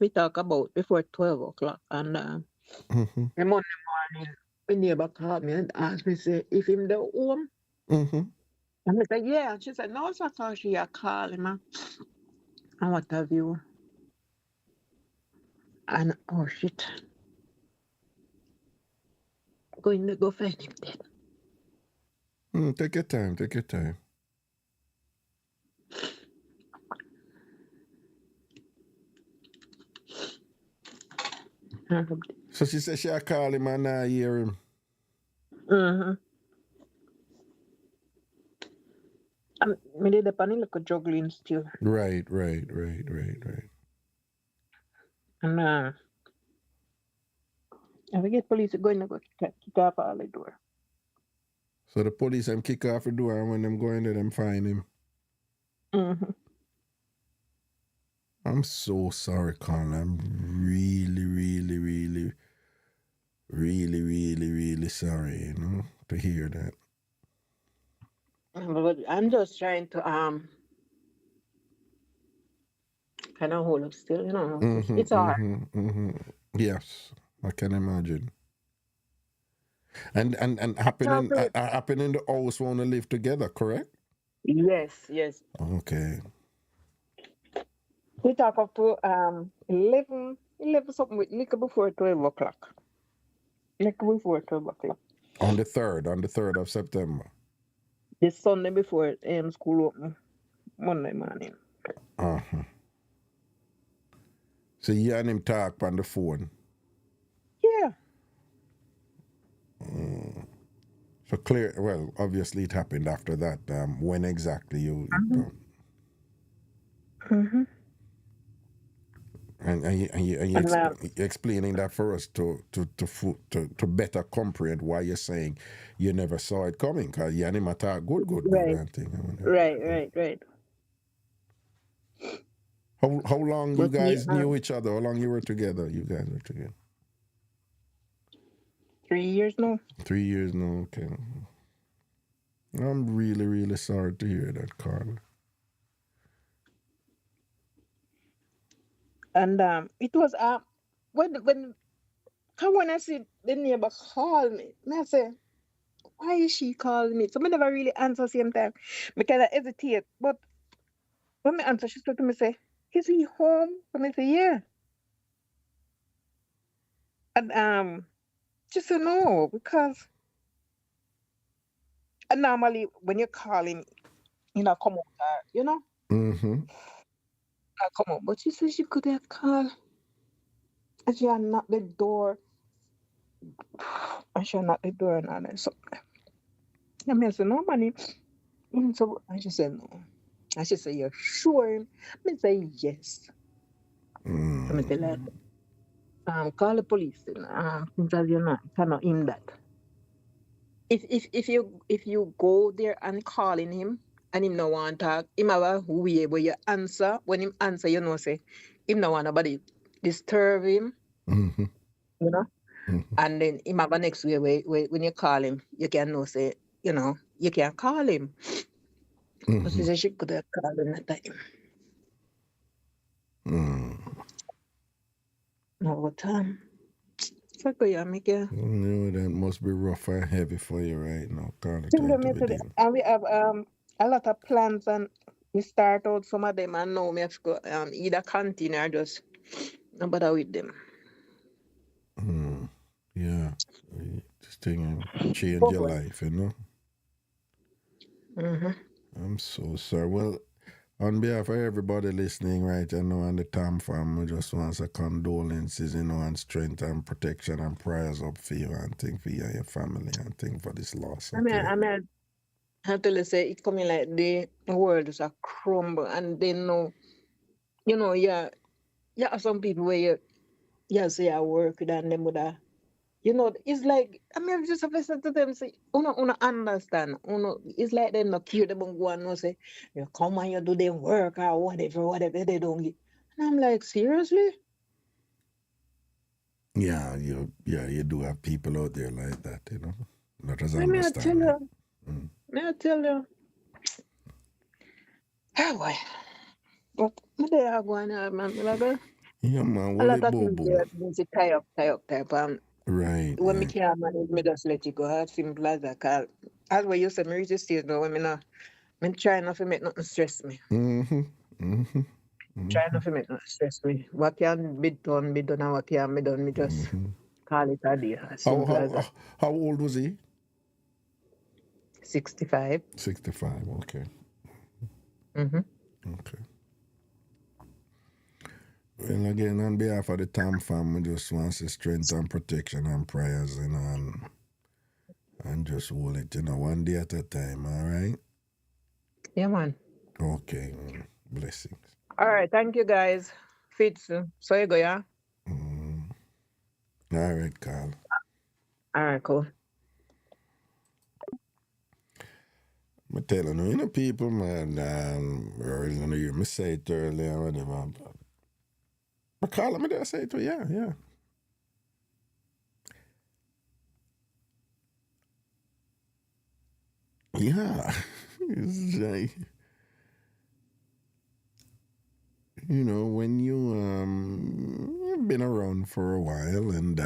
we talk about before 12 o'clock. And the Monday morning, my neighbor called me and asked me, say, if him the home. And I said, yeah. And she said, no, it's not she a call him. And what have you? And oh shit. Going to go find him dead. Take your time. So she said she'll call him and I hear him. I did the panic like a juggling still. Right. And I get police going to go kick off all the door. So the police them kick off the door and when them go in there, them find him. I'm so sorry, Colin. I'm really sorry, to hear that. But I'm just trying to kind of hold up still, It's hard. Yes, I can imagine. And happening in the house want to live together, correct? Yes. Okay. We talk up to 11 something with little before 12 o'clock. Little before 12 o'clock. On the 3rd of September. The Sunday before school open, Monday morning. So you and him talk on the phone? Yeah. So clear. Well, obviously it happened after that. When exactly you? And you explaining that for us to better comprehend why you're saying you never saw it coming, because you ain't talk good Right, and thing. right. How long you But me, guys knew each other? How long you were together? You guys were together 3 years now. 3 years now. Okay. I'm really, really sorry to hear that, Carla. And it was when I see the neighbor call me, I say, why is she calling me? So I never really answer same time because I hesitate. But when I answer, she said to me, say, is he home? And I say, yeah. And she said, no, because normally when you call him, come out, Mm-hmm. I come out. But she said she could have called and she had knocked the door. And she had knocked the door and all that. So I said, no, money. So and she said, no. And she said, you're sure? I say, yes. So I tell her, call the police. Because you cannot in that. If you go there and calling him and him no want talk, him have a way where you answer. When him answer, say him no want nobody disturb him, Mm-hmm. you know. Mm-hmm. And then him have a next way where when you call him, you can know say, you can call him. But she said she could have called him that time. No, what time? So go yeah, make you. That must be rough and heavy for you right now, Carla, Think trying them to be yesterday, dealing. and we have a lot of plans, and we start out some of them, and now we have to go either continue or just no bother with them. Yeah. This thing change Oh your boy. life, you know? Mm-hmm. I'm so sorry. Well, on behalf of everybody listening right now and the Tom family, just wants a condolences, and strength and protection and prayers up for you and think for you and your family and think for this loss, okay? I have to say it coming like the world is a crumble, and they know, yeah, some people where you say I work with and them would have. It's like, I just have to say to them, say, una understand. It's like them not care them go and no say, you come and you do them work or whatever they don't get. And I'm like, seriously? Yeah, you do have people out there like that, That is Let me tell understanding. you. Let me tell you. Oh boy. But they are going on, man. Like, Yeah, man, a Wally lot of Boo things Boo. there need to tie up. Right, When me right. can't manage, me just let it go. As simple as that. 'Cause as what you said, me reach the stage now when me try not to make nothing stress me. Mm-hmm. Mm-hmm. Try Mm-hmm. not to make nothing stress me. What can be done, and what can be done, me just call it a day. As How simple as how that. how old was he? 65. 65. Okay. Mm-hmm. Okay. Well, again, on behalf of the Tom family, just wants to strength and protection and prayers, and just hold it, one day at a time, all right? Yeah, man. Okay. Blessings. All right. Thank you, guys. Fits. So you go, yeah? All right, Carl. All right, cool. I'm telling you, people, man, or you hear me say it earlier, whatever. But Carl, me did I say it to you? Yeah. Yeah. It's like, when you've been around for a while, and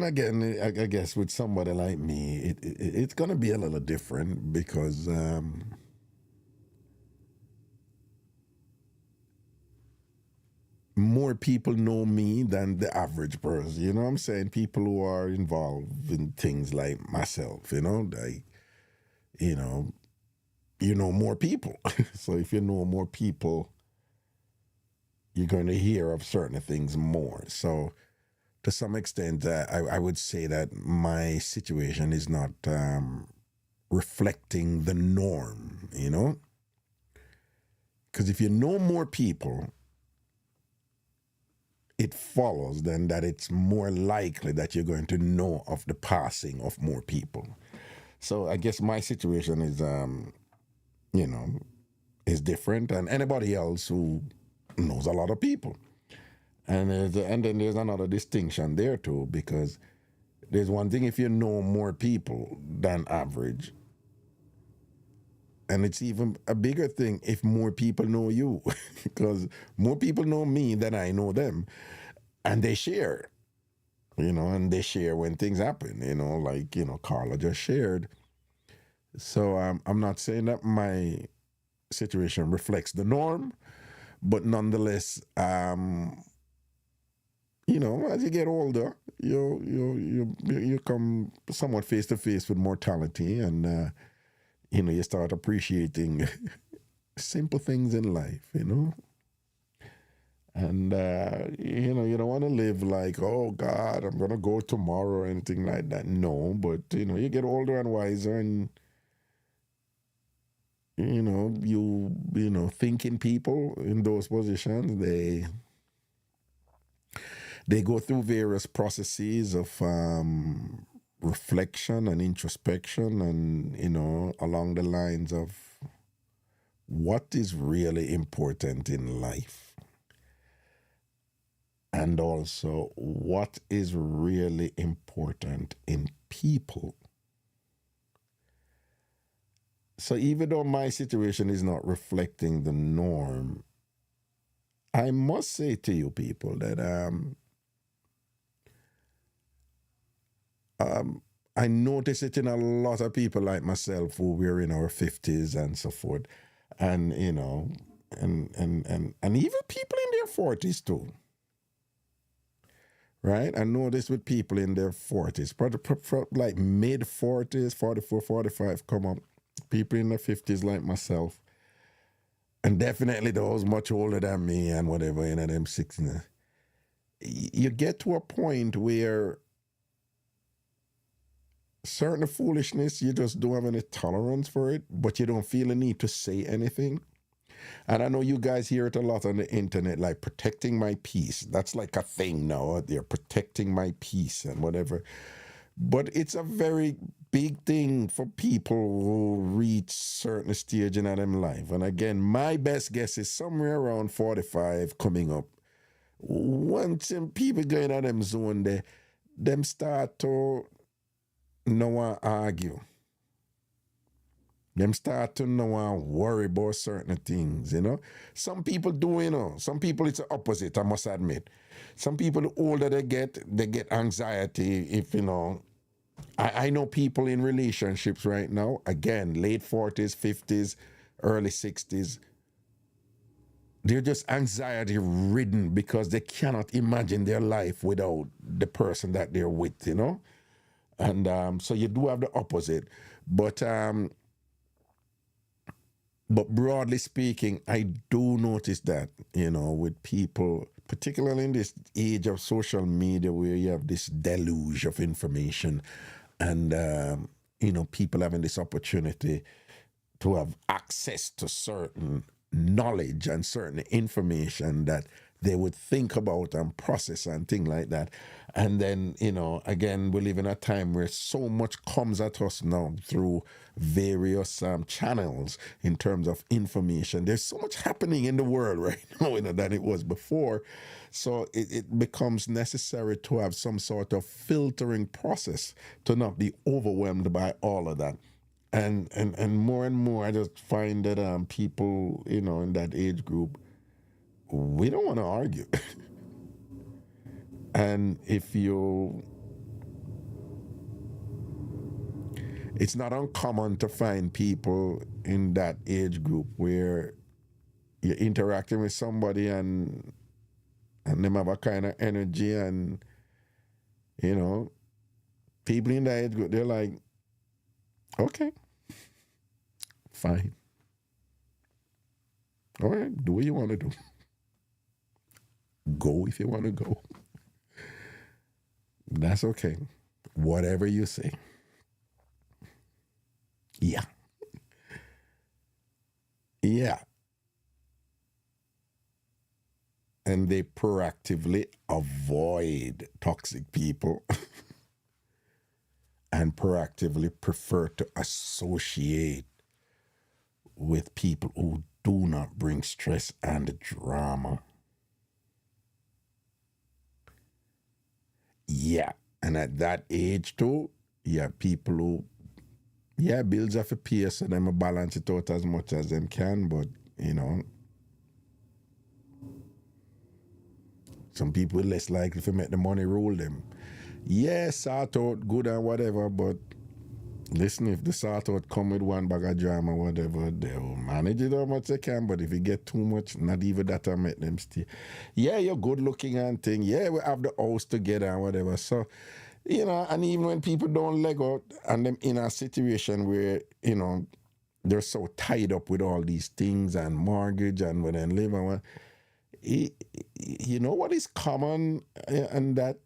again, I guess with somebody like me, it's gonna be a little different because more people know me than the average person. You know what I'm saying? People who are involved in things like myself. Like more people. So if you know more people, you're going to hear of certain things more. So to some extent, I would say that my situation is not reflecting the norm, you know? Because if you know more people, it follows then that it's more likely that you're going to know of the passing of more people. So I guess my situation is, you know, is different than anybody else who knows a lot of people. And then there's another distinction there too, because there's one thing if you know more people than average, and it's even a bigger thing if more people know you, because more people know me than I know them, and they share, you know, and they share when things happen, you know, like, you know, Carla just shared. So I'm not saying that my situation reflects the norm, but nonetheless, you know, as you get older, you come somewhat face to face with mortality, and you know, you start appreciating simple things in life, you know. And you know, you don't want to live like, oh God, I'm gonna go tomorrow or anything like that. No, but you know, you get older and wiser, and you know, thinking people in those positions, they go through various processes of reflection and introspection, and you know, along the lines of what is really important in life, and also what is really important in people. So even though my situation is not reflecting the norm, I must say to you people that I notice it in a lot of people like myself who were in our 50s and so forth, and you know, and even people in their 40s too. Right? I know this with people in their 40s, like mid 40s, 44, 45, come up. People in their 50s like myself, and definitely those much older than me and whatever, you know, them 60s. You get to a point where certain foolishness, you just don't have any tolerance for it, but you don't feel a need to say anything. And I know you guys hear it a lot on the internet, like protecting my peace. That's like a thing now out there, protecting my peace and whatever. But it's a very big thing for people who reach certain stage in them life. And again, my best guess is somewhere around 45 coming up. Once some people go in them zone there, them start to no one argue. Them start to know and worry about certain things, you know. Some people do, you know. Some people it's the opposite, I must admit. Some people, the older they get anxiety if, you know. I know people in relationships right now, again, late 40s, 50s, early 60s. They're just anxiety ridden because they cannot imagine their life without the person that they're with, you know. And so you do have the opposite. But broadly speaking, I do notice that, you know, with people, particularly in this age of social media where you have this deluge of information and, you know, people having this opportunity to have access to certain knowledge and certain information that they would think about and process and things like that. And then, you know, again, we live in a time where so much comes at us now through various channels in terms of information. There's so much happening in the world right now, you know, than it was before. So it becomes necessary to have some sort of filtering process to not be overwhelmed by all of that. And more, I just find that people, you know, in that age group, we don't want to argue. And it's not uncommon to find people in that age group where you're interacting with somebody and them have a kind of energy, and, you know, people in that age group, they're like, okay, fine. All right, do what you want to do. Go if you want to go. That's okay. Whatever you say. Yeah. Yeah. And they proactively avoid toxic people and proactively prefer to associate with people who do not bring stress and drama. Yeah. And at that age too, people who bills have to pay, so them balance it out as much as them can, but some people less likely to make the money rule them. Sort out good and whatever, but listen, if the sort out come with one bag of drama, whatever, they'll manage it how much they can, but if you get too much, not even that will make them stay. You're good looking and thing. We have the house together and whatever. So, and even when people don't let go and them in a situation where, they're so tied up with all these things and mortgage and when they live and what, you know what is common in that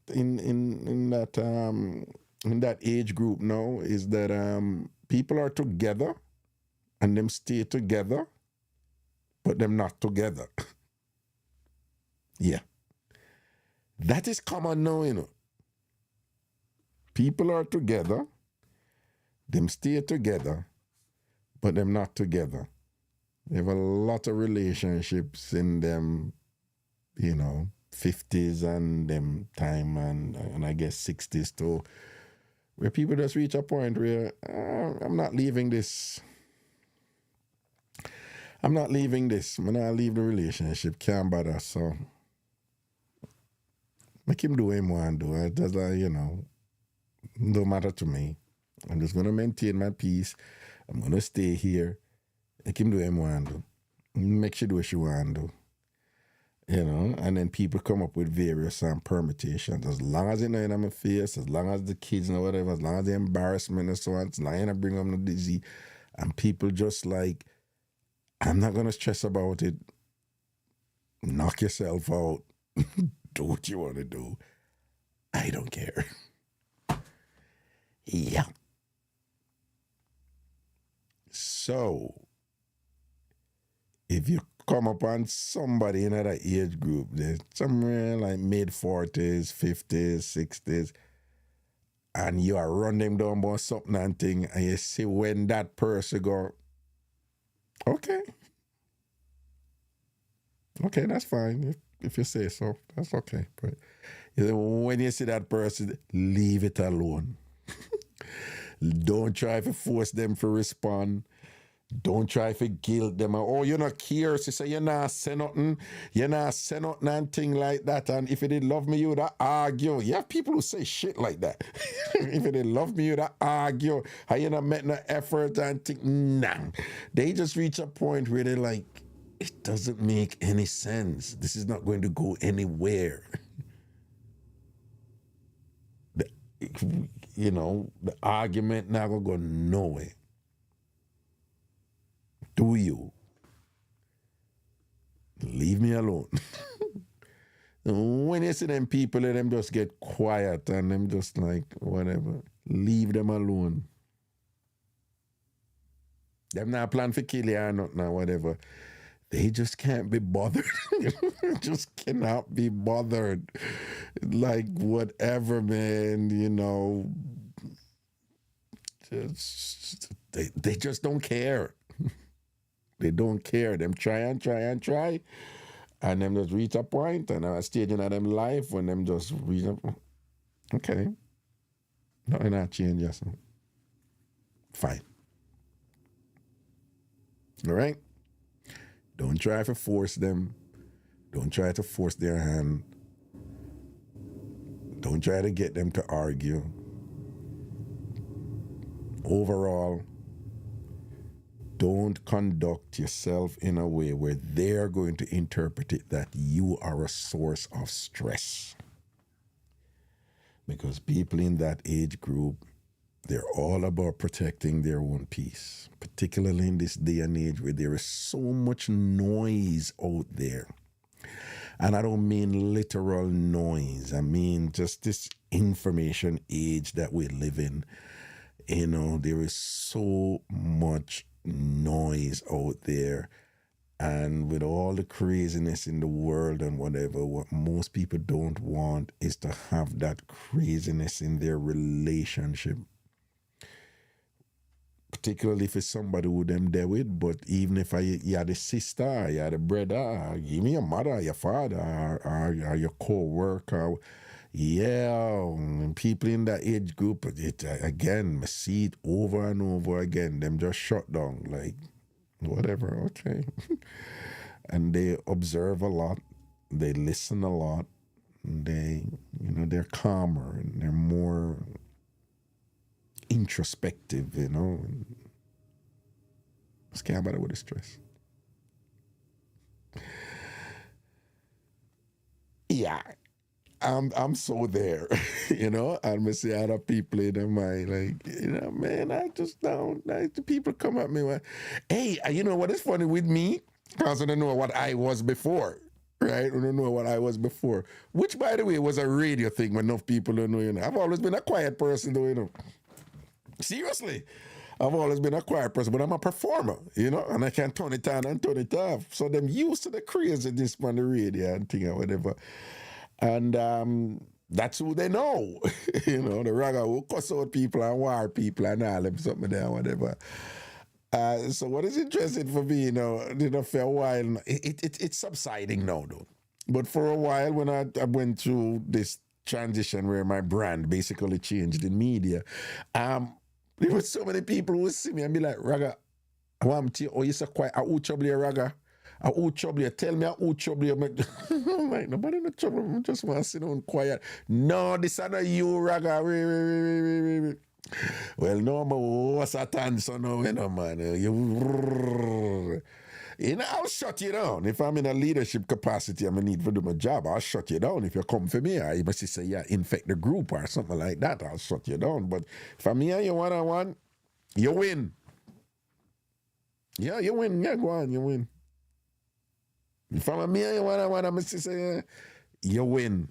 age group now is that people are together and them stay together, but them not together. That is common now, People are together, them stay together, but them not together. They have a lot of relationships in them, 50s and them time and I guess 60s too, where people just reach a point where I'm not leaving this. I'm not leaving this. I'm not leave the relationship. Can't bother. So make him do what he want to do. It does, don't matter to me. I'm just going to maintain my peace. I'm going to stay here. Make him do what he want to do. Make she do what she want to do. And then people come up with various permutations. As long as they know in my face, as long as the kids know whatever, as long as the embarrassment and so on, as long as I bring them the disease, and people just like, I'm not going to stress about it. Knock yourself out. Do what you want to do. I don't care. Yeah. So, if you come upon somebody in that age group, there's somewhere like mid-40s, 50s, 60s, and you are running them down about something and thing, and you see when that person go, okay, that's fine. If you say so, that's okay. But when you see that person, leave it alone. Don't try to force them to respond. Don't try to guilt them. Oh, you're not curious. You say you're not say nothing. You're not say nothing and thing like that. And if you didn't love me, you would argue. You have people who say shit like that. If you didn't love me, you would argue. How you not make no effort and think, nah. They just reach a point where they're like, it doesn't make any sense. This is not going to go anywhere. The argument not going to go nowhere. Do you? Leave me alone. When you see them people, let them just get quiet and them just like, whatever. Leave them alone. Them not plan for kill you or nothing or whatever. They just can't be bothered. Just cannot be bothered. Like, whatever, man, they just don't care. They don't care. Them try and try and try. And them just reach a point and a stage in them life when them just reach a point. Okay. Nothing not changes. Fine. All right? Don't try to force them. Don't try to force their hand. Don't try to get them to argue. Overall, don't conduct yourself in a way where they're going to interpret it that you are a source of stress. Because people in that age group, they're all about protecting their own peace, particularly in this day and age where there is so much noise out there. And I don't mean literal noise. I mean just this information age that we live in, there is so much noise out there. And with all the craziness in the world and whatever, what most people don't want is to have that craziness in their relationship. Particularly if it's somebody who them there with, but even if you're the sister, you're the brother, even your mother, your father, or your co-worker, people in that age group, again, I see it over and over again, them just shut down, like, whatever, okay. And they observe a lot, they listen a lot, they're calmer and they're more introspective, Just can't bother with the stress. Yeah, I'm so there, and I see other people in their mind, like, man, I just don't, like, people come at me, like, hey, you know what is funny with me? Because I don't know what I was before, right? I don't know what I was before, which, by the way, was a radio thing when enough people don't know, I've always been a quiet person, though, Seriously. I've always been a quiet person, but I'm a performer, and I can turn it on and turn it off. So them used to the craziness on the radio and thing or whatever. And that's who they know, the ragga who cuss out people and war people and all them something there, whatever. So what is interesting for me, for a while, it's subsiding now, though. But for a while, when I went through this transition where my brand basically changed in media, there were so many people who would see me and be like, Raga, I want to, you're so quiet, who trouble you, Raga? Who trouble you? Tell me who trouble you. I'm like, nobody no trouble, I just want to sit down quiet. No, this is not you, Raga. Well, no, but what's that answer now, man? I'll shut you down. If I'm in a leadership capacity, I'm going to need to do my job, I'll shut you down. If you come for me, I must say, infect the group or something like that, I'll shut you down. But if I'm here, you one-on-one, you win. Yeah, you win. Yeah, go on, you win. If I'm here, you one-on-one, I must say, you win.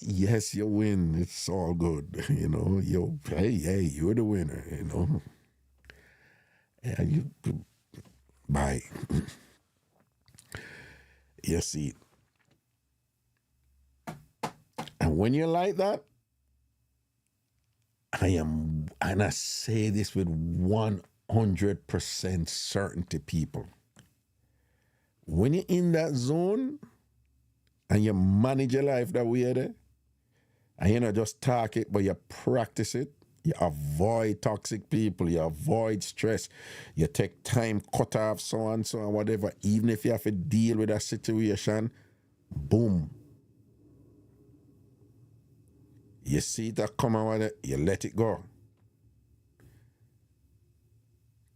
Yes, you win. It's all good. Hey, you're the winner, Yeah, bye. You see. And when you're like that, and I say this with 100% certainty, people. When you're in that zone and you manage your life that way there, and you not just talk it, but you practice it, you avoid toxic people, you avoid stress, you take time, cut off, so on, whatever. Even if you have to deal with a situation, boom. You see that come on, you let it go.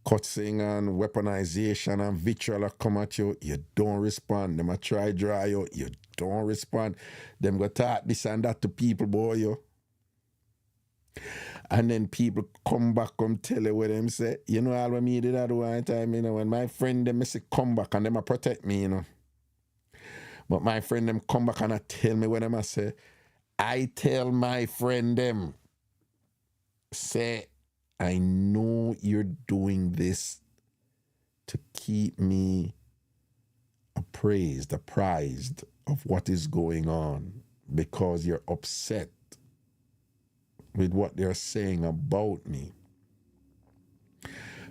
Cutsing and weaponization and vitriol come at you, you don't respond. Them a try dry you don't respond. Them go talk this and that to people, boy, And then people come back, come tell you what them say. All what me did at one time, when my friend them say come back and them a protect me, But my friend them come back and I tell me what them I say. I tell my friend them, say, I know you're doing this to keep me apprised of what is going on because you're upset with what they're saying about me.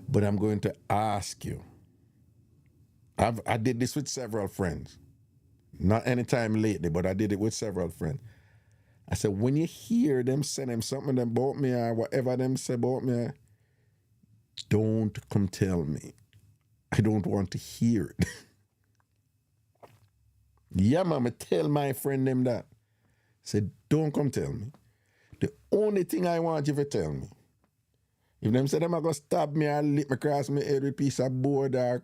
But I'm going to ask you. I did this with several friends. Not anytime lately, but I did it with several friends. I said, when you hear them say them something about me or whatever them say about me, don't come tell me. I don't want to hear it. Yeah, mama, tell my friend them that. I said, don't come tell me. The only thing I want you to tell me, if them say them are going to stab me or lick me across my head with a piece of board or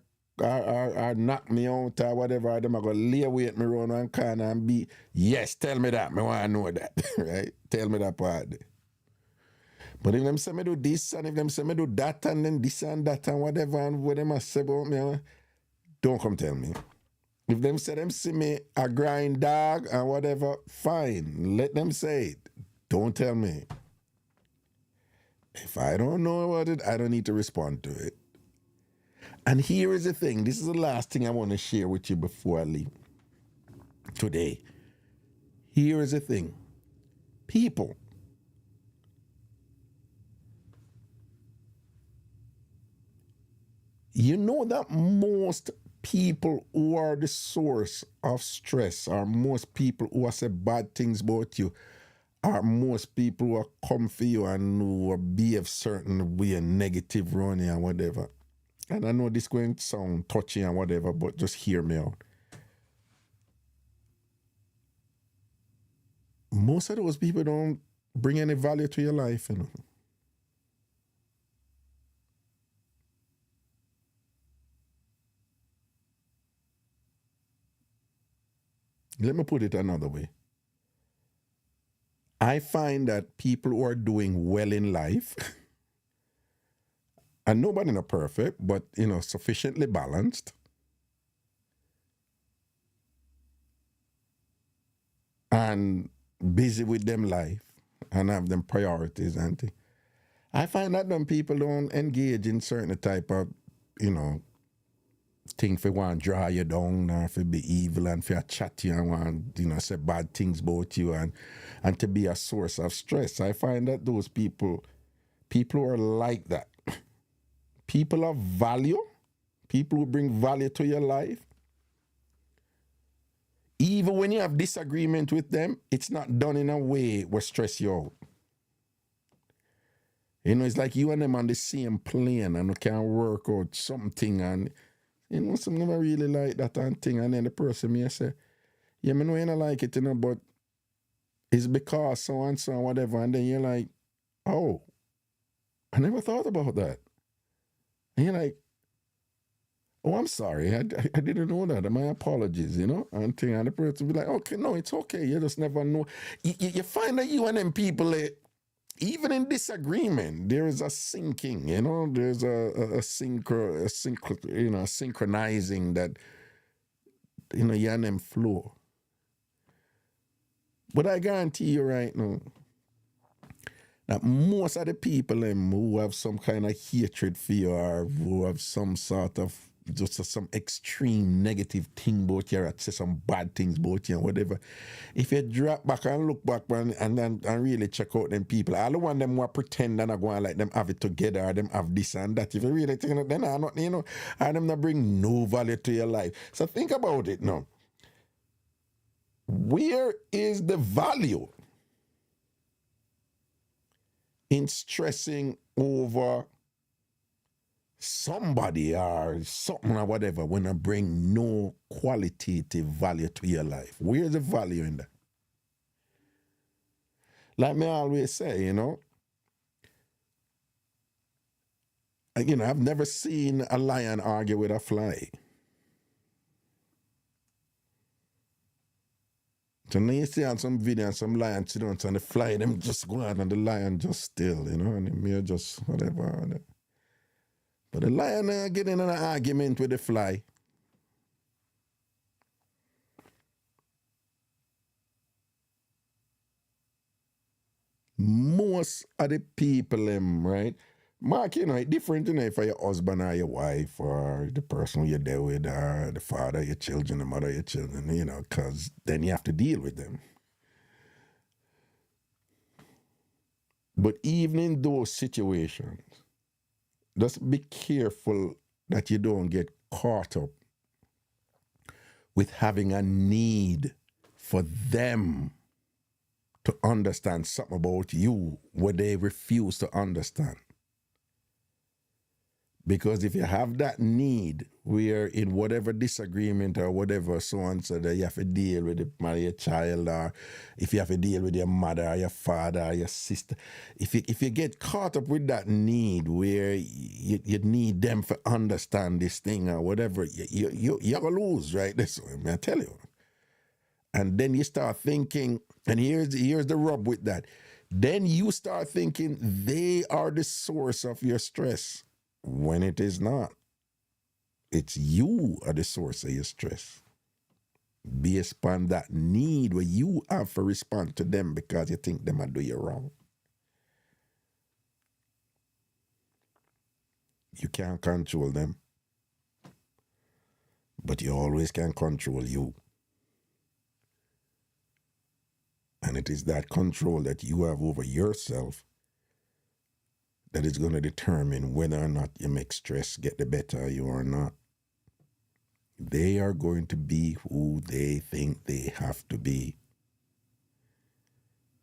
knock me out or whatever, them are going to lay away at me around one corner and be, yes, tell me that. I want to know that, right? Tell me that part there. But if them say me do this and if them say me do that and then this and that and whatever and what them say about me, don't come tell me. If them say them see me a grind dog and whatever, fine. Let them say it. Don't tell me. If I don't know about it, I don't need to respond to it. And here is the thing. This is the last thing I want to share with you before I leave today. Here is the thing. People, you know that most people who are the source of stress, or most people who say bad things about you, are most people who are come for you and who behave certain way, negative, running and whatever. And I know this going to sound touchy and whatever, but just hear me out. Most of those people don't bring any value to your life, you know. Let me put it another way. I find that people who are doing well in life, and nobody not perfect, but you know, sufficiently balanced, and busy with them life, and have them priorities, and I find that them people don't engage in certain type of, you know, thing for want to draw you down or for be evil and for chat you and want, you know, say bad things about you and to be a source of stress. I find that those people who are like that, people of value, people who bring value to your life, even when you have disagreement with them, it's not done in a way where stress you out. You know, it's like you and them on the same plane and you can work out something and you know, some never really like that and thing. And then the person may say, yeah, I know you don't like it, you know, but it's because so and so and whatever. And then you're like, oh, I never thought about that. And you're like, oh, I'm sorry. I didn't know that. My apologies, you know, and thing. And the person be like, okay, no, it's okay. You just never know. You find that you and them people, even in disagreement, there is a syncing, you know, there's a synchronizing that, you know, you and them flow. But I guarantee you right now that most of the people who have some kind of hatred for you or who have some sort of just some extreme negative thing about you or say some bad things about you and whatever, if you drop back and look back and really check out them people, all the one them who pretend and are going like them have it together or them have this and that, if you really think that, then are not, you know, and them not bring no value to your life. So think about it now. Where is the value in stressing over somebody or something or whatever when I bring no qualitative value to your life? Where's the value in that? Like me always say, you know, I've never seen a lion argue with a fly. So now you see on some video and some lion sit down and the fly, them just go out and the lion just still, you know, and the mere just whatever. But the lion get in an argument with the fly. Most of the people, right? Mark, you know, it's different, you know, for your husband or your wife or the person you're there with or the father of your children, the mother of your children, you know, because then you have to deal with them. But even in those situations, just be careful that you don't get caught up with having a need for them to understand something about you where they refuse to understand. Because if you have that need where in whatever disagreement or whatever so on so that you have to deal with your child, or if you have to deal with your mother or your father or your sister, if you get caught up with that need where you need them to understand this thing or whatever, you're going to lose, right? That's what I tell you. And then you start thinking, and here's the rub with that. Then you start thinking they are the source of your stress. When it is not. It's you are the source of your stress. based upon that need where you have to respond to them because you think them are do you wrong. You can't control them, but you always can control you. And it is that control that you have over yourself that is going to determine whether or not you make stress get the better of you or not. They are going to be who they think they have to be.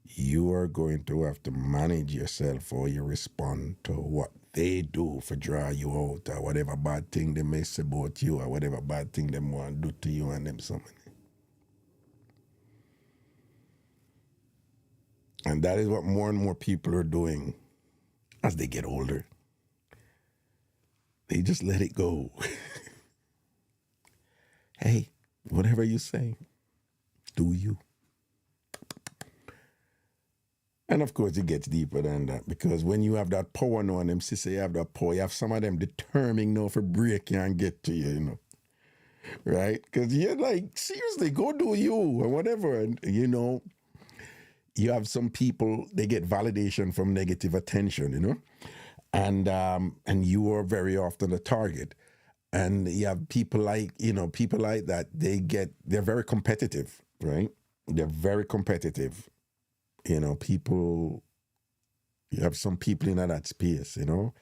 You are going to have to manage yourself or you respond to what they do for draw you out or whatever bad thing they may say about you or whatever bad thing they want to do to you and them something. And that is what more and more people are doing as they get older. They just let it go. Hey, whatever you say, do you. And of course, it gets deeper than that because when you have that power now and them say you have that power, you have some of them determined now for break you and get to you, you know. Right? Because you're like, seriously, go do you or whatever. And, you know, you have some people, they get validation from negative attention, you know. And you are very often a target. And you have people like, you know, people like that, they're very competitive, right? They're very competitive. You know, you have some people in that space, you know,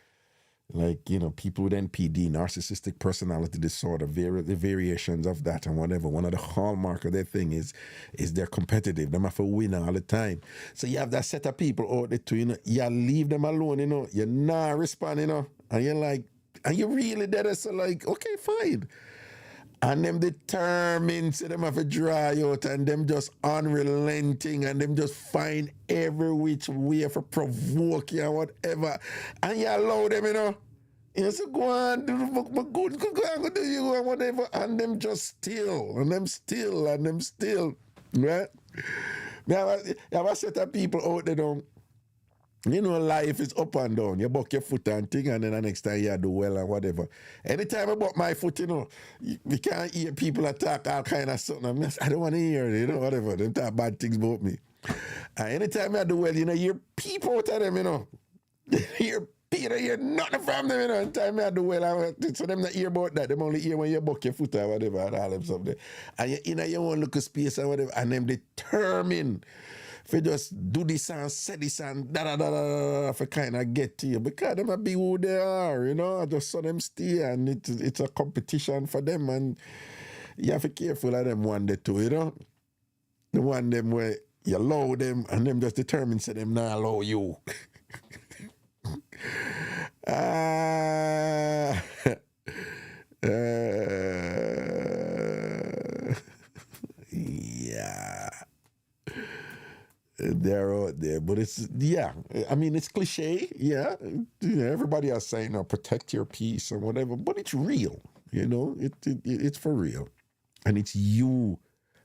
like, you know, people with NPD, narcissistic personality disorder, the variations of that and whatever. One of the hallmark of their thing is they're competitive. They have to win all the time. So you have that set of people out there too, you know, you leave them alone, you know, you're not responding, you know, and you're like, and you really dead, so like, okay, fine. And them determined, so them have to dry out and them just unrelenting and them just find every which way for provoke you and whatever. And you allow them, you know. You say, go on, do the good, go on, do you and whatever. And them just still, and them still, and them still. Right? You have a set of people out there, don't. You know, life is up and down. You buck your foot and thing, and then the next time you do well and whatever. Anytime I buck my foot, you know, we can't hear people attack all kind of something. I don't want to hear it, you know, whatever. They talk bad things about me. And anytime I do well, you know, you hear people out of them, you know. You hear nothing from them, you know. Anytime I do well, so them not hear about that. Them only hear when you buck your foot or whatever and all them something. And you know, you want to look at space and whatever, and them determined if you just do this and say this and da-da-da-da-da for kind of get to you. Because they might be who they are, you know. I just saw them stay and it's a competition for them and you have to be careful of them one day too, you know. The one them where you allow them and them just determined to them not allow you. Yeah. They're out there, but it's, yeah, I mean, it's cliche, yeah. Everybody is saying, oh, protect your peace or whatever, but it's real, you know, it's for real. And it's you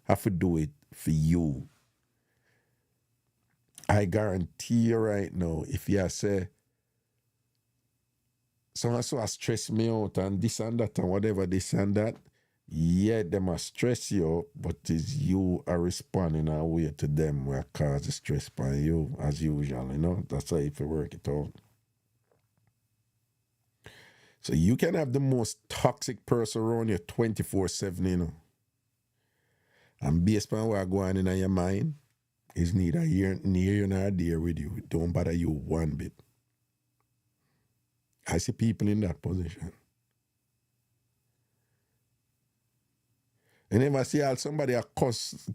have to do it for you. I guarantee you right now, if you say, so stress me out and this and that and whatever, this and that, yeah, they must stress you, but it's you are responding a way to them where cause the stress by you, as usual, you know? That's how you work it out. So you can have the most toxic person around you 24/7, you know? And based on what going on in your mind, is neither here, near you nor there with you. It don't bother you one bit. I see people in that position. And if I see how somebody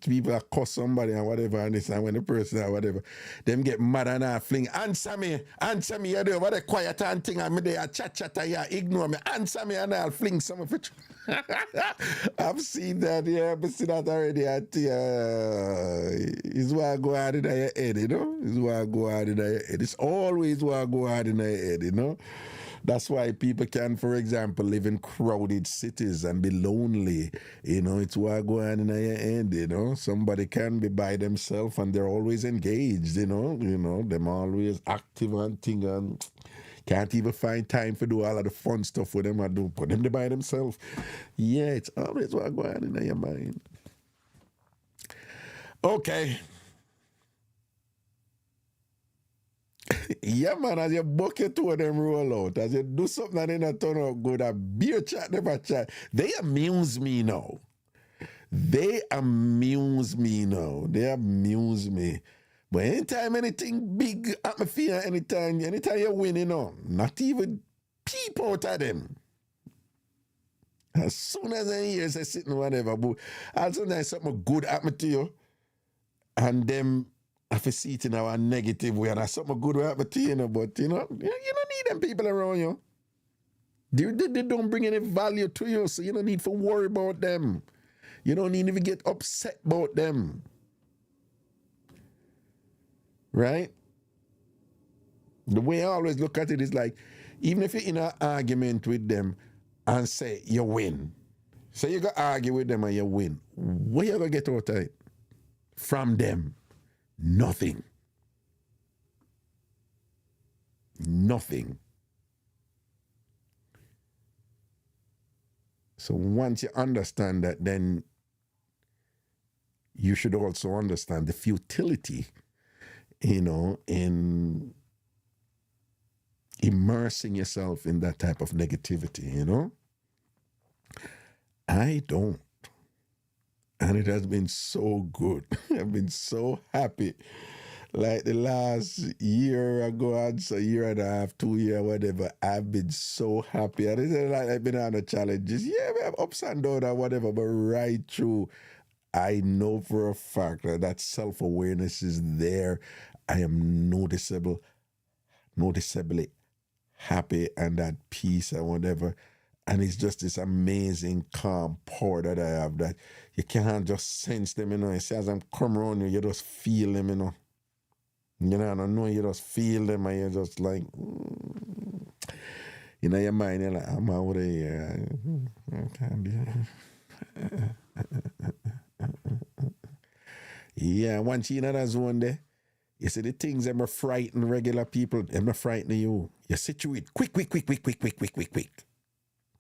people cuss somebody and whatever, and this and when the person or whatever, them get mad and I fling, answer me, you do what a quiet and thing, and me there chat and you ignore me, answer me, and I'll fling some of it. I've seen that, yeah, I've seen that already. It's what go on in your head, you know? It's what go on in your head. It's always what go on in your head, you know? That's why people can, for example, live in crowded cities and be lonely. You know, it's what go on in your head, you know. Somebody can be by themselves and they're always engaged, you know. Them always active and thing and can't even find time to do all of the fun stuff with them I do. Put them by themselves. Yeah, it's always what go on in your mind. Okay. Yeah, man, as you bucket two of them roll out, as you do something that ain't turn out good, a beer chat never chat. They amuse me now. They amuse me now. They amuse me. But anytime anything big atmosphere, anytime you win, not even peep out at them. As soon as I hear say sitting whatever, but also there's something good happen to you, and them have to see it in our negative way, and that's something good will happen to you, but you don't need them people around you. They don't bring any value to you, so you don't need to worry about them. You don't need to get upset about them. Right? The way I always look at it is like, even if you're in an argument with them and say you win, say you go argue with them and you win, what you going to get out of it? From them? Nothing. Nothing. So once you understand that, then you should also understand the futility, in immersing yourself in that type of negativity, I don't. And it has been so good. I've been so happy. Like the last year ago, so a year and a half, 2 years, whatever, I've been so happy. And it's like I've been on the challenges. Yeah, we have ups and downs or whatever, but right through, I know for a fact that self-awareness is there. I am noticeably happy and at peace and whatever. And it's just this amazing calm power that I have that you can't just sense them, You see, as I'm come around you, you just feel them, I don't know, you just feel them and you're just like, your mind, you're like, I'm out of here. I can't be. Yeah, once you're in that zone there, you see the things that are frighten regular people, them not frighten you. You situate quick.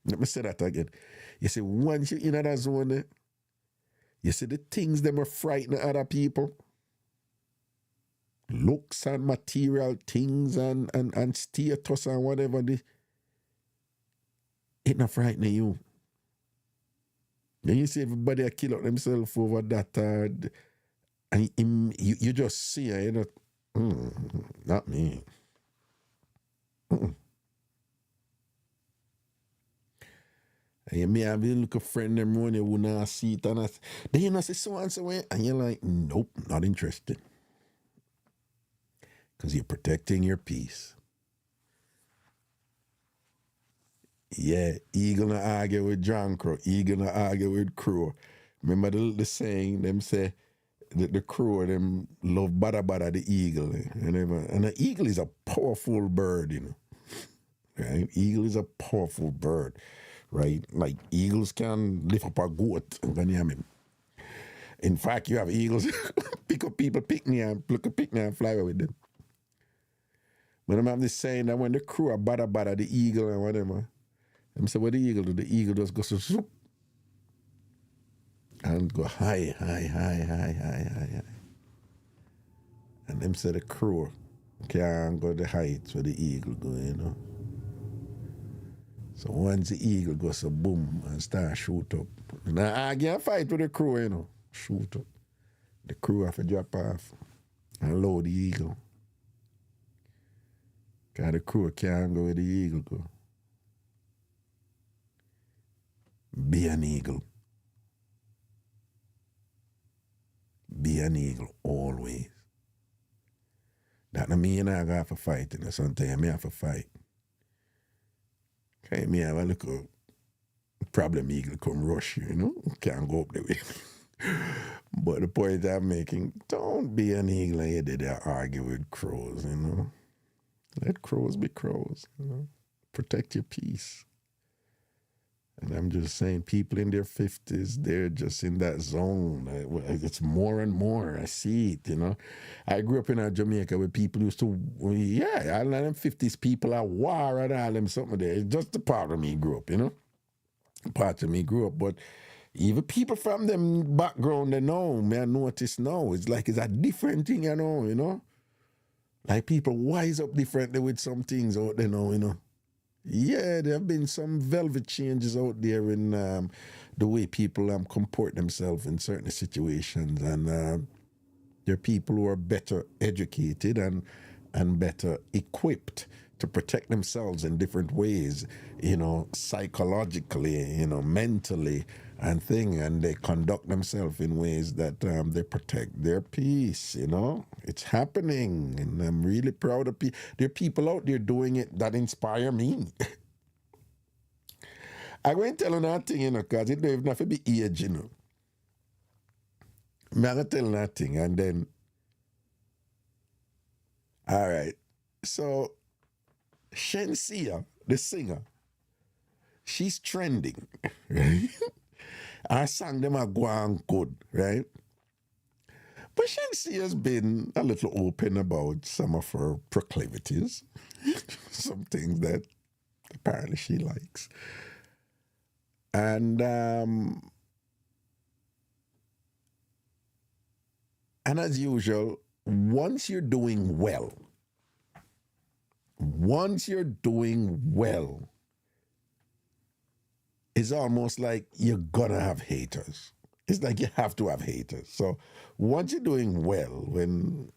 Let me say that again. You see, once you're in that zone there, you see the things that are frighten other people. Looks and material things and status and whatever, it not frightening you. Then you see everybody kill out themselves over that, and you just see it, not me. And you may have a little friend them when you would not see it, and then you say so and so, and you're like, nope, not interested. Because you're protecting your peace. Yeah, eagle not argue with John Crow, eagle not argue with crow. Remember the saying, them say, the crow, them love bada the eagle. And the eagle is a powerful bird, Right? Eagle is a powerful bird, right? Like eagles can lift up a goat, In fact, you have eagles pick up people picnic and fly away with them. But I'm this saying that when the crew are bada the eagle and whatever, I'm saying what the eagle do? The eagle just goes to zoop and go high. And them say the crew can't go the heights where the eagle go, So once the eagle goes so boom and start shoot up. Now I can't fight with the crew, Shoot up. The crew have to drop off and load the eagle. Because the crew can't go where the eagle go. Be an eagle. Be an eagle always. That don't mean I have to fight. Sometimes I have to fight. Okay, me have a little problem eagle come rush you, Can't go up the way. But the point I'm making, don't be an eagle and you did argue with crows, Let crows be crows, Protect your peace. And I'm just saying, people in their 50s, they're just in that zone. It's more and more. I see it, I grew up in Jamaica where people used to, all them 50s people are war and all them something there. It's just a part of me grew up, Part of me grew up. But, even people from them background, they know, me I notice now, it's like it's a different thing, you know? Like people wise up differently with some things out there now, you know? Yeah, there have been some velvet changes out there in the way people comport themselves in certain situations, and there are people who are better educated and better equipped to protect themselves in different ways, you know, psychologically, you know, mentally, and they conduct themselves in ways that they protect their peace, you know. It's happening, and I'm really proud of people. There are people out there doing it that inspire me. I won't tell you nothing, you know, because it don't even have to be age, you know. I'm not going to tell nothing, and then, all right. So, Shensia, the singer, she's trending, right? Our song them are going good, right? But Shensia has been a little open about some of her proclivities, some things that apparently she likes. And as usual, once you're doing well, it's almost like you're gonna have haters. It's like you have to have haters. So once you're doing well, when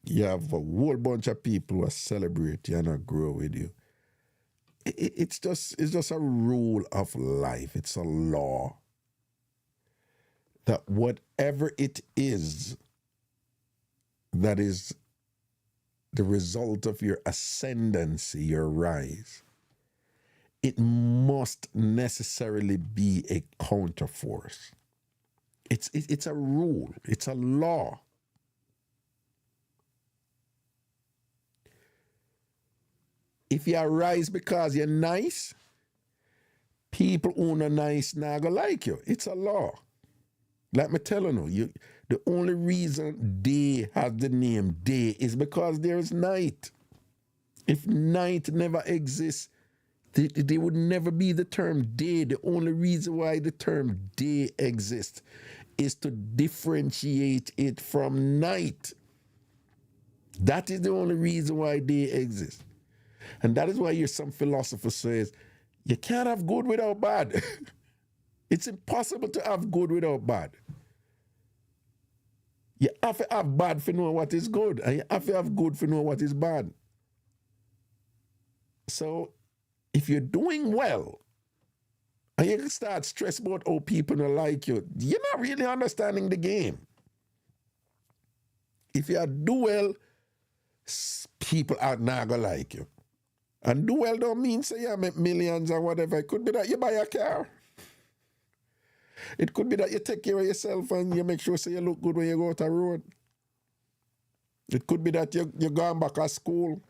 you have a whole bunch of people who celebrate you and agree with you, it's just a rule of life. It's a law that whatever it is that is the result of your ascendancy, your rise, it must necessarily be a counterforce. It's a rule. It's a law. If you rise because you're nice, people who are nice not gonna like you. It's a law. Let me tell you, the only reason day has the name day is because there is night. If night never exists, there would never be the term day. The only reason why the term day exists is to differentiate it from night. That is the only reason why day exists. And that is why some philosopher says, you can't have good without bad. It's impossible to have good without bad. You have to have bad to know what is good, and you have to have good to know what is bad. So if you're doing well, and you start stress about how people don't like you, you're not really understanding the game. If you do well, people are not gonna like you. And do well don't mean say you make millions or whatever. It could be that you buy a car. It could be that you take care of yourself and you make sure so you look good when you go out the road. It could be that you're going back to school.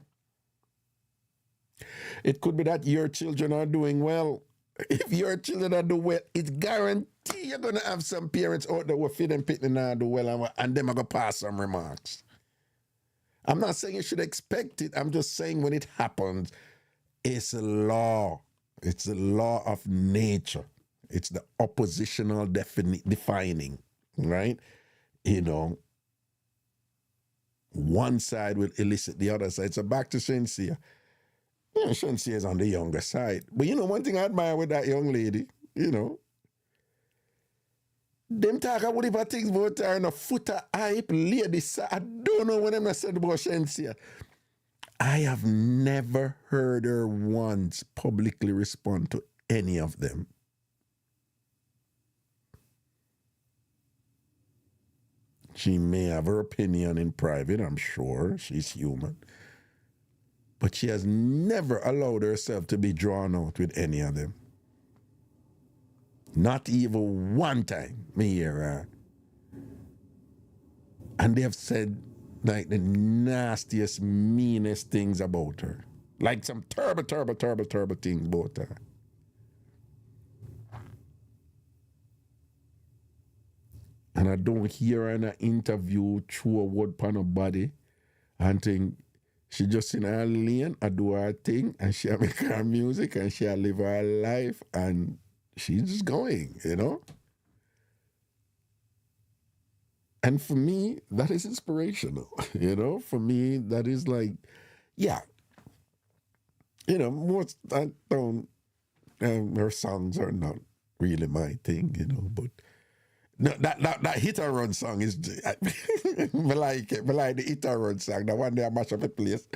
It could be that your children are doing well. If your children are doing well, it's guaranteed you're going to have some parents out there who feed them pitting and do well, and them are going to pass some remarks. I'm not saying you should expect it. I'm just saying when it happens, it's a law. It's the law of nature. It's the oppositional defining, right? You know, one side will elicit the other side. So back to Shensia. You know, Shensia is on the younger side. But you know, one thing I admire with that young lady, you know, them talk about whatever things about her in a footer hype lady. So I don't know what them said about Shensia. I have never heard her once publicly respond to any of them. She may have her opinion in private, I'm sure. She's human. But she has never allowed herself to be drawn out with any of them. Not even one time, me hear her. And they have said like the nastiest, meanest things about her. Like some terrible things about her. And I don't hear her in an interview through a word upon her body and think she just in her lane, I do her thing, and she make her music and she live her life and she's just going, you know? And for me, that is inspirational. For me, that is like, yeah. Most I don't. Her songs are not really my thing, but no, that hit and run song is I like it. I like the hit and run song. That one day I mash up a place.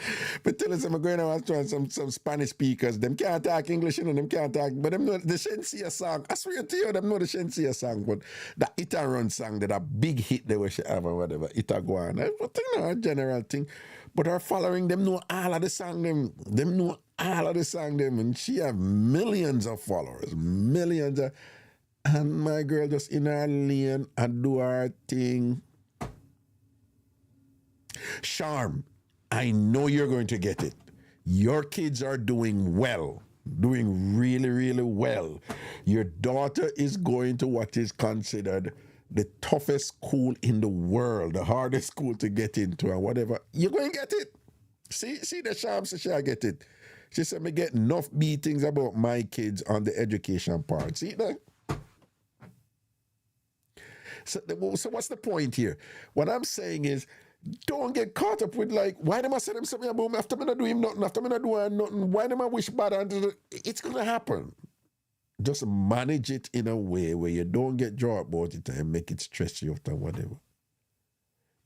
But tell us I'm going to try some Spanish speakers. Them can't talk English, them can't talk, but them know the Shensia song. I swear to you, them know the Shensia song. But that hit and run song, that a big hit they wish have or whatever, it a go on. But a general thing. But her following, them know all of the song, them know all of the song, and she have millions of followers, millions of. And my girl just in her lane and do her thing. Charm, I know you're going to get it. Your kids are doing well, doing really, really well. Your daughter is going to what is considered the toughest school in the world, the hardest school to get into and whatever. You're going to get it. See the Charm, so she'll get it. She said, me get enough beatings about my kids on the education part. See that? So what's the point here? What I'm saying is, don't get caught up with like, why them I say them something about me after me not do him nothing, after me not do nothing, why them I wish bad and it's gonna happen. Just manage it in a way where you don't get drawn about it and make it stress you out or whatever.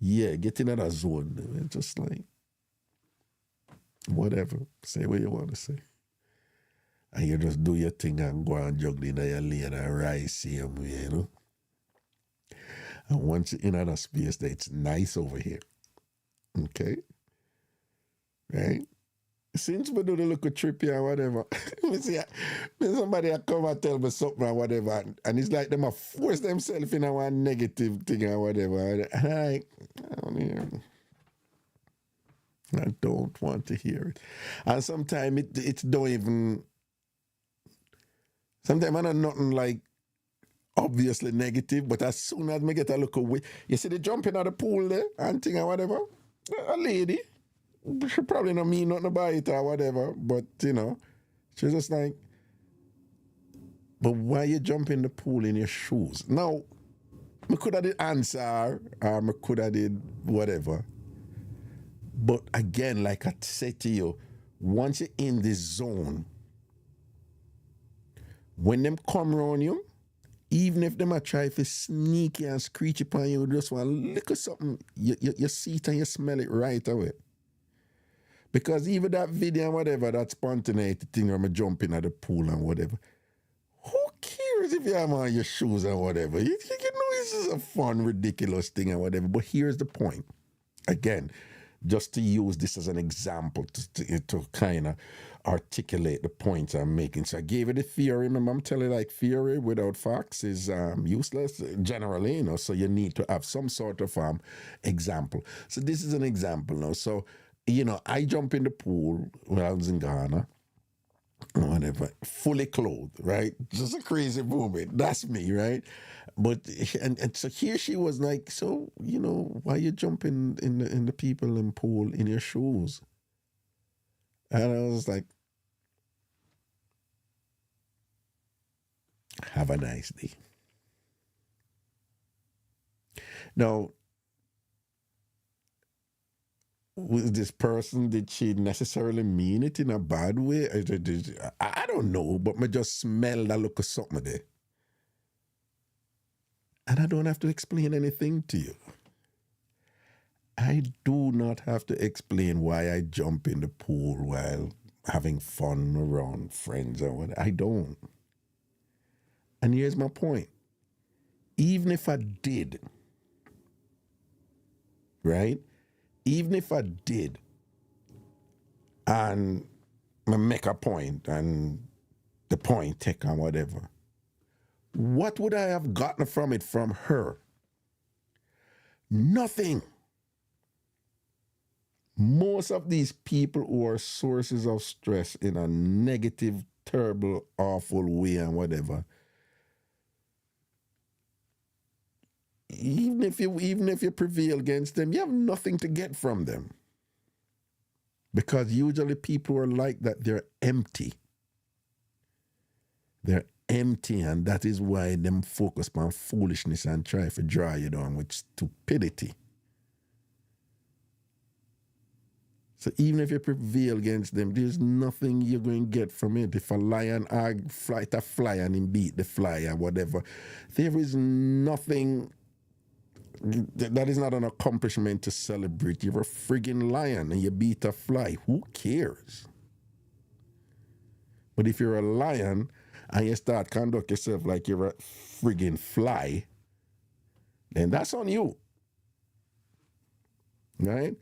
Yeah, get in that zone. Just like whatever. Say what you want to say. And you just do your thing and go and juggle in your lane and rise same way, And once you're in that space, that it's nice over here. Okay? Right? Since we do the little trippy or whatever, somebody come and tell me something or whatever, and it's like them force themselves in a one negative thing or whatever. And I don't want to hear it. And sometimes it don't even, sometimes I know nothing like obviously negative, but as soon as me get a look away, you see the jumping out the pool there and thing or whatever, a lady, she probably not mean nothing about it or whatever, but she's just like, but why you jump in the pool in your shoes? Now, me could have did answer or me could have did whatever, but again, like I said to you, once you're in this zone, when them come around you, even if them a try to sneaky and screech upon you, just want to lick or something, you see it and you smell it right away. Because even that video and whatever, that spontaneity thing where I'm jumping at the pool and whatever, who cares if you have on your shoes and whatever? You know this is a fun, ridiculous thing and whatever. But here's the point. Again, just to use this as an example to kind of articulate the points I'm making. So I gave it a theory. Remember, I'm telling you, like, theory without facts is useless generally, so you need to have some sort of example. So this is an example now. So, I jump in the pool when I was in Ghana, whatever, fully clothed, right? Just a crazy movement. That's me, right? But and so here she was like, so why you jumping in the people in pool in your shoes? And I was like, have a nice day. Now, with this person, did she necessarily mean it in a bad way? I don't know, but I just smell that look of something there. And I don't have to explain anything to you. I do not have to explain why I jump in the pool while having fun around friends or whatever. I don't. And here's my point. Even if I did, right? Even if I did, and I make a point, and the point take on whatever, what would I have gotten from it from her? Nothing. Most of these people who are sources of stress in a negative, terrible, awful way and whatever, even if you prevail against them, you have nothing to get from them. Because usually people who are like that, they're empty. They're empty, and that is why them focus on foolishness and try to draw you down with stupidity. So even if you prevail against them, there's nothing you're going to get from it. If a lion fight a fly and him beat the fly or whatever, there is nothing. That is not an accomplishment to celebrate. You're a friggin' lion and you beat a fly. Who cares? But if you're a lion and you start conduct yourself like you're a friggin' fly, then that's on you. Right?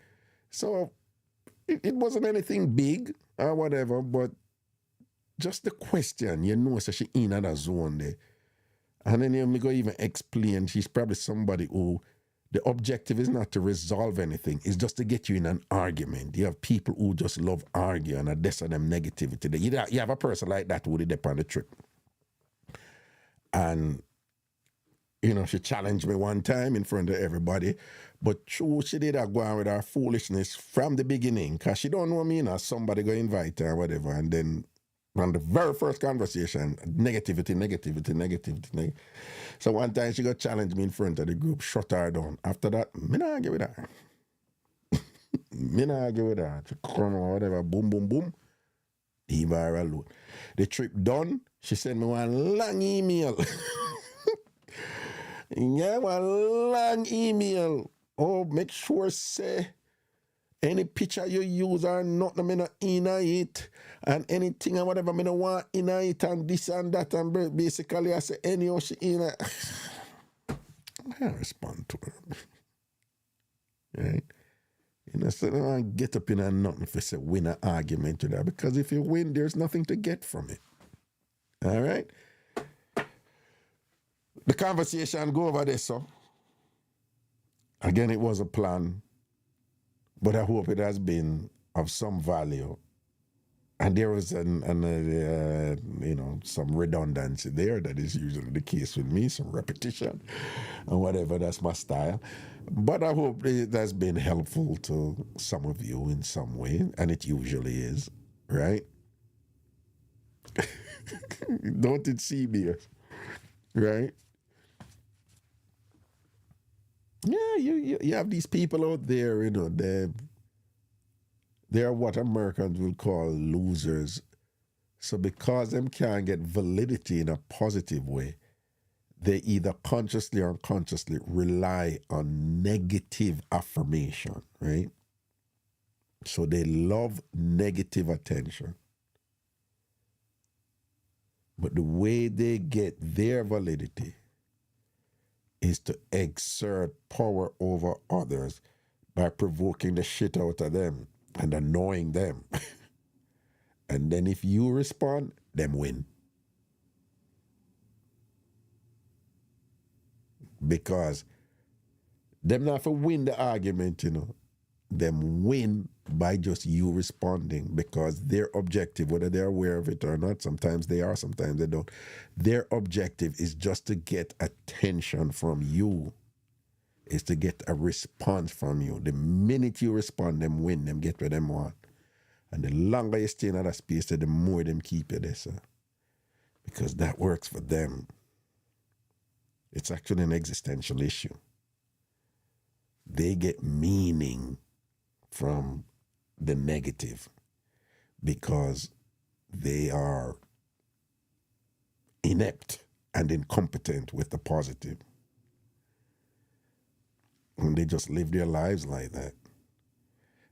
So it wasn't anything big or whatever, but just the question, so she in that zone there. And then you go even explain, she's probably somebody who the objective is not to resolve anything, it's just to get you in an argument. You have people who just love arguing and that's them negativity. You have a person like that who did on the trip. And she challenged me one time in front of everybody, but true, she did go on with her foolishness from the beginning, because she don't know me, somebody go invite her or whatever, and then on the very first conversation, negativity. So one time she got challenged me in front of the group, shut her down. After that, me not argue with her. She come or whatever, boom, boom, boom, leave her alone. The trip done, she sent me one long email. Yeah, one long email. Oh, make sure say any picture you use or nothing, me not in it, and anything and whatever me don't want in it, and this and that, and basically I say any she in it. I can't respond to her. Right? So I don't get up in and nothing for say win an argument with that, because if you win, there's nothing to get from it. All right? The conversation go over this, so again, it was a plan, but I hope it has been of some value. And there was some redundancy there. That is usually the case with me, some repetition and whatever. That's my style. But I hope it has been helpful to some of you in some way, and it usually is, right? Don't it seem here, right? Yeah, you have these people out there, they're what Americans will call losers. So because them can't get validity in a positive way, they either consciously or unconsciously rely on negative affirmation, right? So they love negative attention. But the way they get their validity is to exert power over others by provoking the shit out of them and annoying them. And then if you respond, them win. Because them not for win the argument, them win by just you responding, because their objective, whether they're aware of it or not, sometimes they are, sometimes they don't, their objective is just to get attention from you, is to get a response from you. The minute you respond, them win, them get what them want. And the longer you stay in that space, the more them keep you there, sir. Because that works for them. It's actually an existential issue. They get meaning from the negative because they are inept and incompetent with the positive. And they just live their lives like that.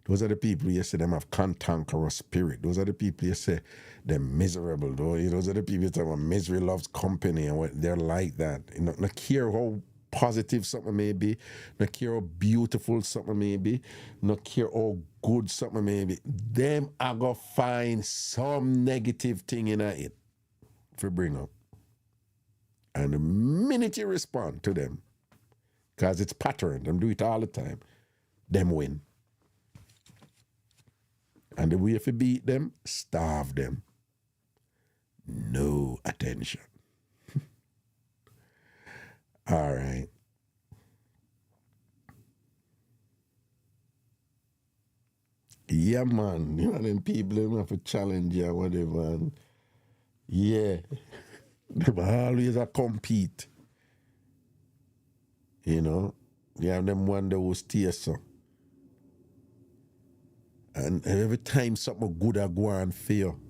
Those are the people you say them have cantankerous spirit. Those are the people you say they're miserable. Those are the people you say misery loves company, and what they're like that. Not care how positive something may be, not care how beautiful something may be, not care how good something may be. Them are going to find some negative thing in it for bring up. And the minute you respond to them, because it's patterned, them do it all the time, them win. And the way if you beat them, starve them. No attention. All right. Yeah, man. Them people them have to challenge you or whatever. And yeah. Them always a compete. You know? You have them one that will stay so. And every time something good a go on for you,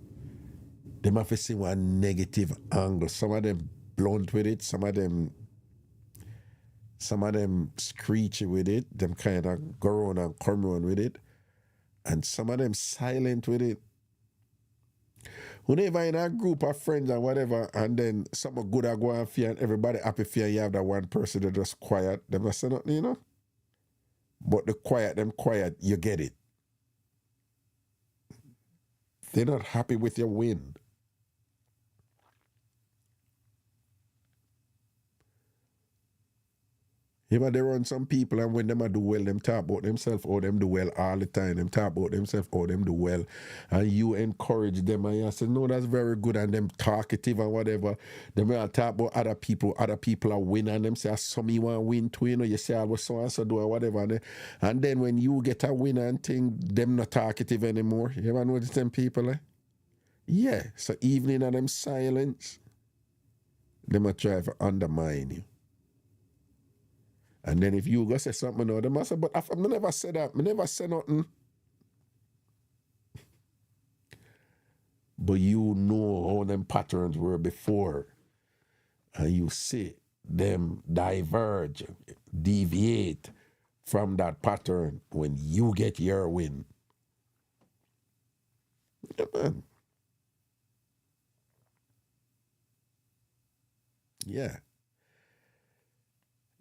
them have to see one negative angle. Some of them blunt with it, some of them screechy with it, them kind of go around and come around with it, and some of them silent with it. Whenever in a group of friends and whatever, and then something good a go on for you and everybody happy for you, you have that one person that just quiet, them not say nothing, you know? But them quiet, you get it. They're not happy with your win. Yeah, but they run some people, and when them a do well, them talk about themselves, or them do well all the time. Them talk about themselves, or them do well. And you encourage them, and you say, no, that's very good, and them talkative and whatever. Them will talk about other people are winning, and them say, some you want to win too, you know, you say, I was so and so do, or whatever. And then when you get a winner and think, them not talkative anymore. You ever notice them people, eh? Yeah, so even in them silence, them a try to undermine you. And then if you go say something, no, they must say, but I never said that. I never said nothing. But you know how them patterns were before. And you see them diverge, deviate from that pattern when you get your win. Yeah, man. Yeah.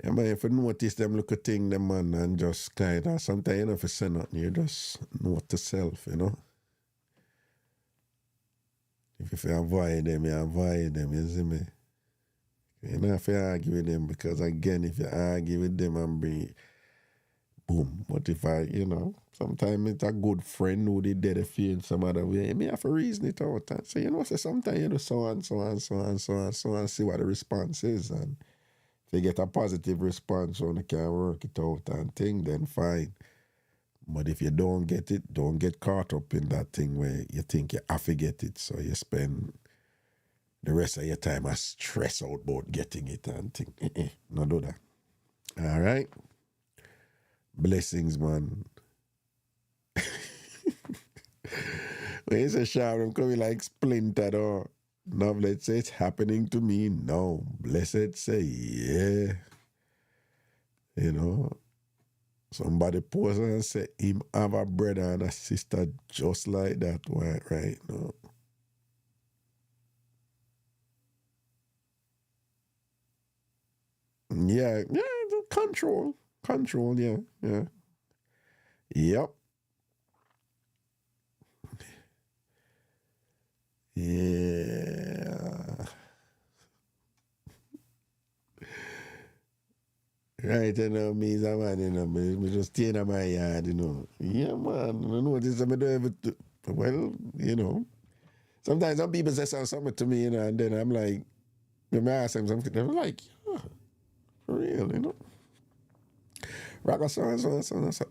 Yeah, man, if you notice them look at thing, them man, and just kind of, sometimes you don't have to say nothing, you just note to self, you know. If you avoid them, you see me. You don't have to argue with them, because again, if you argue with them and bring, boom. But if you know, sometimes it's a good friend who did they feel some other way, you may have to reason it out. And so, you know, so sometimes you do so and see what the response is. And if you get a positive response and you can work it out and thing, then fine. But if you don't get it, don't get caught up in that thing where you think you have to get it. So you spend the rest of your time as stress out about getting it and think, no do that. All right? Blessings, man. When you say shout, I'm coming like splintered or no, let's say it's happening to me. No. Blessed say, yeah. You know, somebody post and say him have a brother and a sister just like that one, right? No. Yeah, control, yeah. Yep. Yeah. Right, you know, me as a man, you know, me just stay in my yard, you know. Yeah, man, I notice I don't ever, well, you know. Sometimes some people say something to me, you know, and then I'm like, when I ask them something, they're like, yeah, for real, you know. Ragashanti,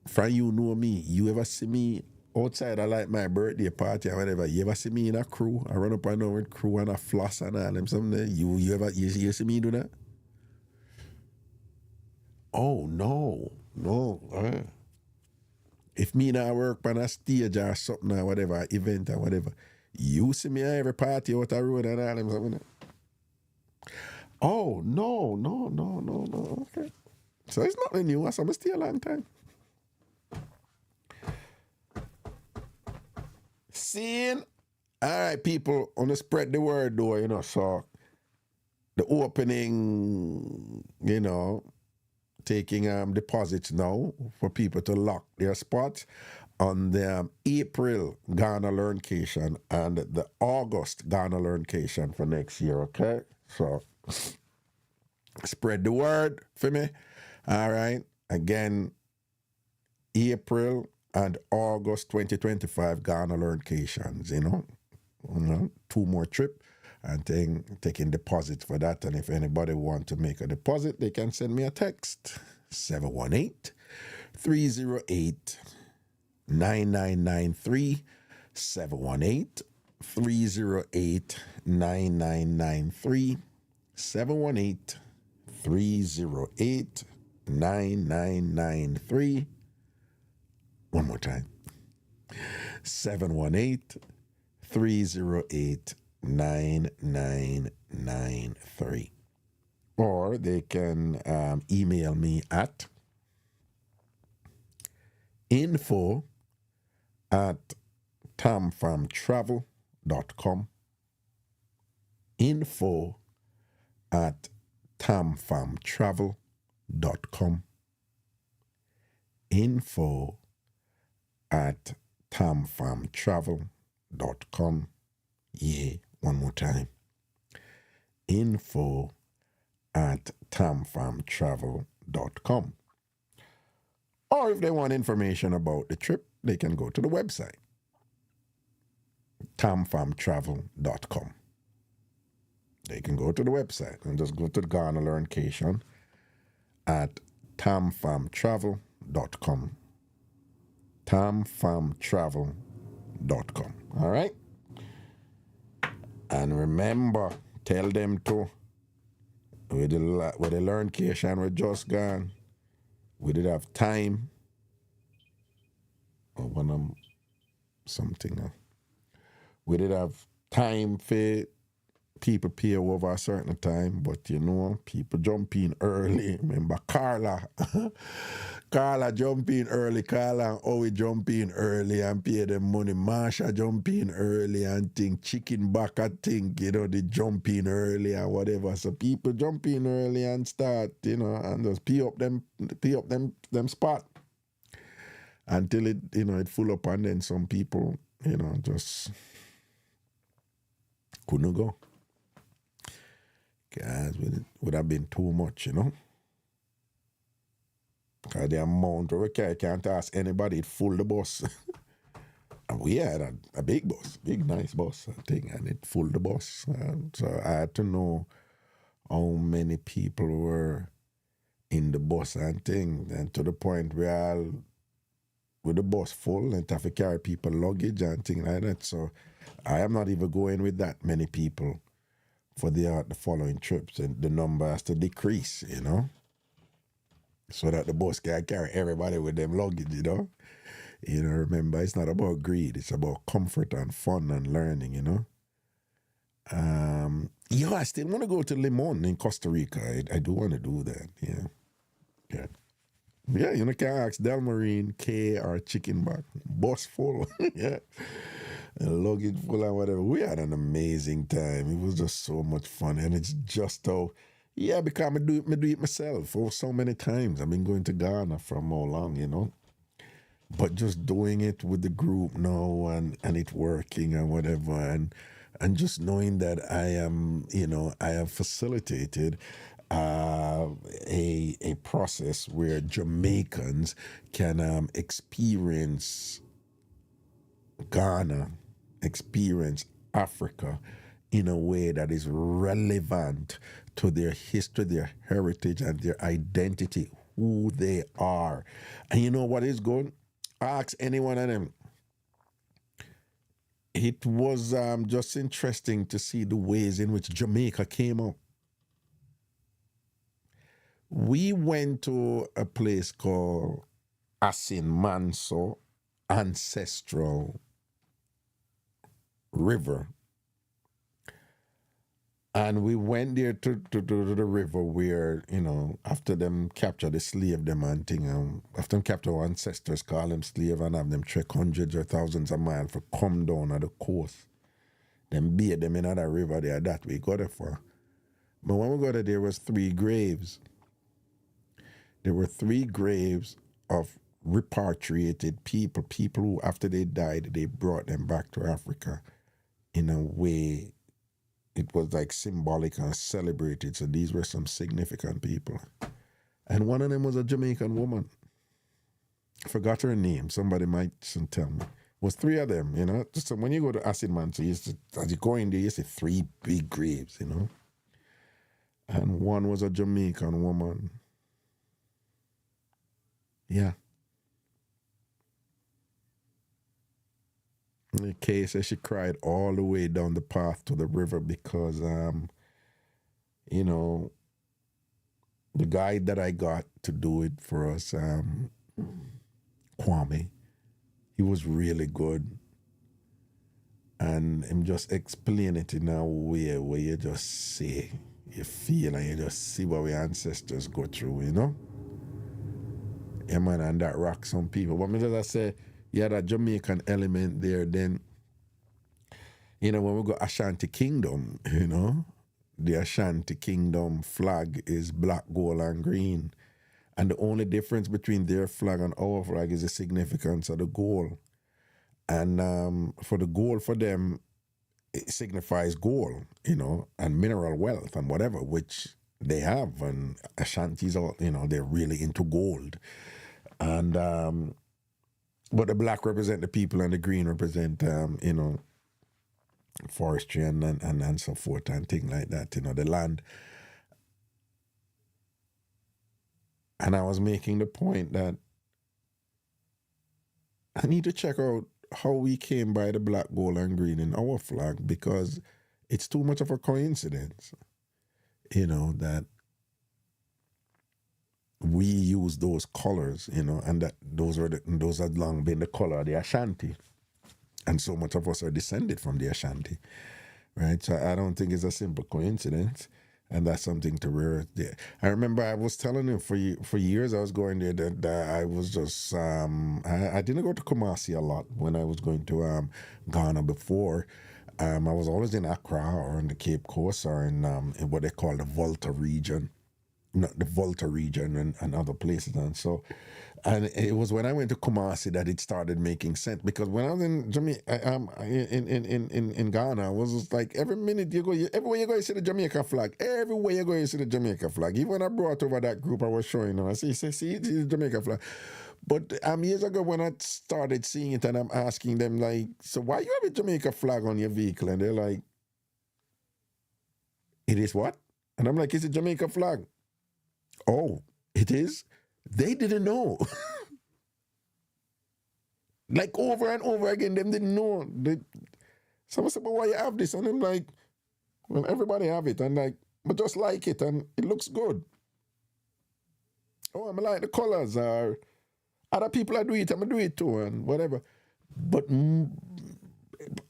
from you know me, you ever see me outside of like my birthday party or whatever, you ever see me in a crew? I run up and down with crew and a floss and all them something. You see me do that? Oh no. If me not work on a stage or something or whatever, event or whatever, you see me at every party out the road and all them something. Oh no. Okay. So it's nothing new, I'm still a long time. Seeing, all right, people, on to spread the word though, you know, so the opening, you know, taking deposits now for people to lock their spots on the April Ghana Learncation and the August Ghana Learncation for next year, okay? So spread the word for me. All right. Again, April and August 2025 Ghana Learncations, you know, 2 more trip and taking deposits for that. And if anybody want to make a deposit, they can send me a text, 718-308-9993, 718-308-9993. 718-308-9993. One more time. 718-308-9993. Or they can email me at info@tamfarmtravel.com. info@tamfarmtravel.com. info@tamfarmtravel.com. Yeah, one more time. info@tamfarmtravel.com. Or if they want information about the trip, they can go to the website, tamfarmtravel.com. They can go to the website and just go to the Ghana Learncation at tamfarmtravel.com. tamfarmtravel.com. All right? And remember, tell them to, with the Learncation we're just gone, we did have time. Or when something. We did have time for people pay over a certain time, but people jump in early. Remember Carla. Carla jump in early. Carla and Owie jump in early and pay them money. Marsha jump in early and think chicken back, I think, they jump in early and whatever. So people jump in early and start, and just pay up them spot until it full up, and then some people, just couldn't go. Guys, it would have been too much, Because the amount of I can't ask anybody, it full the bus. And we had a big bus, big nice bus, I think, and it full the bus. So I had to know how many people were in the bus and thing, and to the point where with the bus full and have to carry people luggage and things like that. So I am not even going with that many people for the following trips, and the number has to decrease, so that the bus can carry everybody with them luggage, Remember, it's not about greed, it's about comfort and fun and learning, I still want to go to Limon in Costa Rica. I do want to do that, yeah. Yeah, can ask Del Marine, K, or Chickenback. Bus full, yeah. And luggage full and whatever. We had an amazing time. It was just so much fun. And it's just because I do it myself for so many times. I've been going to Ghana from how long, But just doing it with the group now and it working and whatever. And just knowing that I have facilitated a process where Jamaicans can experience Ghana, experience Africa in a way that is relevant to their history, their heritage, and their identity, who they are. And you know what is good? Ask any one of them. It was just interesting to see the ways in which Jamaica came up. We went to a place called Asin Manso Ancestral River. And we went there to the river where, after them capture the slave, them and thing, after them capture our ancestors, call them slave and have them trek hundreds or thousands of miles for come down at the coast. Then bathe them in that river there, that we got it for. But when we got there was 3 graves. There were 3 graves of repatriated people who, after they died, they brought them back to Africa in a way. It was like symbolic and celebrated. So these were some significant people. And one of them was a Jamaican woman. I forgot her name. Somebody might tell me. It was 3 of them, So when you go to Acid Man, so as you go in there, you see 3 big graves, And one was a Jamaican woman. Yeah. Kay says she cried all the way down the path to the river because, you know, the guide that I got to do it for us, Kwame, he was really good. And him just explain it in a way where you just see, you feel, and you just see what our ancestors go through, you know? Yeah, man, and that rocks some people. But as I say, yeah, that Jamaican element there, then, you know, when we go Ashanti Kingdom, you know, the Ashanti Kingdom flag is black, gold, and green. And the only difference between their flag and our flag is the significance of the gold. And for the gold for them, it signifies gold, you know, and mineral wealth and whatever, which they have. And Ashanti's all, you know, they're really into gold. And but the black represent the people and the green represent, you know, forestry and so forth and things like that, you know, the land. And I was making the point that I need to check out how we came by the black, gold, and green in our flag, because it's too much of a coincidence, you know, that we use those colors, you know, and that those have long been the color of the Ashanti. And so much of us are descended from the Ashanti, right? So I don't think it's a simple coincidence. And that's something to rare. I remember I was telling you for years I was going there that I was just I didn't go to Kumasi a lot when I was going to Ghana before. I was always in Accra or in the Cape Coast or in what they call the Volta region, not the Volta region and other places. And it was when I went to Kumasi that it started making sense, because when I was in Jamaica, in Ghana, I was just like, every minute you go, everywhere you go, you see the Jamaica flag. Everywhere you go, you see the Jamaica flag. Even when I brought over that group I was showing them, I see the Jamaica flag. But years ago when I started seeing it and I'm asking them, like, so why you have a Jamaica flag on your vehicle? And they're like, it is what? And I'm like, it's a Jamaica flag. Oh, it is? They didn't know. Like over and over again, them didn't know. Someone said, but why you have this? And I'm like, well, everybody have it. And like, but just like it and it looks good. Oh, I like the colors. Or other people are doing it, I'm going to do it too and whatever. But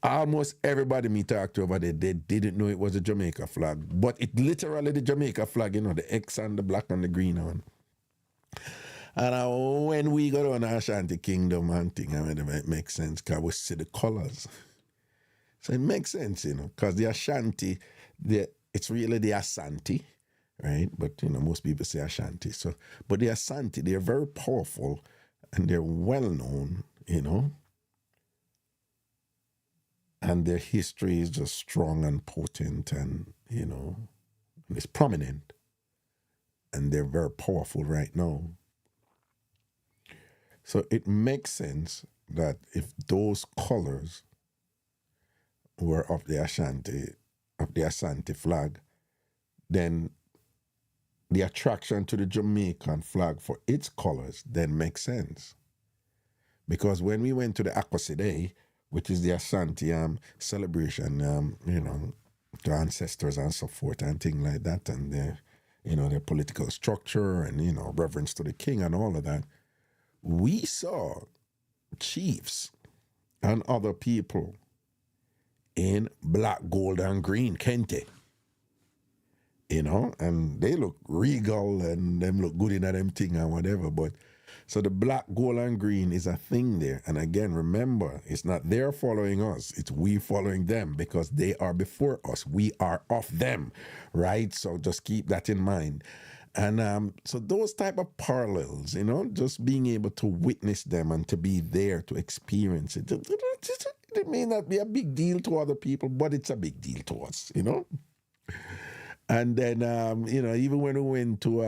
almost everybody me talked to over there, they didn't know it was a Jamaica flag. But it literally the Jamaica flag, you know, the X and the black and the green on. And when we got on Ashanti Kingdom and thing, I mean, it makes sense because we see the colors. So it makes sense, you know, because the Ashanti, it's really the Asante, right? But, you know, most people say Ashanti. So, but the Asante, they're very powerful and they're well known, you know, and their history is just strong and potent and, you know, and it's prominent. And they're very powerful right now. So it makes sense that if those colors were of the Asante flag, then the attraction to the Jamaican flag for its colors then makes sense. Because when we went to the Akweside, which is the Asante celebration, you know, to ancestors and so forth and things like that, and their, you know, their political structure and, you know, reverence to the king and all of that, we saw chiefs and other people in black, gold, and green kente, you know, and they look regal and them look good in them thing and whatever. But so the black, gold, and green is a thing there. And again, remember, it's not they're following us, it's we following them, because they are before us. We are of them, right? So just keep that in mind. And so those type of parallels, you know, just being able to witness them and to be there to experience it, it may not be a big deal to other people, but it's a big deal to us, you know. And then, you know, even when we went to,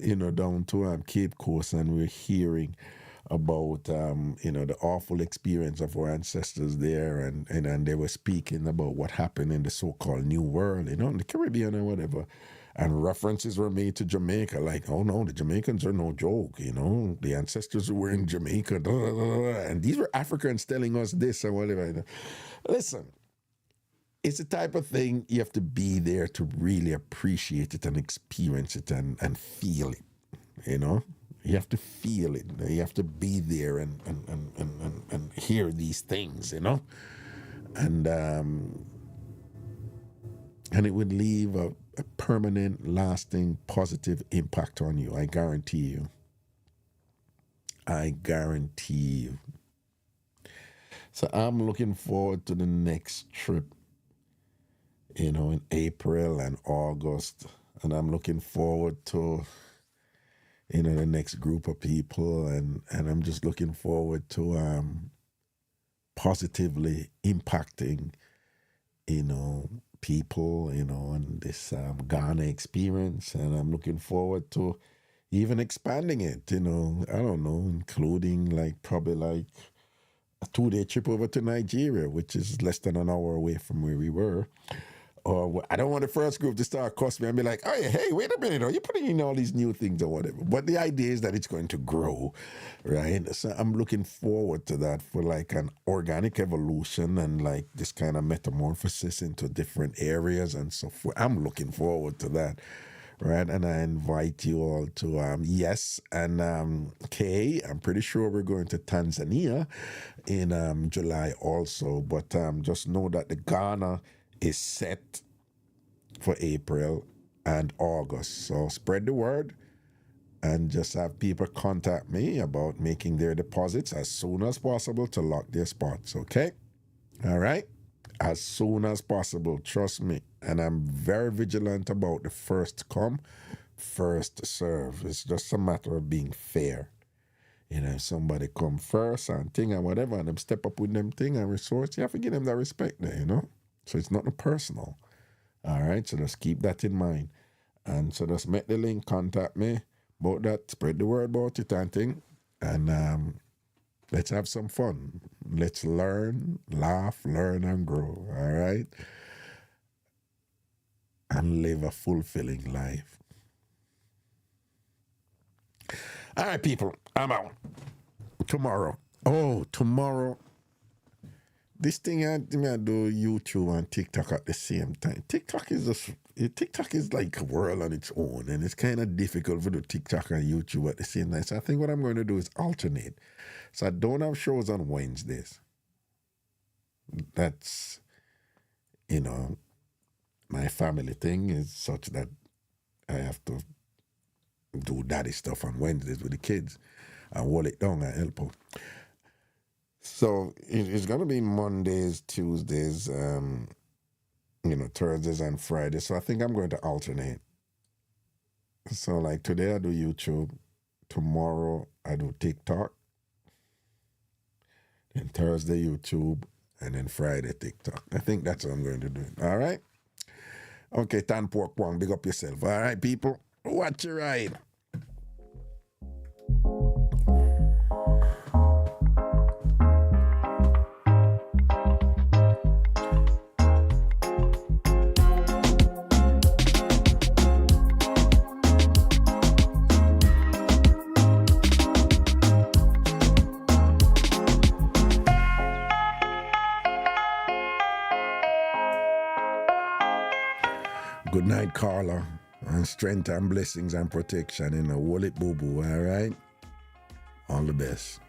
you know, down to Cape Coast and we're hearing about, you know, the awful experience of our ancestors there, and they were speaking about what happened in the so-called New World, you know, in the Caribbean or whatever. And references were made to Jamaica, like, oh no, the Jamaicans are no joke, you know, the ancestors who were in Jamaica, and these were Africans telling us this and whatever. Listen, it's the type of thing you have to be there to really appreciate it and experience it and feel it, you know? You have to feel it. You have to be there and hear these things, you know? And it would leave a permanent, lasting, positive impact on you. I guarantee you. I guarantee you. So I'm looking forward to the next trip, you know, in April and August. And I'm looking forward to, you know, the next group of people. And I'm just looking forward to positively impacting, you know, people, you know, and this Ghana experience. And I'm looking forward to even expanding it, you know, I don't know, including like probably like a 2-day trip over to Nigeria, which is less than an hour away from where we were. Or I don't want the first group to start cussing me and be like, oh, hey, wait a minute, are you putting in all these new things or whatever? But the idea is that it's going to grow, right? So I'm looking forward to that for like an organic evolution and like this kind of metamorphosis into different areas and so forth. I'm looking forward to that, right? And I invite you all to, yes, and Kay, I'm pretty sure we're going to Tanzania in July also, but just know that the Ghana is set for April and August. So spread the word and just have people contact me about making their deposits as soon as possible to lock their spots, okay? All right? As soon as possible, trust me. And I'm very vigilant about the first come, first serve. It's just a matter of being fair. You know, if somebody come first and thing and whatever, and them step up with them thing and resource, you have to give them that respect there, you know? So it's not personal. All right, so just keep that in mind. And so just make the link, contact me about that, spread the word about it and thing. And let's have some fun. Let's learn, laugh, learn, and grow. All right? And live a fulfilling life. All right, people, I'm out. Tomorrow. This thing I do YouTube and TikTok at the same time. TikTok is like a world on its own, and it's kind of difficult for the TikTok and YouTube at the same time. So I think what I'm going to do is alternate. So I don't have shows on Wednesdays. That's, you know, my family thing is such that I have to do daddy stuff on Wednesdays with the kids and hold it down and help out. So it's going to be Mondays, Tuesdays, you know, Thursdays and Fridays. So I think I'm going to alternate. So like today I do YouTube. Tomorrow I do TikTok. Then Thursday YouTube. And then Friday TikTok. I think that's what I'm going to do. All right? Okay, Tan Pork Wang, big up yourself. All right, people? Watch your ride. Good night, Carla. And strength and blessings and protection in a wallet boo-boo, all right? All the best.